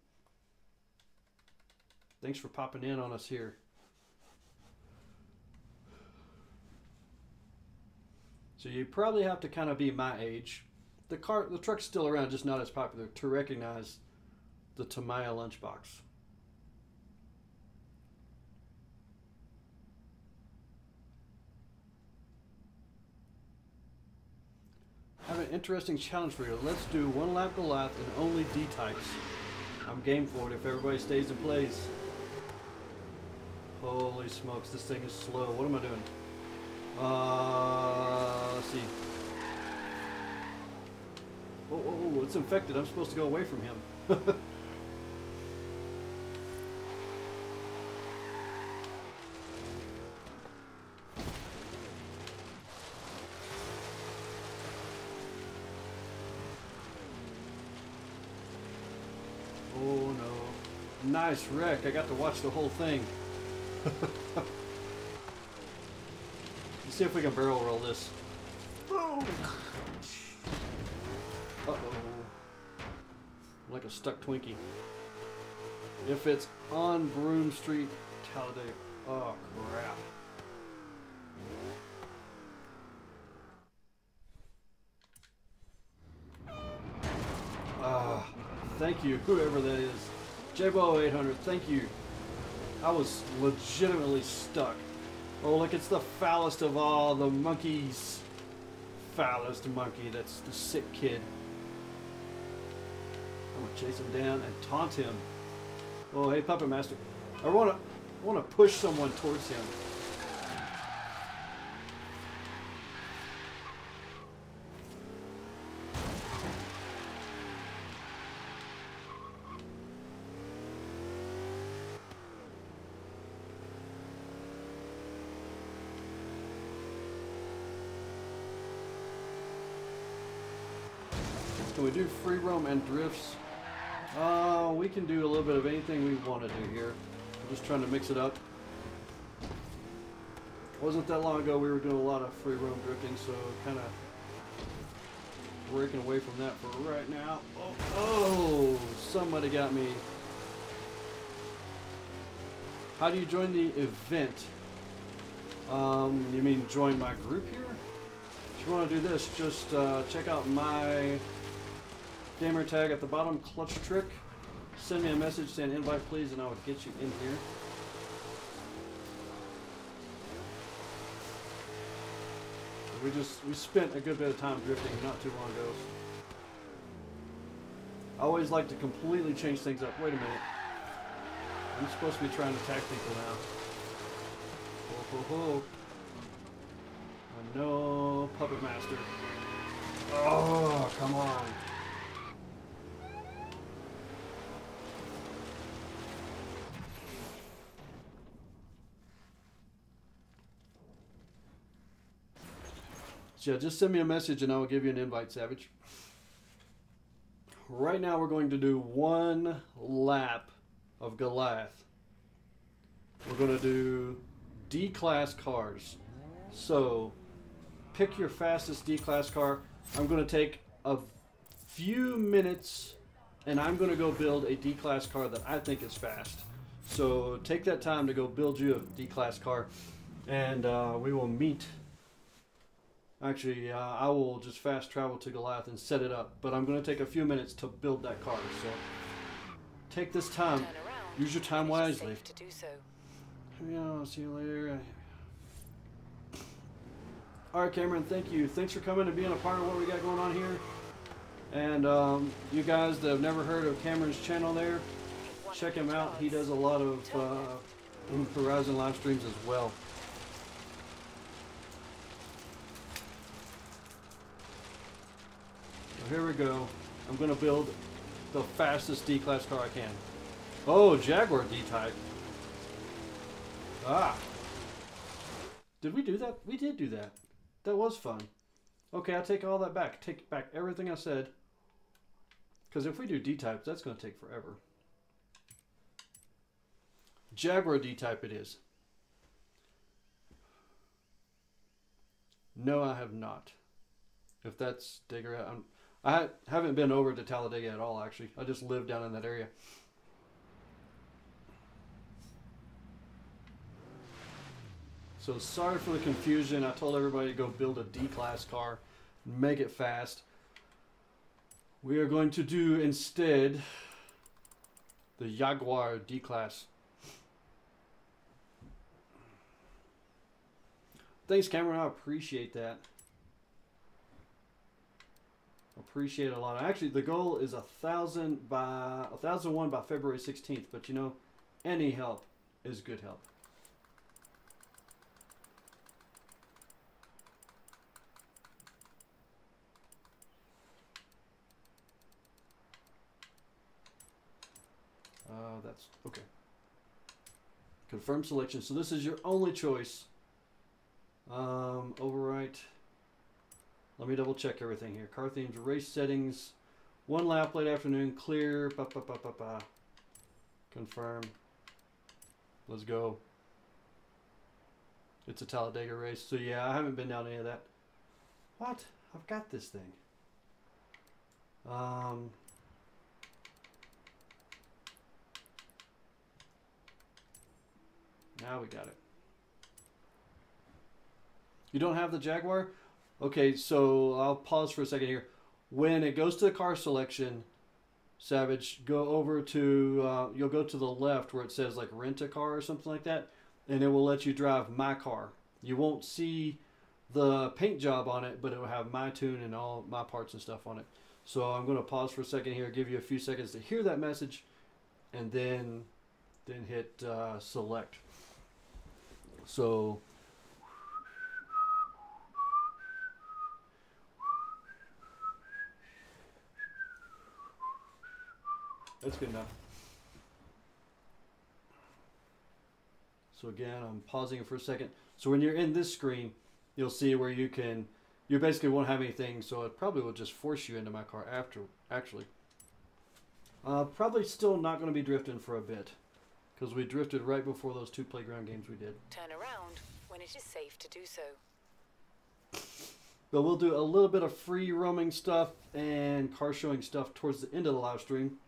Thanks for popping in on us here. So you probably have to kind of be my age. The truck's still around, just not as popular, to recognize the Tamiya lunchbox. I have an interesting challenge for you. Let's do one lap Goliath and only D-types. I'm game for it if everybody stays and plays. Holy smokes, this thing is slow. What am I doing? Let's see. Oh, it's infected. I'm supposed to go away from him. Oh no. Nice wreck. I got to watch the whole thing. Let's see if we can barrel roll this. Boom! Uh-oh. Like a stuck Twinkie. If it's on Broome Street, Talladega. Oh, crap. Thank you, whoever that is. Jabo 800, thank you. I was legitimately stuck. Oh, look, it's the foulest of all the monkeys. Foulest monkey, that's the sick kid. I'm gonna chase him down and taunt him. Oh, hey, Puppet Master. I wanna push someone towards him. Can we do free roam and drifts? We can do a little bit of anything we want to do here. I'm just trying to mix it up. Wasn't that long ago we were doing a lot of free roam drifting, so kind of breaking away from that for right now. Oh, somebody got me. How do you join the event? You mean join my group here? If you want to do this, just check out my gamer tag at the bottom, Clutch Trick. Send me a message saying invite please and I would get you in here. We spent a good bit of time drifting not too long ago. I always like to completely change things up. Wait a minute. I'm supposed to be trying to attack people now. Ho ho ho. No, Puppet Master. Oh, come on. So yeah, just send me a message and I will give you an invite, Savage. Right now we're going to do one lap of Goliath. We're going to do D-class cars. So pick your fastest D-class car. I'm going to take a few minutes and I'm going to go build a D-class car that I think is fast. So take that time to go build you a D-class car and we will meet. Actually, I will just fast travel to Goliath and set it up. But I'm going to take a few minutes to build that car. So take this time. Use your time wisely. To do so. Yeah, I'll see you later. Alright, Cameron, thank you. Thanks for coming and being a part of what we got going on here. And you guys that have never heard of Cameron's channel there, check him out. He does a lot of Horizon live streams as well. So here we go. I'm going to build the fastest D-class car I can. Oh, Jaguar D-Type. Ah. Did we do that? We did do that. That was fun. Okay, I'll take all that back. Take back everything I said. Because if we do D-Types, that's going to take forever. Jaguar D-Type it is. No, I have not. If that's Digger, I haven't been over to Talladega at all, actually. I just live down in that area. So sorry for the confusion. I told everybody to go build a D-class car, make it fast. We are going to do instead the Jaguar D-class. Thanks, Cameron. I appreciate that. Appreciate it a lot. Actually, the goal is 1,001 by February 16th. But you know, any help is good help. That's okay. Confirm selection. So this is your only choice. Overwrite. Let me double check everything here. Car themes, race settings, 1 lap, late afternoon, clear. Confirm. Let's go. It's a Talladega race. So yeah, I haven't been down any of that. What? I've got this thing. Now we got it. You don't have the Jaguar? Okay, so I'll pause for a second here. When it goes to the car selection, Savage, go over to, you'll go to the left where it says like rent a car or something like that, and it will let you drive my car. You won't see the paint job on it, but it will have my tune and all my parts and stuff on it. So I'm going to pause for a second here, give you a few seconds to hear that message, and then hit select. So that's good enough. So again, I'm pausing it for a second. So when you're in this screen, you'll see where you can you basically won't have anything, so it probably will just force you into my car after, actually. Probably still not going to be drifting for a bit, because we drifted right before those 2 playground games we did. Turn around when it is safe to do so. But we'll do a little bit of free roaming stuff and car showing stuff towards the end of the live stream,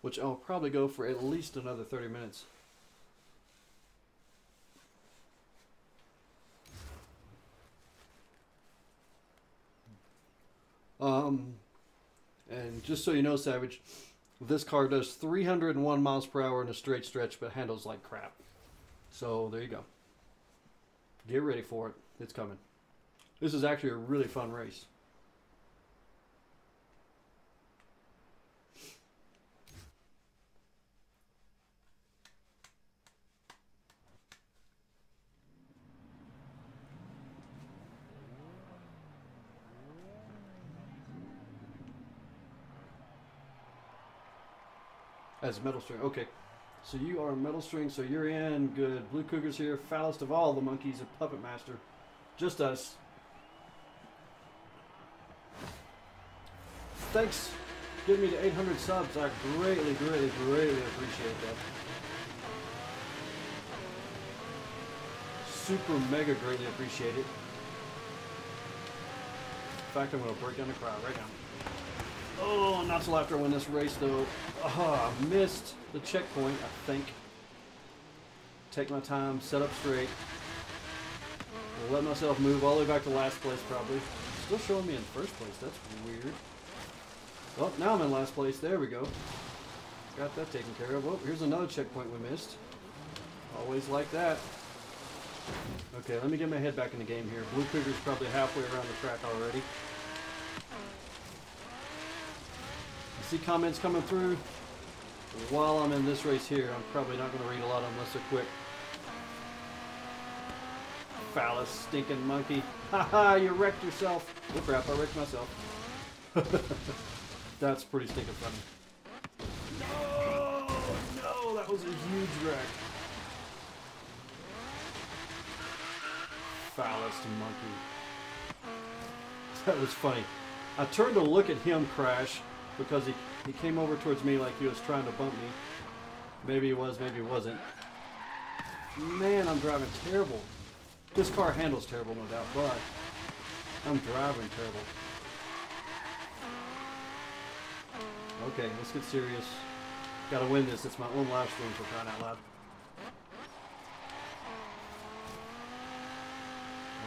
which I'll probably go for at least another 30 minutes. And just so you know, Savage, this car does 301 miles per hour in a straight stretch, but handles like crap. So there you go. Get ready for it. It's coming. This is actually a really fun race. As Metal String. Okay. So you are Metal String, so you're in. Good. Blue Cougar's here. Foulest of all the monkeys, a Puppet Master. Just us. Thanks. Give me to 800 subs. I greatly, greatly, greatly appreciate that. Super mega greatly appreciate it. In fact, I'm going to break down the crowd right now. Oh, not till after I win this race, though. Oh, I missed the checkpoint, I think. Take my time, set up straight. Let myself move all the way back to last place, probably. Still showing me in first place. That's weird. Well, now I'm in last place. There we go. Got that taken care of. Oh, here's another checkpoint we missed. Always like that. Okay, let me get my head back in the game here. Blue Cougar's probably halfway around the track already. I see comments coming through. While I'm in this race here, I'm probably not going to read a lot unless they're quick. Phallus, stinking monkey. Haha, you wrecked yourself. Oh crap, I wrecked myself. That's pretty stinking funny. No, that was a huge wreck. Phallus monkey. That was funny. I turned to look at him crash because he came over towards me like he was trying to bump me. Maybe he was, maybe he wasn't. Man, I'm driving terrible. This car handles terrible, no doubt, but I'm driving terrible. Okay, let's get serious. Gotta win this. It's my own live stream, for crying out loud.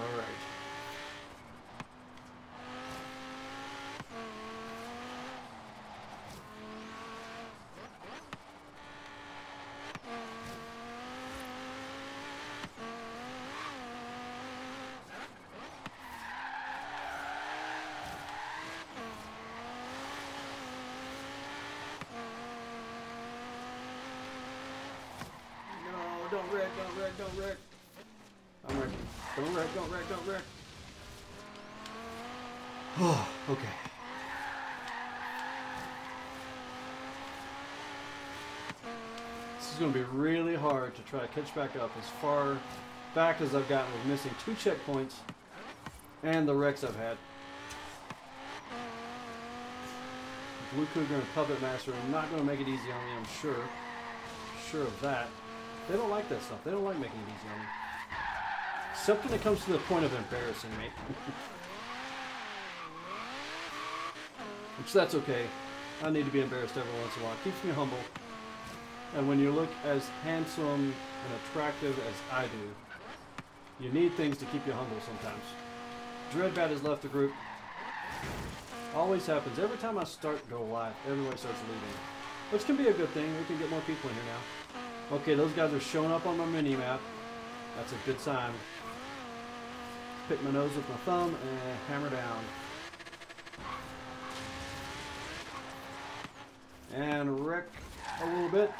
Alright. Don't wreck, don't wreck, don't wreck. I'm wrecking. Don't wreck, don't wreck, don't wreck. Oh, okay. This is going to be really hard to try to catch back up as far back as I've gotten with missing 2 checkpoints and the wrecks I've had. Blue Cougar and Puppet Master are not going to make it easy on me, I'm sure. Sure of that. They don't like that stuff. They don't like making it easy on me. Except when it comes to the point of embarrassing me. Which that's okay. I need to be embarrassed every once in a while. It keeps me humble. And when you look as handsome and attractive as I do, you need things to keep you humble sometimes. Dreadbat has left the group. Always happens. Every time I start Go Live, everybody starts leaving. Which can be a good thing. We can get more people in here now. Okay, those guys are showing up on my mini-map. That's a good sign. Pick my nose with my thumb and hammer down. And wreck a little bit.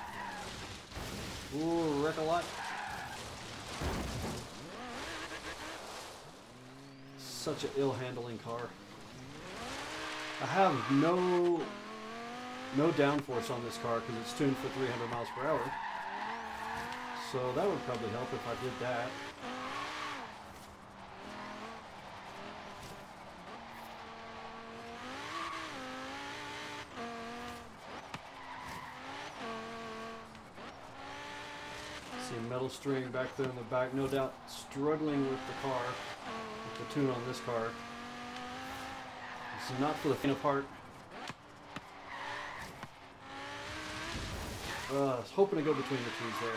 Ooh, wreck a lot. Such an ill-handling car. I have no downforce on this car because it's tuned for 300 miles per hour. So that would probably help if I did that. See a metal string back there in the back. No doubt struggling with the car, with the tune on this car. This is not for the faint of heart. I was hoping to go between the trees there.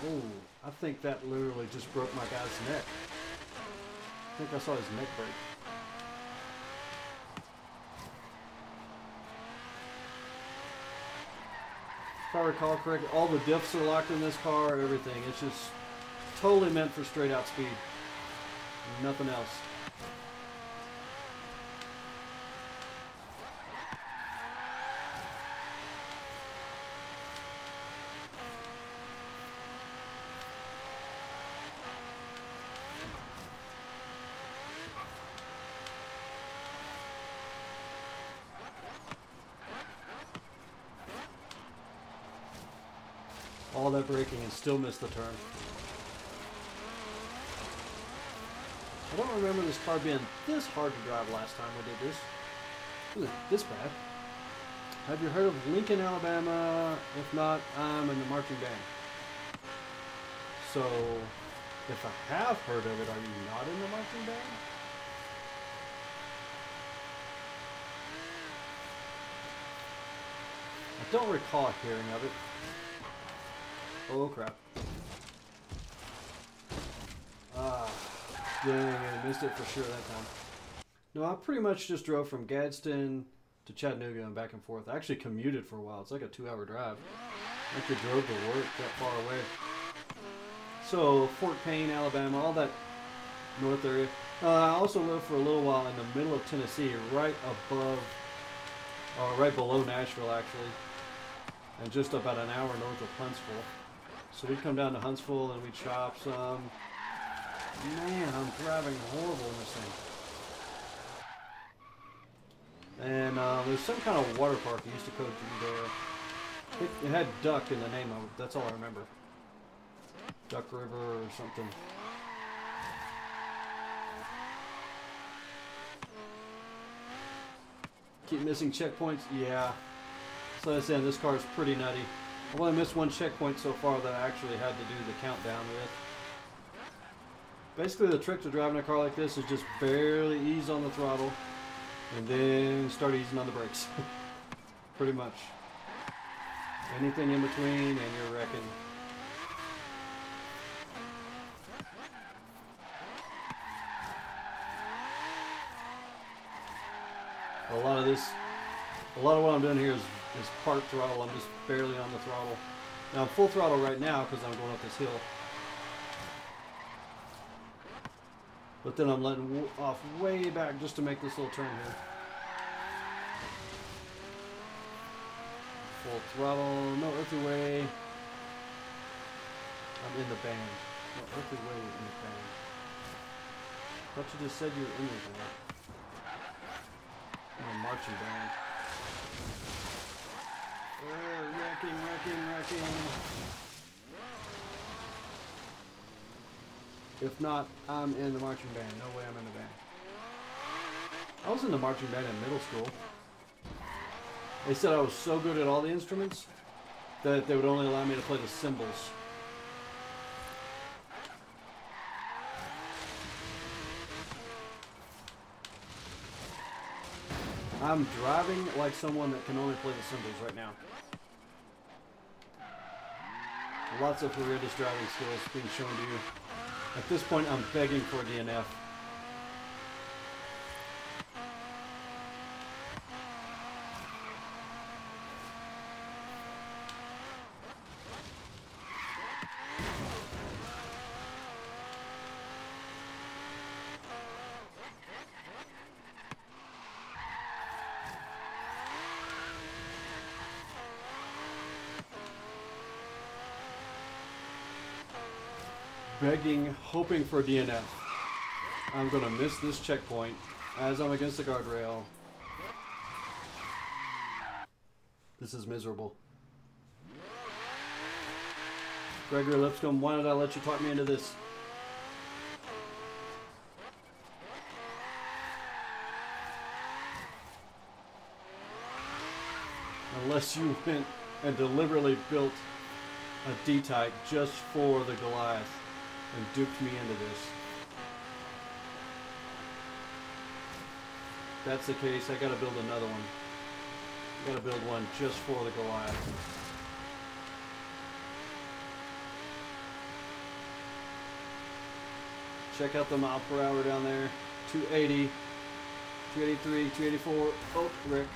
Oh, I think that literally just broke my guy's neck. I think I saw his neck break. If I recall correctly, all the diffs are locked in this car, everything. It's just totally meant for straight out speed. Nothing else. All that braking and still missed the turn. I don't remember this car being this hard to drive last time we did this. It wasn't this bad. Have you heard of Lincoln, Alabama? If not, I'm in the marching band. So, if I have heard of it, are you not in the marching band? I don't recall hearing of it. Oh crap. Ah, dang, I missed it for sure that time. No, I pretty much just drove from Gadsden to Chattanooga and back and forth. I actually commuted for a while. It's like a 2-hour drive. I actually drove to work that far away. So, Fort Payne, Alabama, all that north area. I also lived for a little while in the middle of Tennessee, right above, right below Nashville actually, and just about an hour north of Huntsville. So we'd come down to Huntsville and we'd shop some. Man, I'm driving horrible in this thing. And there's some kind of water park I used to go to there. It had duck in the name of it. That's all I remember. Duck River or something. Keep missing checkpoints? Yeah. So I said, this car is pretty nutty. I've only missed one checkpoint so far that I actually had to do the countdown with. Basically, the trick to driving a car like this is just barely ease on the throttle and then start easing on the brakes. Pretty much. Anything in between and you're wrecking. A lot of what I'm doing here is part throttle. I'm just barely on the throttle. Now I'm full throttle right now because I'm going up this hill. But then I'm letting off way back just to make this little turn here. Full throttle, no earthly way. I'm in the band. No earthly way in the band. I thought you just said you were in the band. I'm a marching band. Wrecking. If not, I'm in the marching band. No way I'm in the band. I was in the marching band in middle school. They said I was so good at all the instruments that they would only allow me to play the cymbals. I'm driving like someone that can only play the cymbals right now. Lots of horrendous driving skills being shown to you. At this point, I'm begging for a DNF. Begging, hoping for DNF. I'm gonna miss this checkpoint as I'm against the guardrail. This is miserable. Gregory Lipscomb, why did I let you talk me into this? unless you went and deliberately built a D-type just for the Goliath and duped me into this. If that's the case, I gotta build another one. I gotta build one just for the Goliath. Check out the mile per hour down there. 280, 283, 284. Oh, Rick.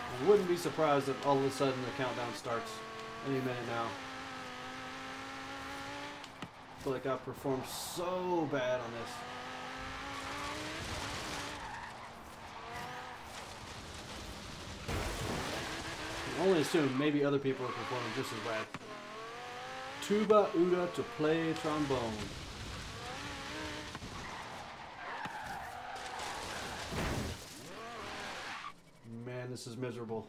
I wouldn't be surprised if all of a sudden the countdown starts any minute now. I feel like I performed so bad on this. I can only assume maybe other people are performing just as bad. Tuba Uda to play trombone. Man, this is miserable.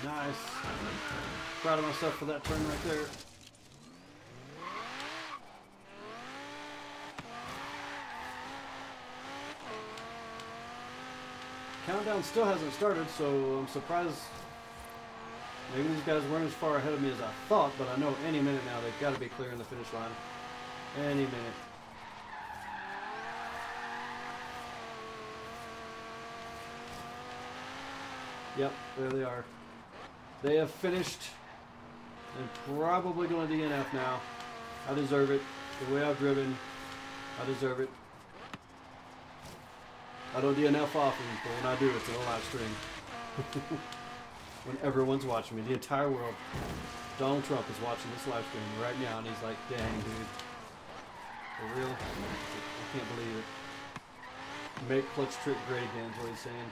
Nice. Proud of myself for that turn right there. Countdown still hasn't started, so I'm surprised. Maybe these guys weren't as far ahead of me as I thought, but I know any minute now they've got to be clearing the finish line. Any minute. Yep, there they are. They have finished and probably going to DNF now. I deserve it. The way I've driven, I deserve it. I don't DNF often, but when I do, it's in a live stream. When everyone's watching me, the entire world. Donald Trump is watching this live stream right now, and he's like, dang, dude. For real? I can't believe it. Make clutch trick great again is what he's saying.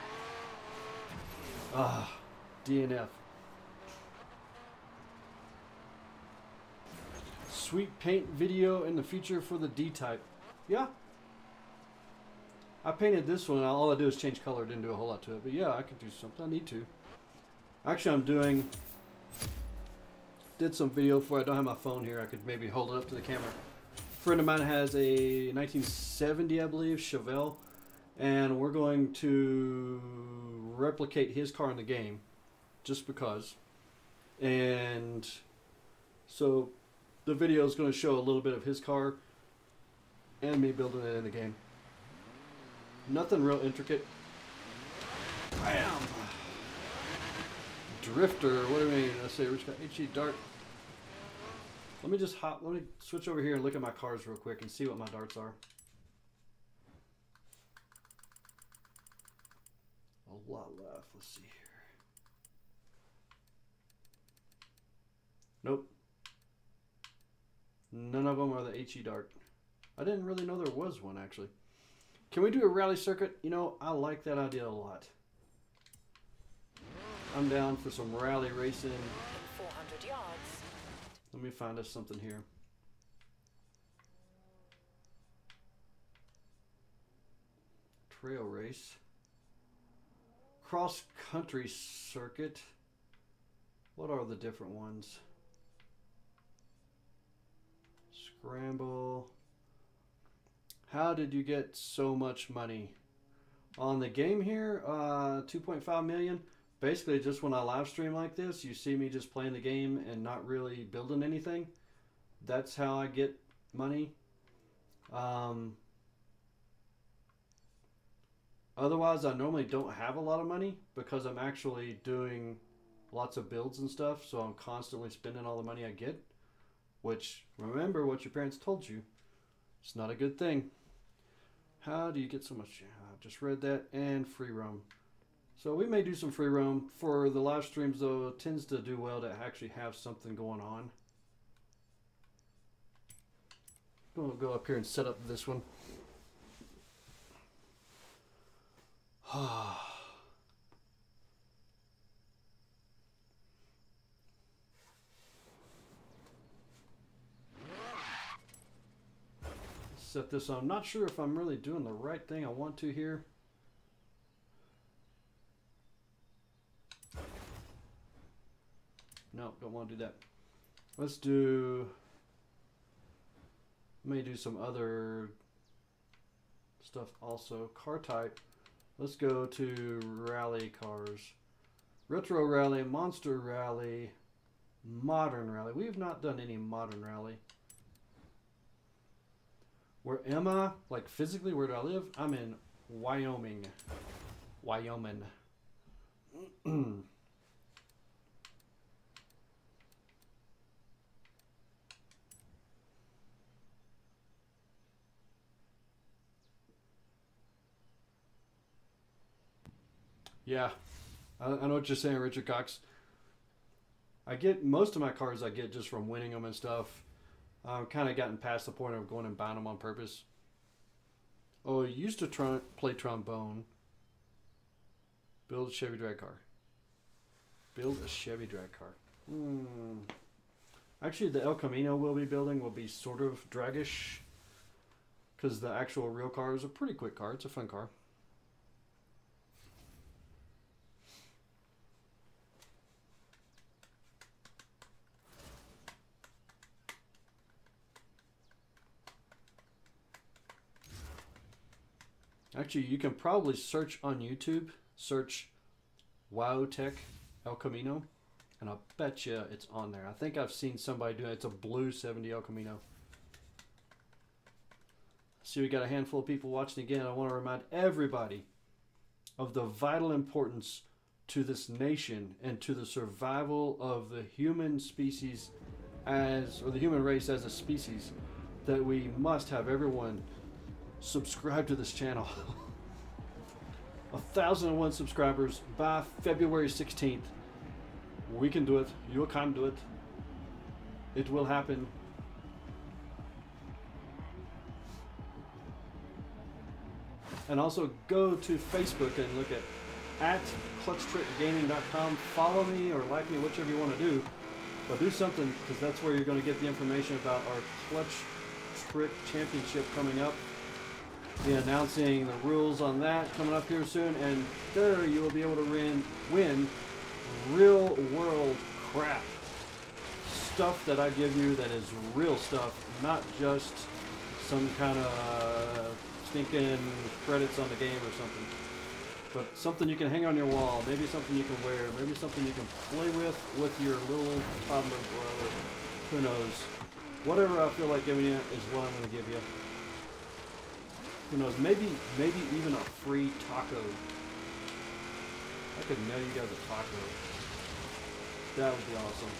Ah, DNF. Sweet paint video in the future for the D-type. Yeah. I painted this one. All I do is change color. Didn't do a whole lot to it. But yeah, I could do something. I need to. Actually, did some video for I don't have my phone here. I could maybe hold it up to the camera. A friend of mine has a 1970, I believe, Chevelle. And we're going to replicate his car in the game. Just because. And so the video is going to show a little bit of his car and me building it in the game. Nothing real intricate. Bam! Drifter, what do you mean? Let's see, which got HE dart. Let me switch over here and look at my cars real quick and see what my darts are. A lot left. Let's see here. Nope. None of them are the HE dart. I didn't really know there was one, actually. Can we do a rally circuit? You know, I like that idea a lot. I'm down for some rally racing. 400 yards. Let me find us something here. Trail race. Cross-country circuit. What are the different ones? Scramble. How did you get so much money? On the game here, 2.5 million. Basically, just when I live stream like this, you see me just playing the game and not really building anything. That's how I get money. Otherwise, I normally don't have a lot of money because I'm actually doing lots of builds and stuff. So I'm constantly spending all the money I get. Which, remember what your parents told you. It's not a good thing. How do you get so much? I just read that. And free roam. So we may do some free roam. For the live streams, though, it tends to do well to actually have something going on. We'll go up here and set up this one. Set this on. I'm not sure if I'm really doing the right thing I want to here. No, don't want to do that. Let's do... May do some other stuff also. Car type. Let's go to rally cars. Retro rally, monster rally, modern rally. We have not done any modern rally. Where am I? Like physically, where do I live? I'm in Wyoming. Wyoming. Yeah, I know what you're saying, Richard Cox. I get most of my cars I get just from winning them and stuff. I've kind of gotten past the point of going and buying them on purpose. Oh, I used to play trombone. Build a Chevy drag car. Build a Chevy drag car. Actually, the El Camino we'll be building will be sort of dragish. Because the actual real car is a pretty quick car. It's a fun car. Actually, you can probably search on YouTube, search Wow Tech El Camino, and I'll bet you it's on there. I think I've seen somebody do it. It's a blue 70 El Camino. See, we got a handful of people watching again. I want to remind everybody of the vital importance to this nation and to the survival of the human species or the human race as a species, that we must have everyone subscribe to this channel. 1,001 subscribers by February 16th. We can do it. You can do it. It will happen. And also go to Facebook and look at clutchtrickgaming.com. Follow me or like me, whichever you want to do. But do something, because that's where you're going to get the information about our Clutch Trick Championship coming up. Be announcing the rules on that coming up here soon, and there you will be able to win real world crap stuff that I give you that is real stuff, not just some kind of stinking credits on the game or something, but something you can hang on your wall, maybe something you can wear, maybe something you can play with your little toddler brother. Who knows? Whatever I feel like giving you is what I'm going to give you. Who knows? Maybe even a free taco. I could mail you guys a taco. That would be awesome.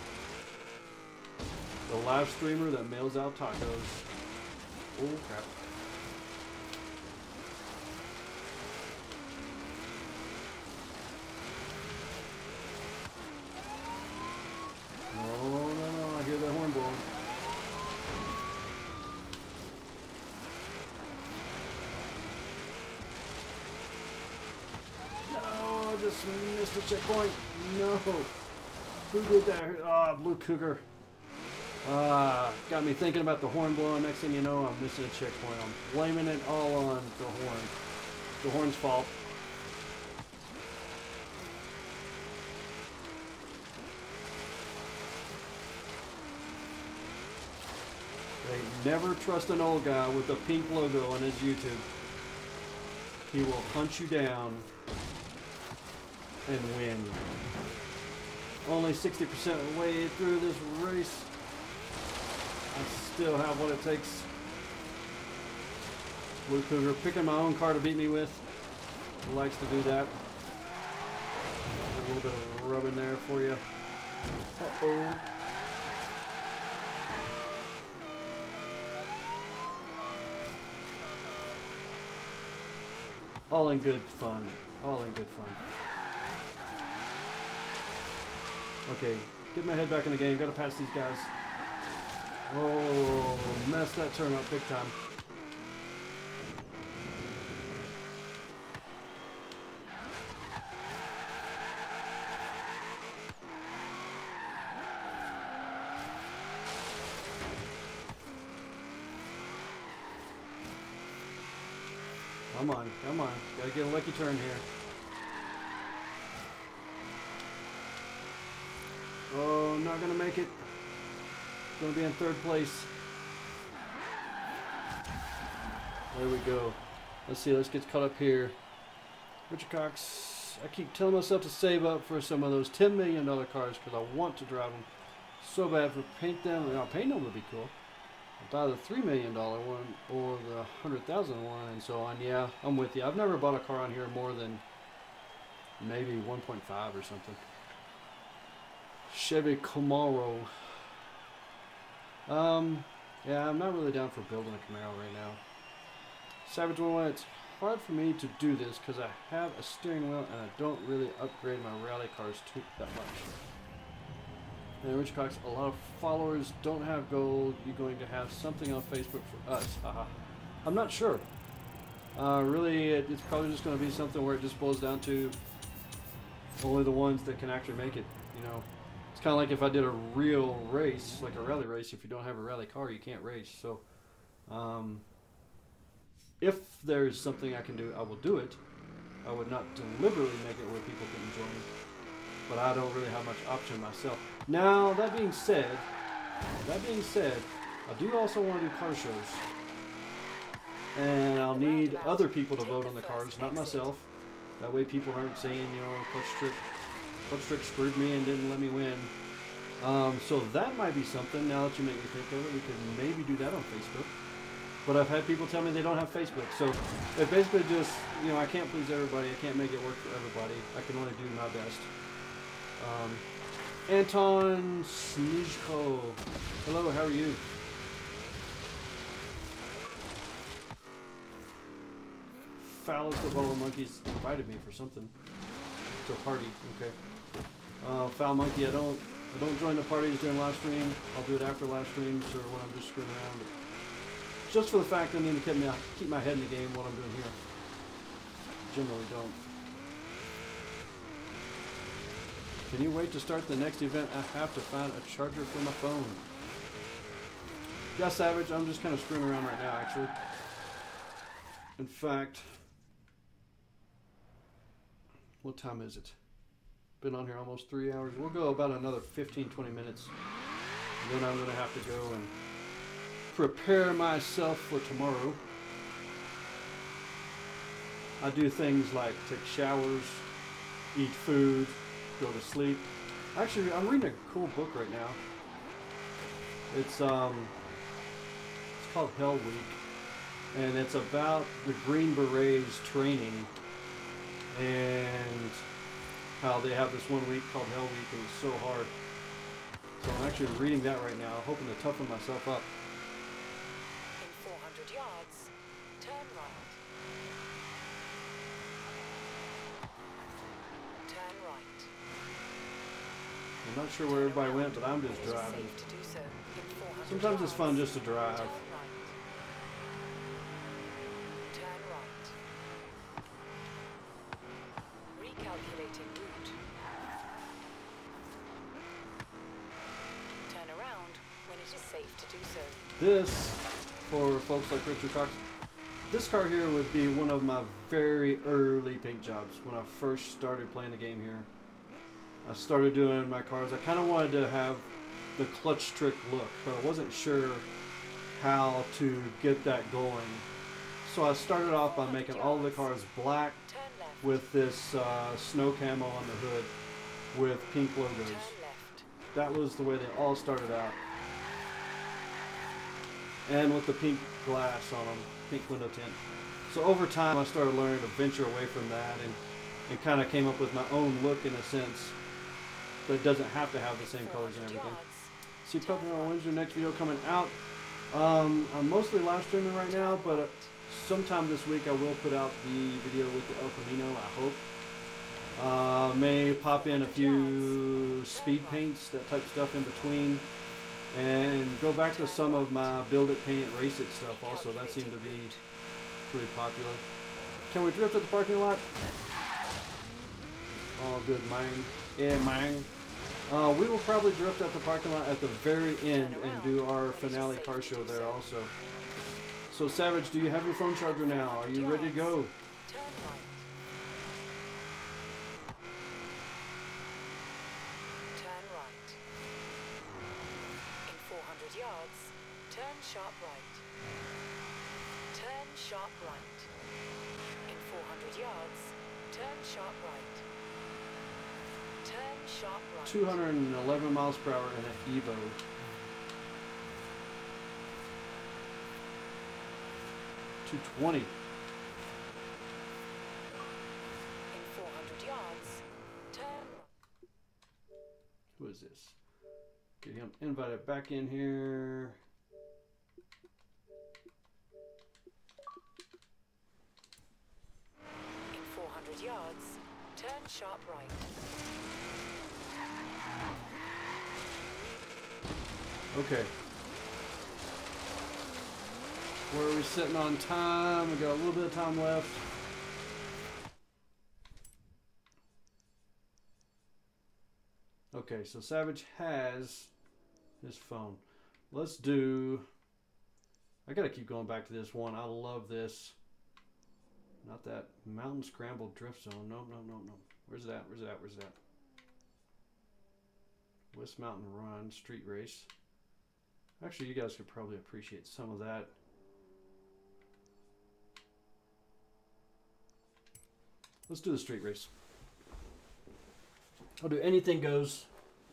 The live streamer that mails out tacos. Oh crap. No, I hear that horn blowing. Just missed a checkpoint. No. Who did that? Ah, Blue Cougar. Got me thinking about the horn blowing. Next thing you know, I'm missing a checkpoint. I'm blaming it all on the horn. The horn's fault. They never trust an old guy with a pink logo on his YouTube. He will hunt you down and win. Only 60% of the way through this race. I still have what it takes. Blue Cougar picking my own car to beat me with. He likes to do that. A little bit of rubbing there for you. Uh-oh. All in good fun. All in good fun. Okay, get my head back in the game. Gotta pass these guys. Oh, messed that turn up big time. Come on, come on. Gotta get a lucky turn here. Oh, not gonna make it. Gonna be in third place. There we go. Let's see, let's get caught up here. Richard Cox, I keep telling myself to save up for some of those $10 million cars because I want to drive them so bad. For paint them, paint them would be cool. Buy the $3 million one or the $100,000 one and so on. Yeah, I'm with you. I've never bought a car on here more than maybe 1.5 or something. Chevy Camaro. Yeah, I'm not really down for building a Camaro right now. Savage 101, it's hard for me to do this because I have a steering wheel and I don't really upgrade my rally cars that much. And Rich Cox, a lot of followers don't have gold. You're going to have something on Facebook for us. Haha. I'm not sure. Really, it's probably just going to be something where it just boils down to only the ones that can actually make it. You know, it's kind of like if I did a real race, like a rally race. If you don't have a rally car, you can't race. So, if there's something I can do, I will do it. I would not deliberately make it where people can join. But I don't really have much option myself. Now, that being said, I do also want to do car shows. And I'll need other people to vote on the cars, not myself. That way people aren't saying, you know, Clutch Trick screwed me and didn't let me win. So that might be something, now that you make me think of it, we could maybe do that on Facebook. But I've had people tell me they don't have Facebook. So it basically just, you know, I can't please everybody. I can't make it work for everybody. I can only do my best. Anton Snizko. Hello, how are you? Foul Football Monkeys invited me for something. To a party, okay. Foul Monkey, I don't join the parties during live stream. I'll do it after live streams or when I'm just screwing around. But just for the fact I need to keep my head in the game while I'm doing here. Generally don't. Can you wait to start the next event? I have to find a charger for my phone. Yeah, Savage, I'm just kind of screwing around right now, actually. In fact, what time is it? Been on here almost 3 hours. We'll go about another 15-20 minutes. And then I'm going to have to go and prepare myself for tomorrow. I do things like take showers, eat food, go to sleep. Actually, I'm reading a cool book right now. It's called Hell Week, and it's about the Green Berets training and how they have this 1 week called Hell Week, and it's so hard. So I'm actually reading that right now, hoping to toughen myself up. In 400 yards, turn right. Turn right. I'm not sure where everybody went, but I'm just It is driving. safe to do so in 400 Sometimes it's fun yards. just to drive. Turn right. Turn right. Recalculating route. Turn around when it is safe to do so. This, for folks like Richard Cox, this car here would be one of my very early paint jobs when I first started playing the game here. I started doing my cars. I kind of wanted to have the Clutch Trick look, but I wasn't sure how to get that going. So I started off by making all the cars black Turn left. with this snow camo on the hood with pink logos. Turn left. That was the way they all started out. And with the pink glass on them, pink window tint. So over time I started learning to venture away from that and kind of came up with my own look in a sense that doesn't have to have the same colors and 400 everything. yards. See, Puppy, when's your next video coming out? I'm mostly live streaming right now, but sometime this week I will put out the video with the El Camino, I hope. May pop in a few speed paints, that type of stuff in between. And go back to some of my build it, paint it, race it stuff also. That seemed to be pretty popular. Can we drift at the parking lot? Oh, good, man. Yeah, man. We will probably drift at the parking lot at the very end and do our finale car show there also. So, Savage, do you have your phone charger now? Are you ready to go? Turn right. Turn right. In 400 yards, turn sharp right. Turn sharp right. In 400 yards, turn sharp right. Turn sharp right. 211 miles per hour in an Evo. $220. In 400 yards, turn right. Who is this? Get him invited back in here. In 400 yards, turn sharp right. Okay. Where are we sitting on time? We got a little bit of time left. Okay, so Savage has his phone. Let's do... I gotta keep going back to this one. I love this. Not that Mountain Scramble Drift Zone. No, no, no, no. Where's that? Where's that? Where's that? West Mountain Run Street Race. Actually, you guys could probably appreciate some of that. Let's do the street race. I'll do anything goes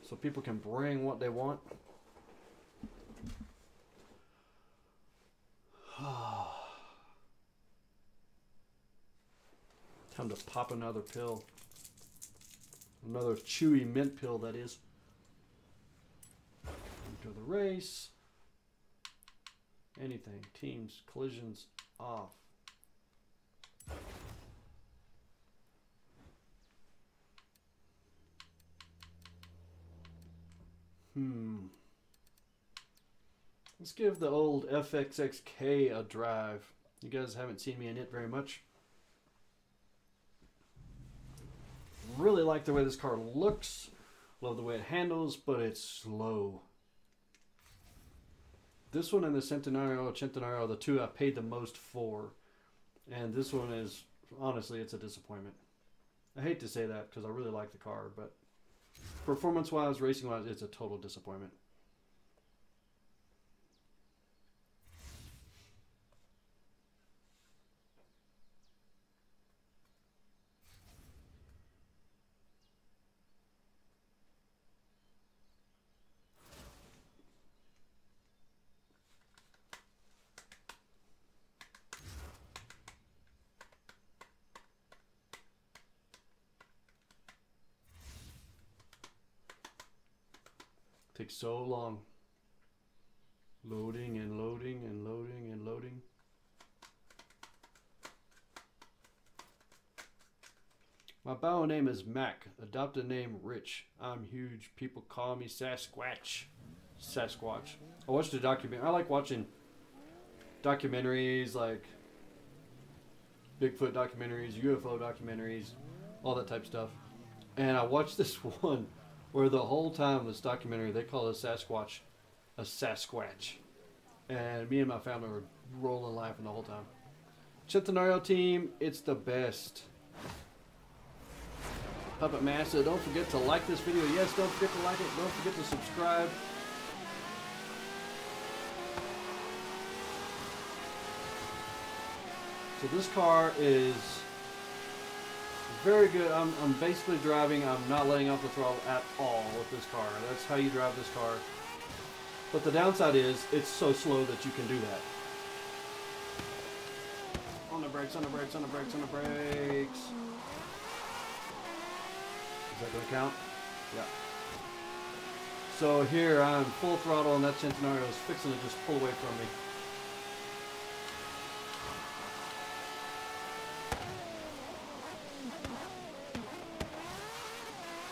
so people can bring what they want. Time to pop another pill. Another chewy mint pill, that is. Into the race. Anything. Teams. Collisions. Off. Let's give the old FXXK a drive. You guys haven't seen me in it very much. Really like the way this car looks. Love the way it handles, but it's slow. This one and the Centenario, the two I paid the most for. And this one is, honestly, it's a disappointment. I hate to say that because I really like the car, but performance-wise, racing-wise, it's a total disappointment. Takes so long. Loading and loading and loading and loading. My bio name is Mac. Adopted name Rich. I'm huge. People call me Sasquatch. Sasquatch. I watched a documentary. I like watching documentaries like Bigfoot documentaries, UFO documentaries, all that type of stuff. And I watched this one where the whole time this documentary, they call a Sasquatch a Sasquatch. And me and my family were rolling laughing the whole time. Centenario team, it's the best. Puppet Master, don't forget to like this video. Yes, don't forget to like it. Don't forget to subscribe. So this car is very good. I'm basically driving. I'm not letting off the throttle at all with this car. That's how you drive this car. But the downside is it's so slow that you can do that. On the brakes, on the brakes, on the brakes, on the brakes. Is that going to count? Yeah. So here I'm full throttle and that Centenario is fixing to just pull away from me.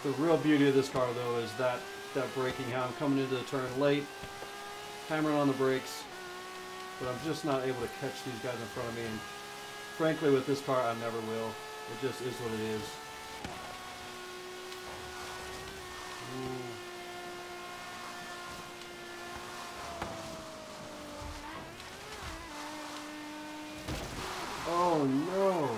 The real beauty of this car, though, is that braking, how I'm coming into the turn late, hammering on the brakes, but I'm just not able to catch these guys in front of me. And frankly, with this car, I never will. It just is what it is. Ooh. Oh no!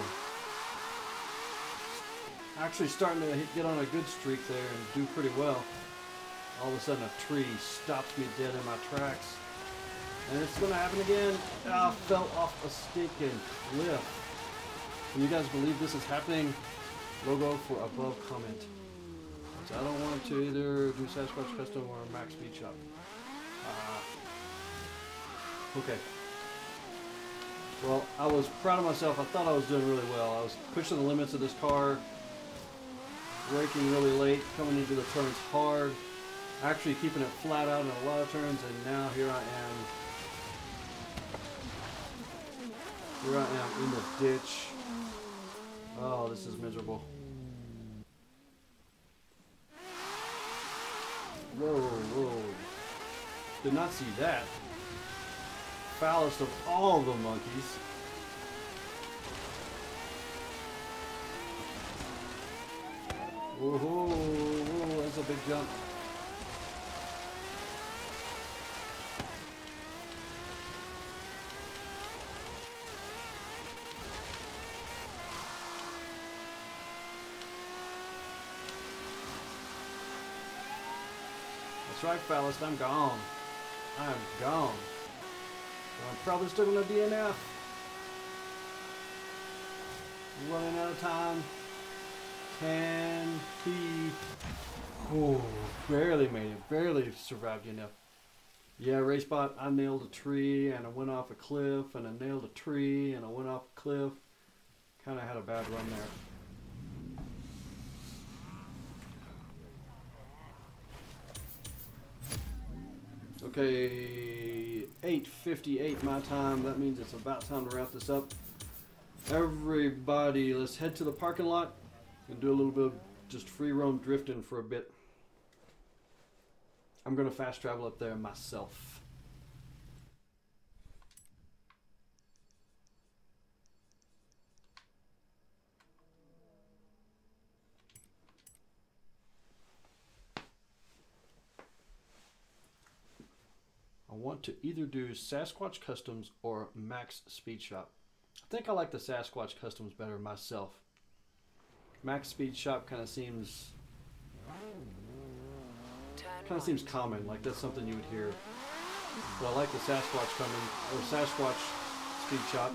Actually starting to get on a good streak there and do pretty well. All of a sudden a tree stops me dead in my tracks. And it's gonna happen again. Ah, fell off a stinking cliff. Can you guys believe this is happening? Logo for above comment. So I don't want to either do Sasquatch Custom or Max Speed Shop. Okay. Well, I was proud of myself. I thought I was doing really well. I was pushing the limits of this car, braking really late, coming into the turns hard, actually keeping it flat out in a lot of turns, and now here I am. Here I am in the ditch. Oh, this is miserable. Whoa, whoa. Did not see that. Foulest of all the monkeys. Whoa, whoa, that's a big jump. That's right, fellas, I'm gone. I'm gone. But I'm probably still gonna DNF. Running out of time. Can he? Oh, barely made it. Barely survived enough. Yeah, RaceBot, I nailed a tree and I went off a cliff, and I nailed a tree and I went off a cliff. Kind of had a bad run there. Okay, 8:58 my time. That means it's about time to wrap this up. Everybody, let's head to the parking lot and do a little bit of just free roam drifting for a bit. I'm going to fast travel up there myself. I want to either do Sasquatch Customs or Max Speed Shop. I think I like the Sasquatch Customs better myself. Max Speed Shop kind of seems common, like that's something you would hear. But I like the Sasquatch coming, or Sasquatch Speed Shop.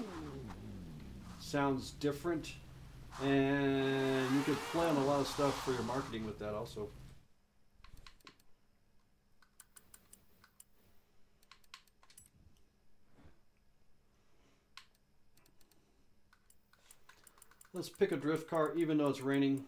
Sounds different, and you could play on a lot of stuff for your marketing with that also. Let's pick a drift car even though it's raining.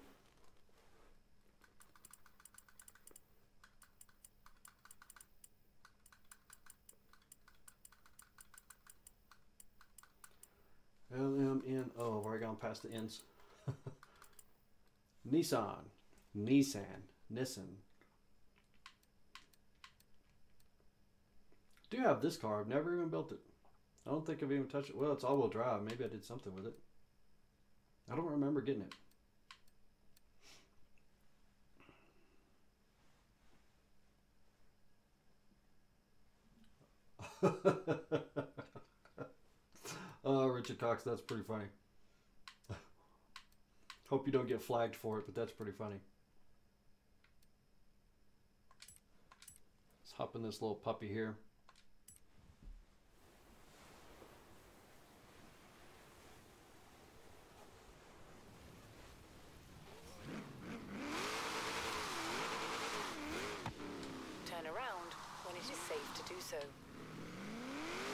LMNO, I've already gone past the ends. Nissan. I do have this car. I've never even built it. I don't think I've even touched it. Well, it's all-wheel drive. Maybe I did something with it. I don't remember getting it. Oh, Richard Cox, that's pretty funny. Hope you don't get flagged for it, but that's pretty funny. Let's hop in this little puppy here.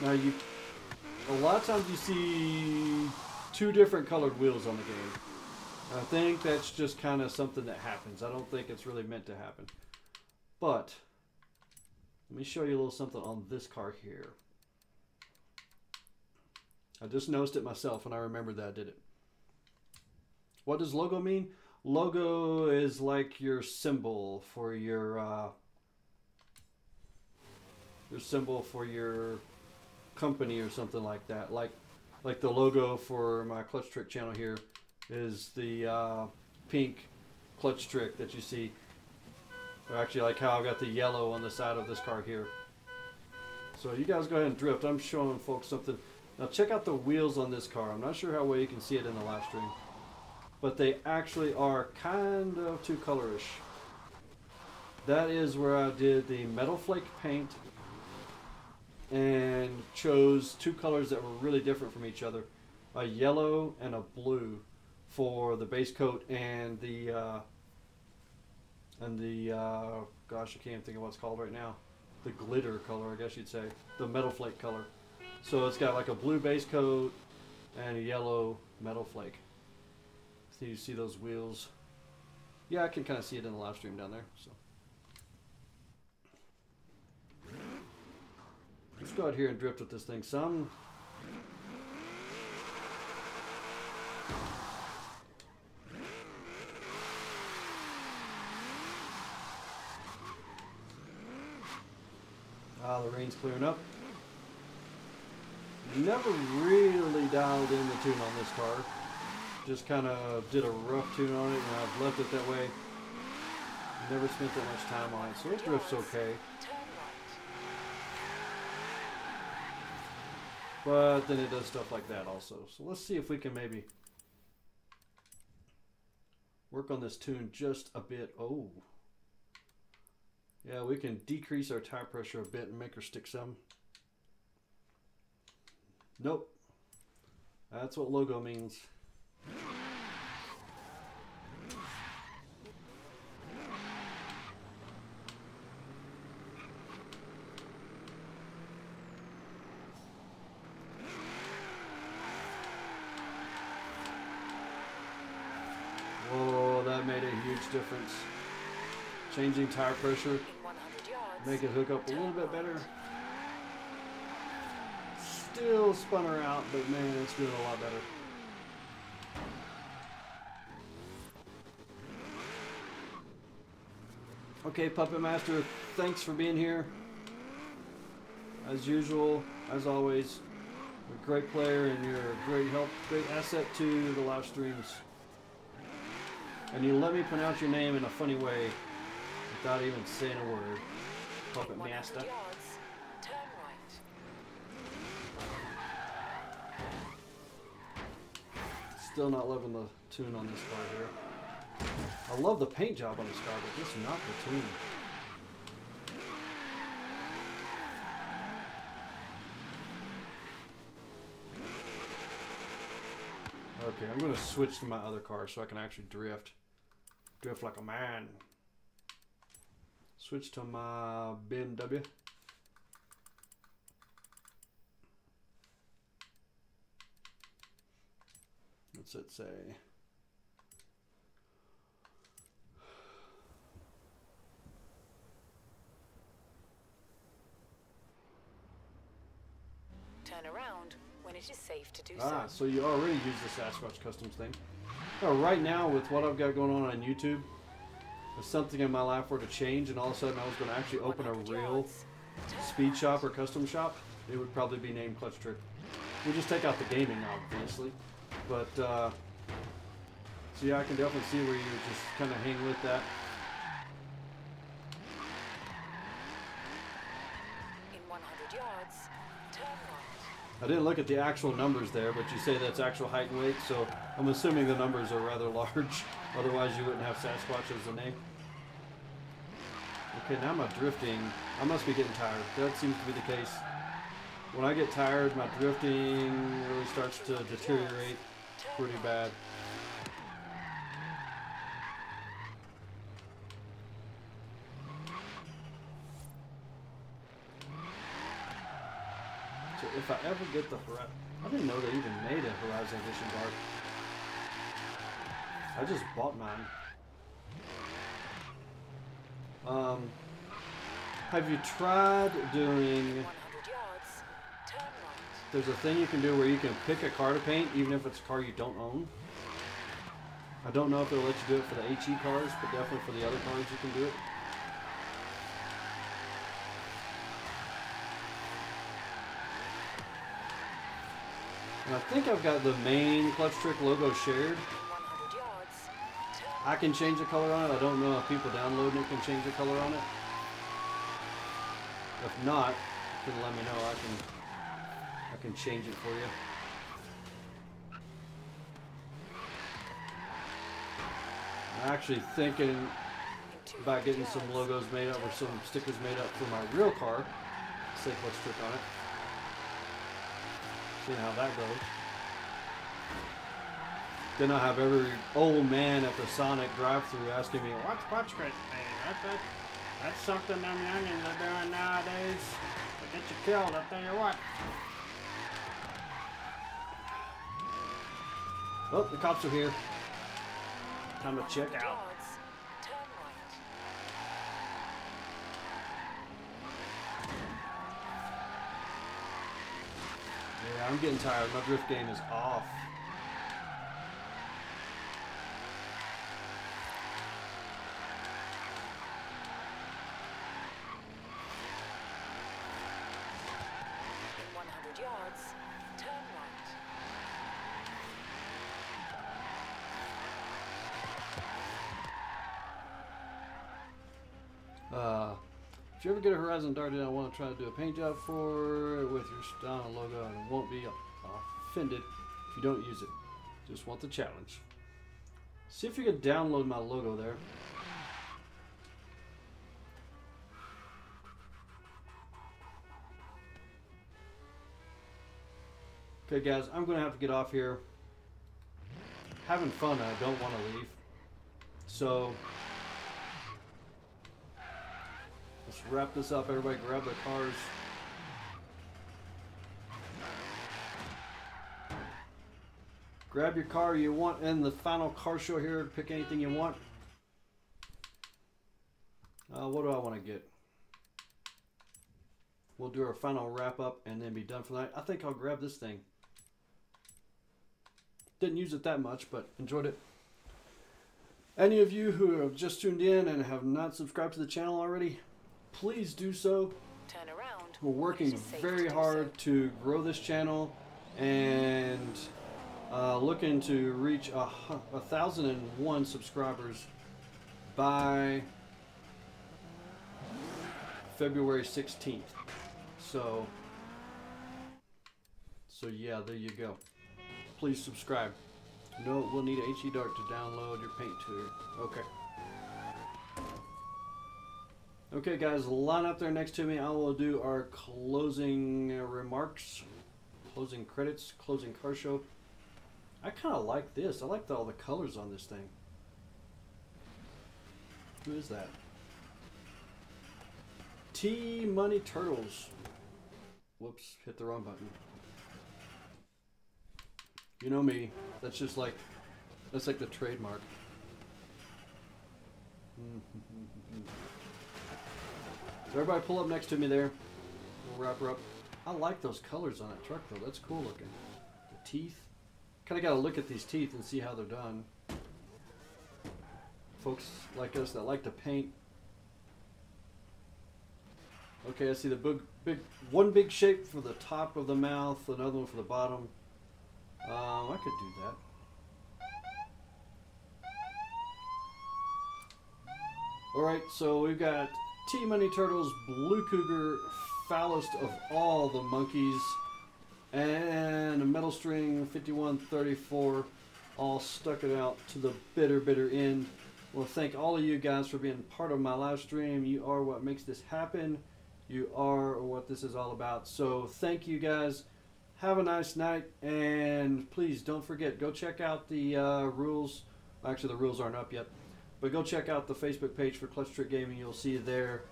Now a lot of times you see two different colored wheels on the game. I think that's just kind of something that happens. I don't think it's really meant to happen. But let me show you a little something on this car here. I just noticed it myself and I remembered that I did it. What does logo mean? Logo is like your symbol for your symbol for your company or something like that. Like the logo for my clutch trick channel here is the pink clutch trick that you see. Or actually, like how I've got the yellow on the side of this car here. So you guys go ahead and drift. I'm showing folks something. Now check out the wheels on this car. I'm not sure how well you can see it in the live stream, but they actually are kind of two colorish. That is where I did the metal flake paint and chose two colors that were really different from each other, a yellow and a blue for the base coat and the gosh, I can't think of what it's called right now, the glitter color, I guess you'd say, the metal flake color. So it's got like a blue base coat and a yellow metal flake. So you see those wheels. Yeah, I can kind of see it in the live stream down there. So let's go out here and drift with this thing some. Ah, the rain's clearing up. Never really dialed in the tune on this car. Just kind of did a rough tune on it, and I've left it that way. Never spent that much time on it, so it drifts okay. But then it does stuff like that also. So let's see if we can maybe work on this tune just a bit. Oh. Yeah, we can decrease our tire pressure a bit and make her stick some. Nope. That's what logo means. Whoa, that made a huge difference. Changing tire pressure, make it hook up a little bit better. Still spun her out, but man, it's doing a lot better. Okay, Puppet Master, thanks for being here. As usual, as always, you're a great player and you're a great help, great asset to the live streams. And you let me pronounce your name in a funny way without even saying a word. Puppet Master. Still not loving the tune on this car here. I love the paint job on this car, but just not the tune. Okay, I'm going to switch to my other car so I can actually drift. Drift like a man. Switch to my BMW. What's it say? Turn around when it is safe to do Ah, so. so you already use the Sasquatch Customs thing. Oh, right now, with what I've got going on YouTube, if something in my life were to change and all of a sudden I was going to actually open a real speed shop or custom shop, it would probably be named Clutch Trick. We just take out the gaming, obviously. But, so yeah, I can definitely see where you just kind of hang with that. In 100 yards, turn right. I didn't look at the actual numbers there, but you say that's actual height and weight, so I'm assuming the numbers are rather large. Otherwise, you wouldn't have Sasquatch as the name. Okay, now my drifting, I must be getting tired. That seems to be the case. When I get tired, my drifting really starts to deteriorate pretty bad. So if I ever get the Horizon, I didn't know they even made a Horizon Edition bar. I just bought mine. Have you tried doing... 100 yards, turn right. There's a thing you can do where you can pick a car to paint, even if it's a car you don't own. I don't know if they'll let you do it for the HE cars, but definitely for the other cars you can do it. And I think I've got the main Clutch Trick logo shared. 100 yards, turn I can change the color on it. I don't know if people downloading it can change the color on it. If not, you can let me know. I can change it for you. I'm actually thinking about getting some logos made up or some stickers made up for my real car. Say Clutch Trick on it. See how that goes. Then I have every old man at the Sonic drive-thru asking me, "What's Clutch Trick? That's something them youngins are doing nowadays to get you killed, I'll tell you what." Oh, the cops are here. Time to check out. yards, turn right. Yeah, I'm getting tired. My drift game is off. In 100 yards, turn right. If you ever get a Horizon Dart in, I want to try to do a paint job for it with your style logo, and won't be offended if you don't use it. Just want the challenge. See if you can download my logo there. Okay, guys, I'm going to have to get off here. Having fun, I don't want to leave. So let's wrap this up. Everybody grab their cars. Grab your car you want in the final car show here. Pick anything you want. What do I want to get? We'll do our final wrap up and then be done for the night. I think I'll grab this thing. Didn't use it that much, but enjoyed it. Any of you who have just tuned in and have not subscribed to the channel already, please do so. Turn around. We're working It is safe very to do hard to grow this channel and looking to reach 1,001 subscribers by February 16th. So yeah, there you go. Please subscribe. No, we'll need a HE Dart to download your paint tour. Okay. Okay, guys, line up there next to me. I will do our closing remarks, closing credits, closing car show. I kind of like this. I like all the colors on this thing. Who is that? T-Money Turtles. Whoops, hit the wrong button. You know me. That's just like, that's like the trademark. So everybody pull up next to me there. We'll wrap her up. I like those colors on that truck though. That's cool looking. The teeth. Kind of got to look at these teeth and see how they're done. Folks like us that like to paint. Okay, I see the one big shape for the top of the mouth, another one for the bottom. I could do that. Alright, so we've got T-Money Turtles, Blue Cougar, foulest of all the monkeys, and a metal string 5134, all stuck it out to the bitter end. Well, thank all of you guys for being part of my live stream. You are what makes this happen. You are what this is all about. So thank you guys. Have a nice night, and please don't forget, go check out the rules. Actually, the rules aren't up yet, but go check out the Facebook page for Clutch Trick Gaming. You'll see there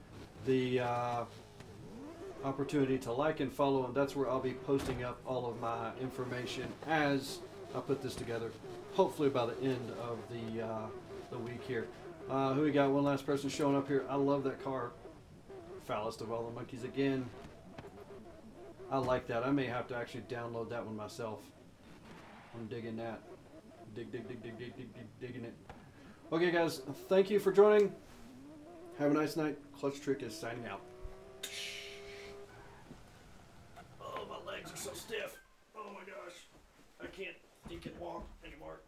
the opportunity to like and follow, and that's where I'll be posting up all of my information as I put this together, hopefully by the end of the week here. Who we got? One last person showing up here. I love that car. Foulest of all the monkeys again. I like that. I may have to actually download that one myself. I'm digging that. digging it. Okay, guys, thank you for joining. Have a nice night. Clutch Trick is signing out. Oh, my legs are so stiff. Oh my gosh. I can't walk anymore.